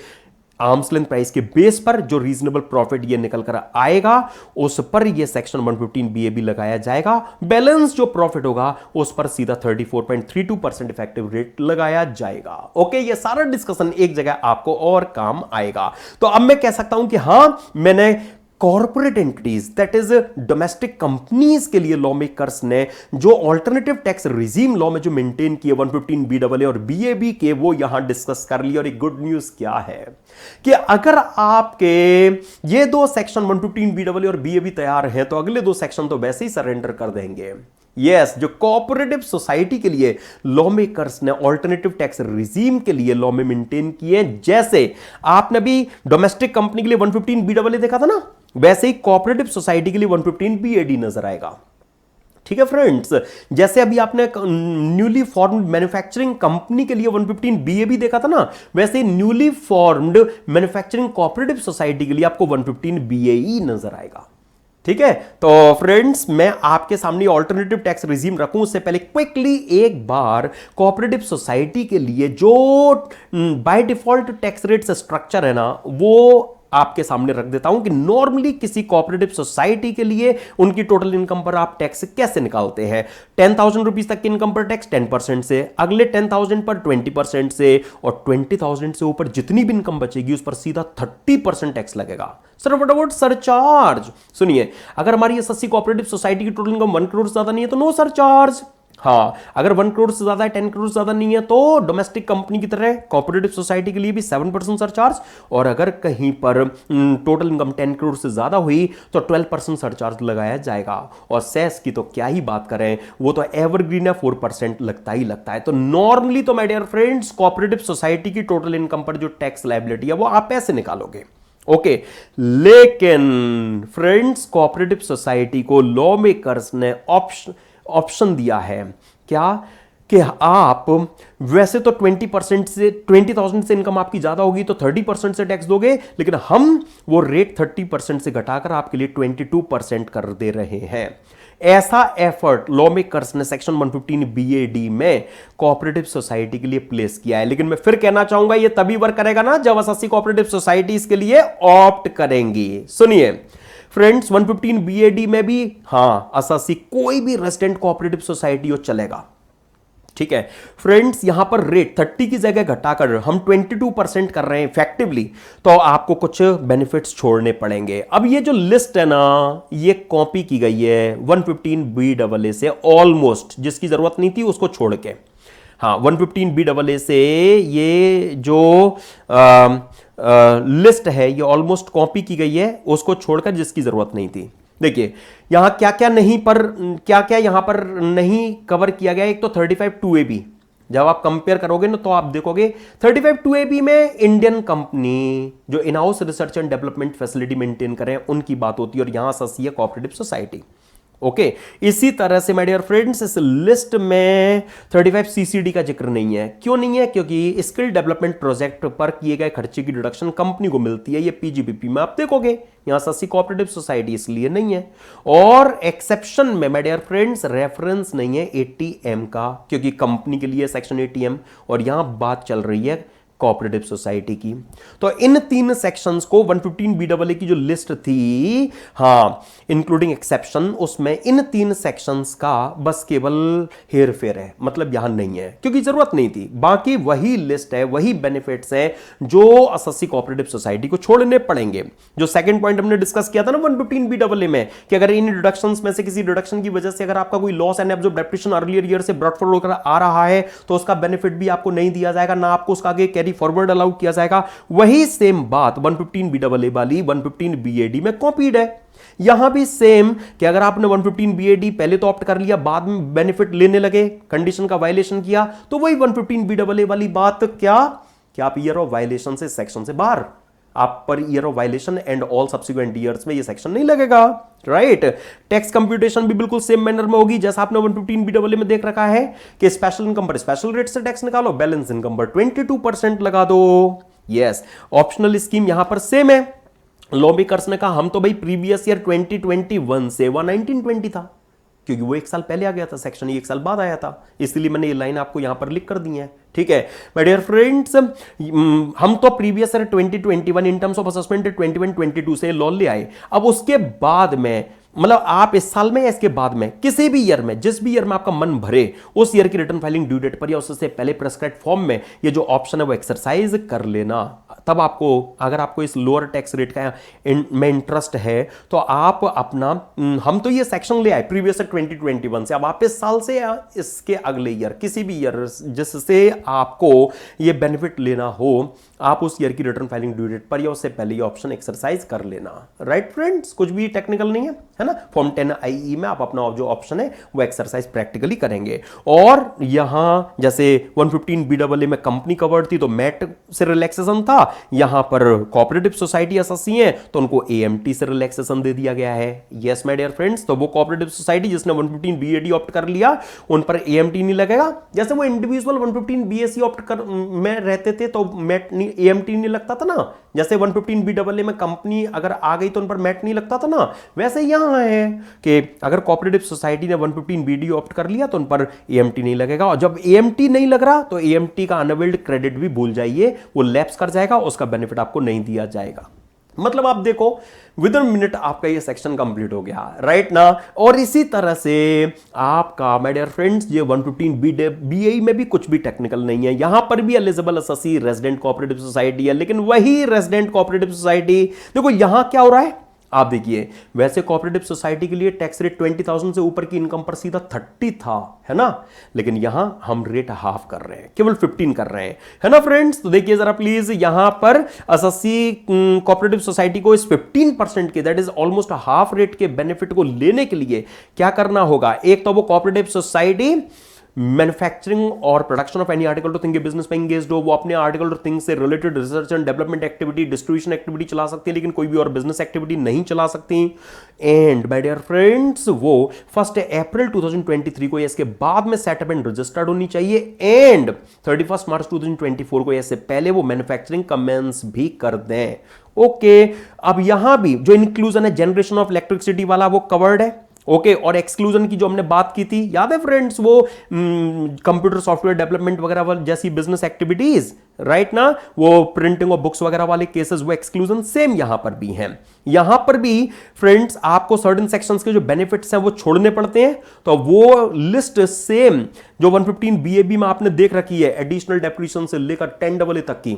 आर्म्स लेंथ प्राइस के बेस पर जो रीजनेबल प्रॉफिट ये निकल कर आएगा उस पर ये सेक्शन 115 बीएबी लगाया जाएगा। बैलेंस जो प्रॉफिट होगा उस पर सीधा 34.32% इफेक्टिव रेट लगाया जाएगा। ओके, ये सारा डिस्कशन एक जगह आपको और काम आएगा। तो अब मैं कह सकता हूं कि हां मैंने corporate entities that is domestic companies के लिए लॉ मेकर्स ने जो ऑल्टरनेटिव टैक्स रिजीम लॉ में जो मेंटेन किए 115 बीडब्ल्यू और बीएबी के, वो यहां डिस्कस कर लिया। और एक गुड न्यूज क्या है कि अगर आपके ये दो सेक्शन 115 बीडब्ल्यू और बीएबी तैयार हैं तो अगले दो सेक्शन तो वैसे ही सरेंडर कर देंगे। यस, जो कोऑपरेटिव सोसाइटी के लिए लॉ मेकर्स ने ऑल्टरनेटिव टैक्स रिजीम के लिए लॉ में मेंटेन किए, जैसे आपने भी डोमेस्टिक कंपनी के लिए 115 बीडब्ल्यू देखा था ना, वैसे ही कोऑपरेटिव सोसाइटी के लिए 115 बीएडी नजर आएगा। ठीक है फ्रेंड्स, जैसे अभी आपने न्यूली फॉर्म्ड मैन्युफैक्चरिंग कंपनी के लिए 115 बीएबी देखा था ना, वैसे newly formed manufacturing cooperative society के लिए आपको 115 बीएई नजर आएगा। ठीक है, तो फ्रेंड्स मैं आपके सामने ऑल्टरनेटिव टैक्स रिजीम रखूं उससे पहले क्विकली एक बार कोऑपरेटिव सोसाइटी के लिए जो by default tax rate structure है ना वो आपके सामने रख देता हूं कि नॉर्मली किसी कोऑपरेटिव सोसाइटी के लिए उनकी टोटल इनकम पर आप टैक्स कैसे निकालते हैं। 10,000 रुपीज तक की इनकम पर टैक्स 10% से, अगले 10,000 पर 20% से, और 20,000 से ऊपर जितनी भी इनकम बचेगी उस पर सीधा 30% टैक्स लगेगा। Sir what about surcharge? सुनिए, अगर हमारी एसएससी कोऑपरेटिव सोसाइटी की टोटल इनकम 1 करोड़ से ज्यादा नहीं है तो नो सरचार्ज। हाँ, अगर 1 करोड़ से ज्यादा है, 10 करोड़ से ज्यादा नहीं है तो डोमेस्टिक कंपनी की तरह कोऑपरेटिव सोसाइटी के लिए भी 7% सरचार्ज, और अगर कहीं पर टोटल इनकम 10 करोड़ से ज्यादा हुई तो 12% सरचार्ज लगाया जाएगा। और सेस की तो क्या ही बात करें, वो तो एवरग्रीन है, 4% लगता ही लगता है। तो नॉर्मली तो my dear friends cooperative society की टोटल इनकम पर जो टैक्स लायबिलिटी है वो आप ऐसे निकालोगे। ओके, लेकिन फ्रेंड्स कोऑपरेटिव सोसाइटी को लॉ मेकर्स ने ऑप्शन दिया है क्या कि आप वैसे तो 20% से 20,000 से इनकम आपकी ज्यादा होगी तो 30% से टैक्स दोगे, लेकिन हम वो रेट 30% से घटाकर आपके लिए 22% कर दे रहे हैं। ऐसा एफर्ट लॉ मेकर्स ने सेक्शन 115 बीएडी में कोऑपरेटिव सोसाइटी के लिए प्लेस किया है। लेकिन मैं फिर कहना चाहूंगा ये तभी वर्क करेगा ना जब एसएससी कोऑपरेटिव सोसाइटी इसके लिए ऑप्ट करेंगी। सुनिए फ्रेंड्स, 115 बीएडी में भी हाँ एसएससी कोई भी रेजिडेंट कोऑपरेटिव सोसाइटी हो चलेगा। ठीक है फ्रेंड्स, यहां पर रेट 30 की जगह घटाकर हम 22% कर रहे हैं इफेक्टिवली, तो आपको कुछ बेनिफिट्स छोड़ने पड़ेंगे। अब ये जो लिस्ट है ना, ये कॉपी की गई है 115BAA से, ऑलमोस्ट जिसकी जरूरत नहीं थी उसको छोड़ के। हाँ, 115BAA से ये जो लिस्ट है ये ऑलमोस्ट कॉपी की गई है, उसको छोड़कर जिसकी जरूरत नहीं थी। देखिए यहां क्या क्या नहीं पर क्या क्या यहां पर नहीं कवर किया गया। एक तो 35(2)AB, जब आप कंपेयर करोगे ना तो आप देखोगे 35(2)AB में इंडियन कंपनी जो in house research and development facility maintain करें उनकी बात होती है, और यहां सस्ती है कोऑपरेटिव सोसाइटी। ओके, इसी तरह से माय डियर फ्रेंड्स इस लिस्ट में 35CCD का जिक्र नहीं है। क्यों नहीं है? क्योंकि स्किल डेवलपमेंट प्रोजेक्ट पर किए गए खर्चे की डिडक्शन कंपनी को मिलती है, ये PGBP में आप देखोगे। यहां सस्ती कोऑपरेटिव सोसाइटी इसलिए नहीं है। और एक्सेप्शन में माय डियर फ्रेंड्स रेफरेंस नहीं है ATM का, क्योंकि कंपनी के लिए सेक्शन ATM, और यहां बात चल रही है कोऑपरेटिव सोसाइटी की। तो इन 3 सेक्शंस को 115BAA की जो लिस्ट थी, हां इंक्लूडिंग एक्सेप्शन, उसमें इन 3 सेक्शंस का बस केवल हेर फेर है, मतलब यहां नहीं है क्योंकि जरूरत नहीं थी। बाकी वही लिस्ट है, वही बेनिफिट्स है जो एसएससी कोऑपरेटिव सोसाइटी को छोड़ने पड़ेंगे। जो सेकंड पॉइंट हमने डिस्कस किया था ना 115BAA में, कि अगर इन डिडक्शंस में से किसी डिडक्शन की वजह से अगर आपका कोई loss and absorb depreciation earlier year से ब्रॉट फॉरवर्ड होकर आ रहा है तो उसका बेनिफिट भी आपको नहीं दिया जाएगा, ना आपको उसका आगे कैरी फॉरवर्ड अलाउ किया जाएगा। वही सेम बात 115BAA वाली 115BAD में कॉपीड है। यहां भी सेम कि अगर आपने 115BAD पहले तो ऑप्ट कर लिया, बाद में बेनिफिट लेने लगे, कंडीशन का वायलेशन किया, तो वही 115BAA वाली बात, क्या आप ईयर ऑफ वायलेशन से सेक्शन से बाहर, आप per year of violation and all subsequent years में ये सेक्शन नहीं लगेगा। राइट, टैक्स कंप्यूटेशन भी बिल्कुल सेम मैनर में होगी जैसा आपने 115BAA में देख रखा है कि स्पेशल इनकम पर स्पेशल रेट से टैक्स निकालो, बैलेंस इनकम पर 22% लगा दो। यस, ऑप्शनल स्कीम यहां पर सेम है। लॉ मेकर्स ने कहा हम तो भाई प्रीवियस ईयर 2021 से 1920 था, क्योंकि वो 1 साल पहले आ गया था सेक्शन, 1 साल बाद आया था, इसलिए मैंने ये लाइन आपको यहां पर लिख कर दी है। ठीक है माय डियर फ्रेंड्स, हम तो previous year 2021 in terms of assessment 21-22 से लॉ ले आए। अब उसके बाद में मतलब आप इस साल में या इसके बाद में किसी भी ईयर में, जिस भी ईयर में आपका मन भरे, उस ईयर की रिटर्न फाइलिंग ड्यू डेट पर या उससे पहले प्रेस्क्राइब्ड फॉर्म में ये जो ऑप्शन है वो एक्सरसाइज कर लेना। तब आपको, अगर आपको इस लोअर टैक्स रेट का में इंटरेस्ट है तो आप अपना, हम तो ये सेक्शन ले आए प्रीवियस ईयर 2021 से, अब आप इस साल से या इसके अगले ईयर किसी भी ईयर जिससे आपको ये बेनिफिट लेना हो, आप उस ईयर की रिटर्न फाइलिंग ड्यू डेट पर या उससे पहले ये ऑप्शन एक्सरसाइज कर लेना। राइट फ्रेंड्स, कुछ भी टेक्निकल नहीं है ना। फॉर्म 10IE में आप अपना जो ऑप्शन है वो एक्सरसाइज प्रैक्टिकली करेंगे। और यहां जैसे 115BAA में कंपनी कवर्ड थी तो मैट से रिलैक्सेशन था, यहां पर कोऑपरेटिव सोसाइटी एसएससी है तो उनको AMT से रिलैक्सेशन दे दिया गया है। यस माय डियर फ्रेंड्स, तो वो कोऑपरेटिव सोसाइटी जिसने 115BAD ऑप्ट कर लिया उन पर AMT नहीं लगेगा। जैसे वो इंडिविजुअल 115BAC ऑप्ट कर में रहते थे तो मैट AMT नहीं लगता था ना, जैसे 115BAA में कंपनी अगर आ गई तो उन पर मैट नहीं लगता था ना, वैसे यहां है कि अगर कोऑपरेटिव सोसाइटी ने 115BD ऑप्ट कर लिया तो उन पर AMT नहीं लगेगा। और जब AMT नहीं लग रहा तो AMT का अनअवेल्ड क्रेडिट भी भूल जाइए, वो लैप्स कर जाएगा, उसका बेनिफिट आपको नहीं दिया जाएगा। मतलब आप देखो विद इन मिनट आपका ये सेक्शन कंप्लीट हो गया, राइट ना। और इसी तरह से आपका माय डियर फ्रेंड्स ये 115BAE में भी कुछ भी टेक्निकल नहीं है, यहां पर भी eligible SSC resident cooperative society है, लेकिन वही रेजिडेंट कोऑपरेटिव सोसाइटी, देखो यहां क्या हो रहा है आप देखिए, वैसे कोऑपरेटिव सोसाइटी के लिए टैक्स रेट 20,000 से ऊपर की इनकम पर सीधा 30 था, है ना, लेकिन यहां हम रेट हाफ कर रहे हैं, केवल 15 कर रहे हैं, है ना फ्रेंड्स। तो देखिए जरा प्लीज, यहां पर एसएससी कोऑपरेटिव सोसाइटी को इस 15% के, that is almost half rate के बेनिफिट को लेने के लिए क्या करना होगा। एक तो वो कोऑपरेटिव सोसाइटी मैन्युफैक्चरिंग और production of any article to thing business में एंगेज्ड हो, वो अपने आर्टिकल टू थिंग से related research and development activity, distribution activity चला सकती है, लेकिन कोई भी और बिजनेस एक्टिविटी नहीं चला सकती। एंड माय डियर फ्रेंड्स, वो 1 अप्रैल 2023 को या इसके बाद में सेटअप एंड रजिस्टर्ड होनी चाहिए, एंड 31 मार्च 2024 को इससे पहले वो मैन्युफैक्चरिंग कमेंस भी कर दें। ओके, अब यहां भी जो इंक्लूजन है जनरेशन ऑफ इलेक्ट्रिसिटी वाला वो कवर्ड है, ओके और एक्सक्लूजन की जो हमने बात की थी याद है फ्रेंड्स, वो कंप्यूटर सॉफ्टवेयर डेवलपमेंट वगैरह जैसी बिजनेस एक्टिविटीज, राइट ना, वो प्रिंटिंग और बुक्स वगैरह वाले केसेस, वो एक्सक्लूजन सेम यहां पर भी हैं। यहां पर भी फ्रेंड्स आपको सर्टेन सेक्शंस के जो बेनिफिट्स हैं वो छोड़ने पड़ते हैं, तो वो लिस्ट सेम जो 115 बीएबी में आपने देख रखी है, एडिशनल डेप्रिसिएशन से लेकर 10AA तक की,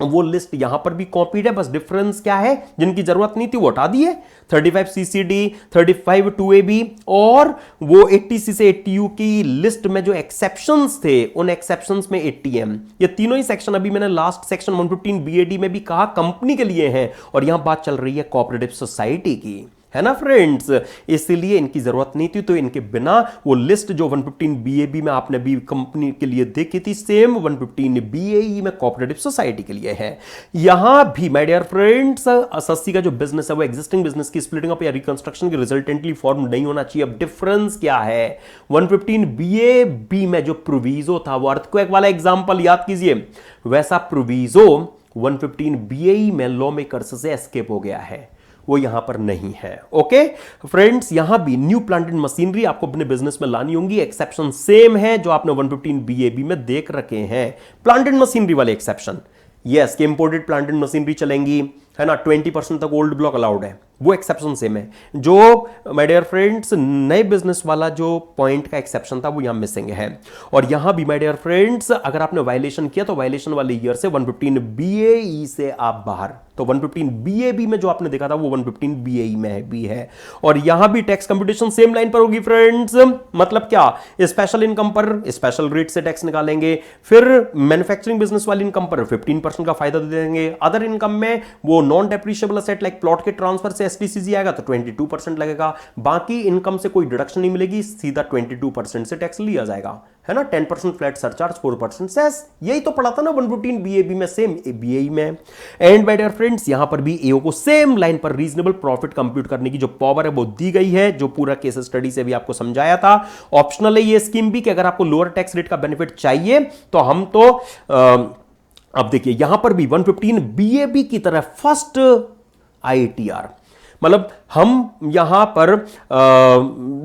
वो लिस्ट यहां पर भी कॉपीड है। बस डिफरेंस क्या है, जिनकी जरूरत नहीं थी वो हटा दिए, 35 CCD, 35 2AB और वो 80C से 80U की लिस्ट में जो एक्सेप्शंस थे उन एक्सेप्शंस में 80M, ये तीनों ही सेक्शन अभी मैंने लास्ट सेक्शन 115 BAD में भी कहा कंपनी के लिए हैं, और यहां बात चल रही है कोऑपरेटिव सोसाइटी की, है ना फ्रेंड्स, इसलिए इनकी जरूरत नहीं थी। तो इनके बिना वो लिस्ट जो 115 BAB में आपने भी कंपनी के लिए देखी थी, सेम 115 BAE में कोऑपरेटिव सोसाइटी के लिए है। यहां भी माय डियर फ्रेंड्स एसएससी का जो बिजनेस है वो एग्जिस्टिंग बिजनेस की स्प्लिटिंग अप या रिकंस्ट्रक्शन की रिजल्टेंटली फॉर्म नहीं होना चाहिए। अब डिफरेंस क्या है, 115 BAB में जो प्रोविजो था वो अर्थक्वेक वाला एग्जांपल याद कीजिए, वैसा प्रोविजो 115 BAE में लॉ मेकर्स से एस्केप हो गया है, वो यहां पर नहीं है। ओके फ्रेंड्स, यहां भी न्यू प्लांट एंड मशीनरी आपको अपने बिजनेस में लानी होंगी, एक्सेप्शन सेम है जो आपने 115 BAB में देख रखे हैं, प्लांट एंड मशीनरी वाले एक्सेप्शन, यस कि इंपोर्टेड प्लांट एंड मशीनरी चलेंगी, है ना, 20% तक ओल्ड ब्लॉक अलाउड है, वो एक्सेप्शन सेम है। जो माय डियर फ्रेंड्स नए बिजनेस वाला जो पॉइंट का एक्सेप्शन था वो यहां मिसिंग है। और यहां भी माय डियर फ्रेंड्स अगर आपने वायलेशन किया तो वायलेशन वाले ईयर से 115 BAE से आप बाहर, तो 115 BAB में जो आपने देखा था वो 115 BAE में भी है। और यहां भी टैक्स कंप्यूटेशन सेम लाइन पर होगी फ्रेंड्स, मतलब क्या, स्पेशल इनकम पर स्पेशल रेट से टैक्स निकालेंगे, फिर मैन्युफैक्चरिंग बिजनेस वाली इनकम पर 15% का फायदा दे देंगे, अदर इनकम में वो non depreciable asset like plot के ट्रांसफर से STCG आएगा तो 22% लगेगा, बाकी इनकम से कोई डिडक्शन नहीं मिलेगी, सीधा 22% से टैक्स लिया जाएगा, है ना, 10% फ्लैट सरचार्ज, 4% सेस, यही तो पढ़ा था ना 115 BAB में, सेम BAE में। एंड माय डियर फ्रेंड्स यहां पर भी AO को सेम लाइन पर रीजनेबल प्रॉफिट कंप्यूट करने की जो पावर है वो दी गई है, जो पूरा केस स्टडी से भी आपको समझाया था। ऑप्शनल है ये स्कीम भी कि अगर आपको लोअर टैक्स रेट का बेनिफिट चाहिए तो हम तो अब देखिए यहां पर भी 115 BAB की तरह फर्स्ट ITR, मतलब हम यहां पर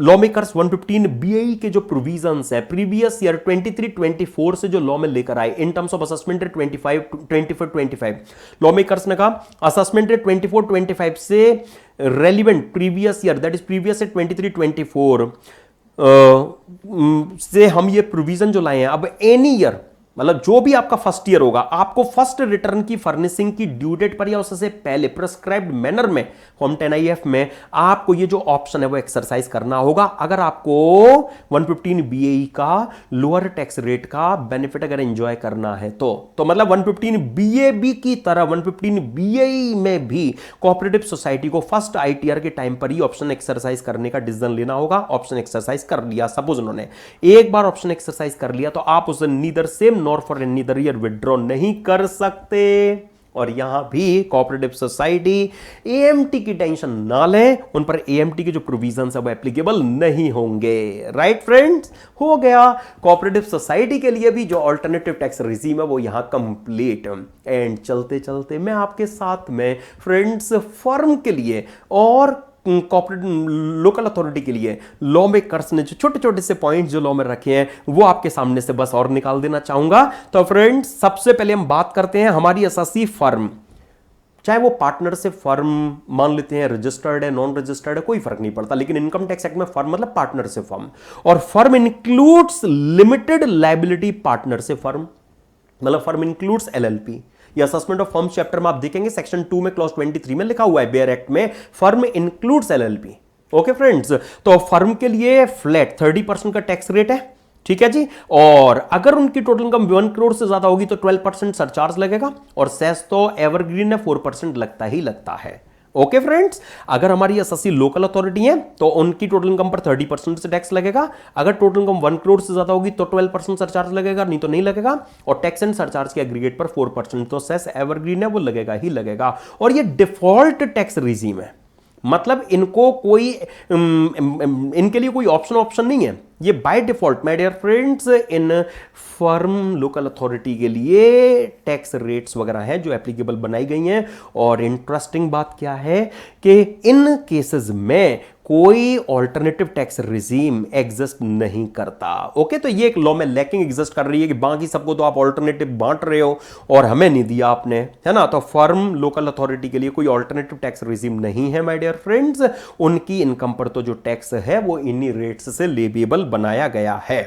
लॉ मेकर्स 115 BAE के जो प्रोविजंस है प्रीवियस ईयर 23-24 से जो लॉ में लेकर आए इन terms of assessment rate 24-25, law makers ने कहा असेसमेंट रेट 24-25 से relevant previous year, that is previous से 23-24 से हम ये प्रोविजन जो लाए हैं, अब एनी ईयर मतलब जो भी आपका फर्स्ट ईयर होगा आपको फर्स्ट रिटर्न की फर्निशिंग की ड्यू डेट पर या उससे पहले प्रिस्क्राइब्ड मैनर में फॉर्म 10IF में आपको ये जो ऑप्शन है वो एक्सरसाइज करना होगा, अगर आपको 115 BAE का लोअर टैक्स रेट का बेनिफिट अगर एंजॉय करना है तो मतलब 115 BAB की तरह 115 BAE में भी कोऑपरेटिव सोसाइटी को फर्स्ट ITR के टाइम पर ही ऑप्शन एक्सरसाइज करने का डिसीजन लेना होगा। ऑप्शन एक्सरसाइज कर लिया, सपोज उन्होंने एक बार ऑप्शन एक्सरसाइज कर लिया तो आप उसे neither same nor for any other year withdraw नहीं कर सकते। और यहां भी कोऑपरेटिव सोसाइटी AMT की टेंशन ना लें, उन पर AMT के जो प्रोविजंस है वो एप्लीकेबल नहीं होंगे। राइट फ्रेंड्स, हो गया कोऑपरेटिव सोसाइटी के लिए भी जो अल्टरनेटिव टैक्स रिजीम है वो यहां कंप्लीट। एंड चलते चलते मैं आपके साथ में फ्रेंड्स फर्म के लिए और कॉर्पोरेट लोकल अथॉरिटी के लिए लॉ मेकर्स ने जो छोटे छोटे से पॉइंट जो लॉ में रखे हैं वो आपके सामने से बस और निकाल देना चाहूंगा। तो फ्रेंड्स सबसे पहले हम बात करते हैं हमारी एसएससी फर्म, चाहे वो पार्टनरशिप फर्म मान लेते हैं, रजिस्टर्ड है नॉन रजिस्टर्ड है कोई फर्क नहीं पड़ता, लेकिन इनकम टैक्स एक्ट में फर्म मतलब पार्टनरशिप फर्म, और firm includes limited liability partnership firm, मतलब फर्म इंक्लूड्स LLP। ये असेसमेंट ऑफ फर्म चैप्टर में आप देखेंगे सेक्शन 2 में क्लॉज 23 में लिखा हुआ है, बेयर एक्ट में firm includes LLP। Okay friends, तो फर्म के लिए फ्लैट 30% का टैक्स रेट है, ठीक है जी, और अगर उनकी टोटल इनकम 1 करोड़ से ज्यादा होगी तो 12% सरचार्ज लगेगा, और सेस तो एवरग्रीन है 4% लगता ही लगता है। ओके फ्रेंड्स, अगर हमारी एसएससी लोकल अथॉरिटी है तो उनकी टोटल इनकम पर 30% से टैक्स लगेगा, अगर टोटल इनकम 1 करोड़ से ज्यादा होगी तो 12% सरचार्ज लगेगा, नहीं तो नहीं लगेगा, और टैक्स एंड सरचार्ज के एग्रीगेट पर 4%, तो सेस एवरग्रीन है वो लगेगा ही लगेगा। और ये डिफॉल्ट टैक्स रिजीम है, मतलब इनको कोई इनके लिए कोई ऑप्शन नहीं है, ये by default my dear friends in firm local authority के लिए टैक्स रेट्स वगैरह हैं जो एप्लीकेबल बनाई गई हैं। और इंटरेस्टिंग बात क्या है कि इन केसेस में कोई ऑल्टरनेटिव टैक्स रिजीम एग्जिस्ट नहीं करता। ओके, तो ये एक लॉ में लैकिंग एग्जिस्ट कर रही है कि बाकी सबको तो आप ऑल्टरनेटिव बांट रहे हो और हमें नहीं दिया आपने, है ना। तो फर्म लोकल अथॉरिटी के लिए कोई ऑल्टरनेटिव टैक्स रिजीम नहीं है माय डियर फ्रेंड्स। उनकी इनकम पर तो जो टैक्स है वो इन्हीं रेट्स से लेबेबल बनाया गया है।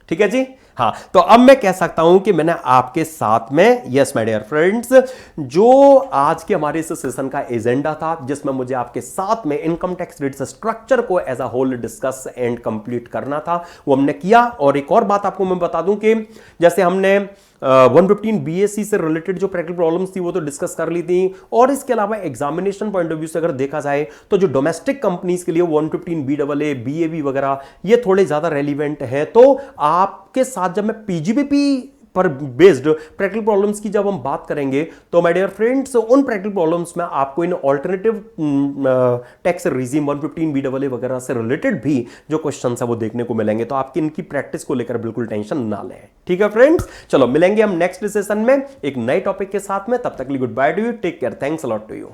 ठीक है जी। हाँ, तो अब मैं कह सकता हूं कि मैंने आपके साथ में, यस माय डियर फ्रेंड्स, जो आज के हमारे इस सेशन का एजेंडा था जिसमें मुझे आपके साथ में इनकम टैक्स रेट स्ट्रक्चर को as a whole discuss and complete करना था, वो हमने किया। और एक और बात आपको मैं बता दूं कि जैसे हमने 115 बीएससी से रिलेटेड जो प्रैक्टिकल प्रॉब्लम्स थी वो तो डिस्कस कर ली थी, और इसके अलावा एग्जामिनेशन पॉइंट ऑफ व्यू से अगर देखा जाए तो जो डोमेस्टिक कंपनीज के लिए 115 BAA BAB वगैरह ये थोड़े ज्यादा रेलिवेंट है। तो आपके साथ जब मैं पीजीबीपी पर बेस्ड प्रैक्टिकल प्रॉब्लम्स की जब हम बात करेंगे तो माय डियर फ्रेंड्स उन प्रैक्टिकल प्रॉब्लम्स में आपको इन ऑल्टरनेटिव टैक्स रिजीम 115 BAA वगैरह से रिलेटेड भी जो क्वेश्चन है वो देखने को मिलेंगे। तो आपकी इनकी प्रैक्टिस को लेकर बिल्कुल टेंशन ना लें। ठीक है फ्रेंड्स, चलो मिलेंगे हम नेक्स्ट सेशन में एक नए टॉपिक के साथ में। तब तक के लिए goodbye to you, take care, thanks a lot to you.